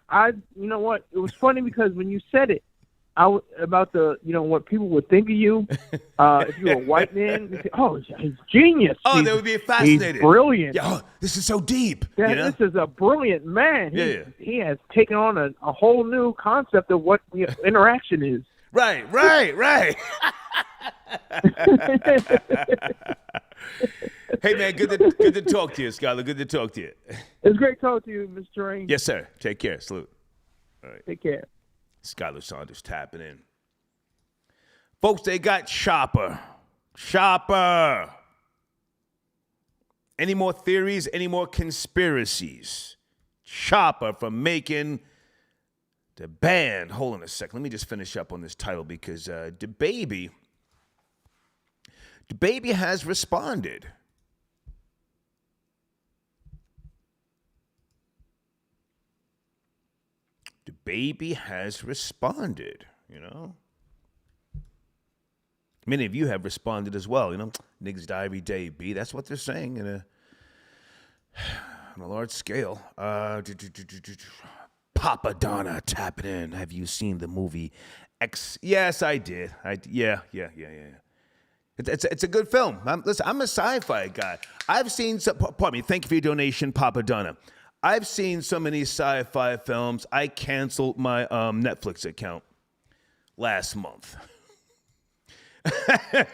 you know what? It was funny because when you said it, about the, what people would think of you, if you were a white man, you'd say, oh, he's genius. Oh, they would be fascinated. He's brilliant. Yeah, oh, this is so deep. Yeah, this is a brilliant man. He has taken on a whole new concept of what interaction is. Right. Hey, man, good to talk to you, Scholar. Good to talk to you. It's great talking to you, Mr. Train. Yes, sir. Take care. Salute. All right. Take care. Skylar Saunders tapping in. Folks, they got Chopper. Any more theories? Any more conspiracies? Chopper from Macon to band. Hold on a second. Let me just finish up on this title because DaBaby has responded. DaBaby has responded, Many of you have responded as well, Niggas die every day, B. That's what they're saying on a large scale. Papa Donna tapping in. Have you seen the movie X? Yes, I did. Yeah. It's a good film. I'm a sci-fi guy. I've seen some. Pardon me. Thank you for your donation, Papa Donna. I've seen so many sci-fi films. I canceled my Netflix account last month. I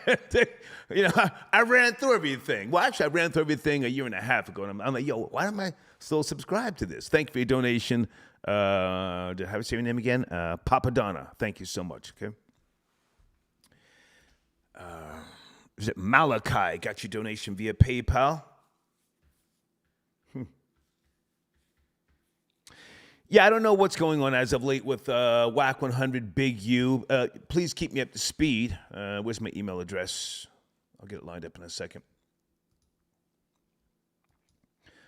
ran through everything. Well, actually, I ran through everything a year and a half ago, and I'm like, yo, why am I still subscribed to this? Thank you for your donation. Did I have to say your name again? Papa Donna. Thank you so much. Okay. Is it Malachi? Got your donation via PayPal. Yeah, I don't know what's going on as of late with WAC 100 Big U. Please keep me up to speed. Where's my email address? I'll get it lined up in a second.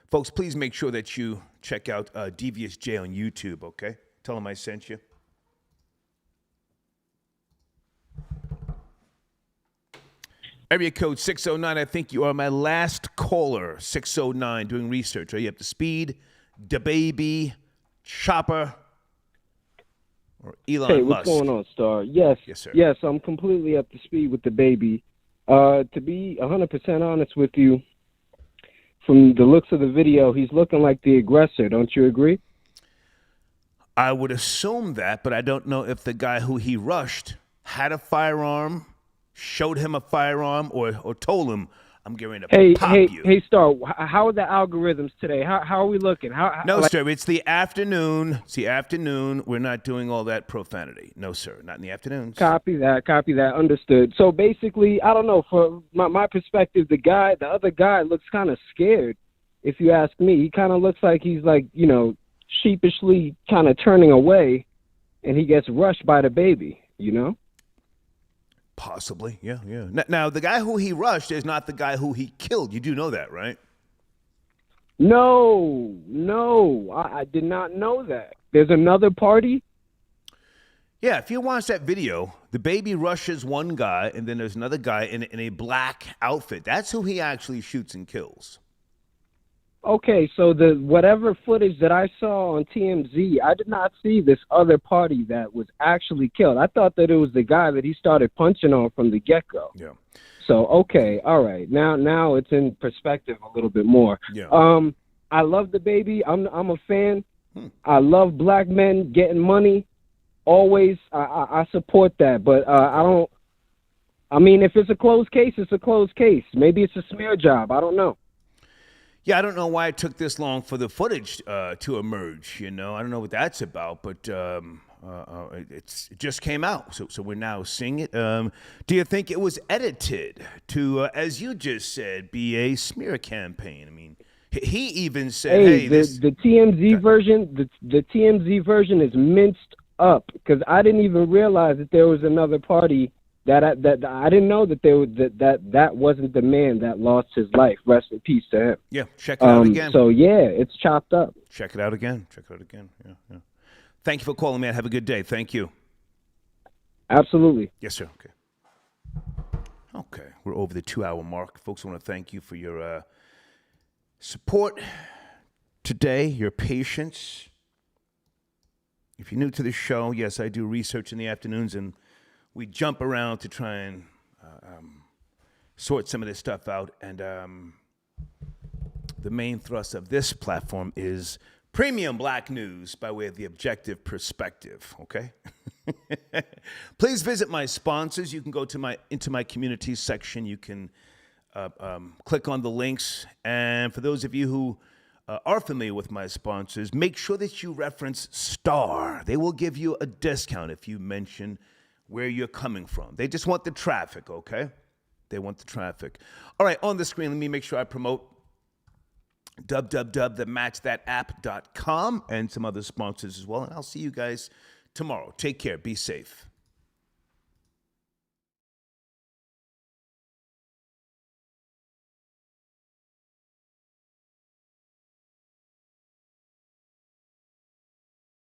Folks, please make sure that you check out Devious J on YouTube, okay? Tell them I sent you. Area code 609, I think you are my last caller. 609, doing research. Are you up to speed? DaBaby, Chopper, or Elon Musk? Hey, what's going on, Star? Yes, sir. Yes, I'm completely up to speed with DaBaby. To be 100% honest with you, from the looks of the video, he's looking like the aggressor. Don't you agree? I would assume that, but I don't know if the guy who he rushed had a firearm, showed him a firearm, or told him, I'm going to pop you. Hey, Star, how are the algorithms today? How are we looking? No, sir, it's the afternoon. It's the afternoon. We're not doing all that profanity. No, sir, not in the afternoons. Copy that. Understood. So basically, I don't know, for my perspective, the other guy looks kind of scared, if you ask me. He kind of looks like he's like, sheepishly kind of turning away, and he gets rushed by DaBaby, Possibly, yeah. Now, the guy who he rushed is not the guy who he killed. You do know that, right? No, I did not know that. There's another party? Yeah, if you watch that video, DaBaby rushes one guy, and then there's another guy in a black outfit. That's who he actually shoots and kills. Okay, so the whatever footage that I saw on TMZ, I did not see this other party that was actually killed. I thought that it was the guy that he started punching on from the get-go. Yeah. So, okay, all right. Now it's in perspective a little bit more. Yeah. I love DaBaby. I'm a fan. I love black men getting money. Always, I support that. But I mean, if it's a closed case, it's a closed case. Maybe it's a smear job. I don't know. Yeah, I don't know why it took this long for the footage to emerge, I don't know what that's about, but it just came out, so we're now seeing it. Do you think it was edited to, as you just said, be a smear campaign? I mean, he even said, "Hey, the TMZ version, the TMZ version is minced up because I didn't even realize that there was another party that I didn't know that that wasn't the man that lost his life. Rest in peace to him." Yeah, check it out again. So yeah, it's chopped up. Check it out again. Yeah. Thank you for calling, man. Have a good day. Thank you. Absolutely. Yes, sir. Okay. We're over the 2-hour mark. Folks, I want to thank you for your support today, your patience. If you're new to the show, yes, I do research in the afternoons, and we jump around to try and sort some of this stuff out. And the main thrust of this platform is premium black news by way of the objective perspective, okay? Please visit my sponsors. You can go to into my community section. You can click on the links. And for those of you who are familiar with my sponsors, make sure that you reference STAR. They will give you a discount if you mention where you're coming from. They just want the traffic, okay? They want the traffic. All right, on the screen, let me make sure I promote www.thematchthatApp.com and some other sponsors as well. And I'll see you guys tomorrow. Take care. Be safe.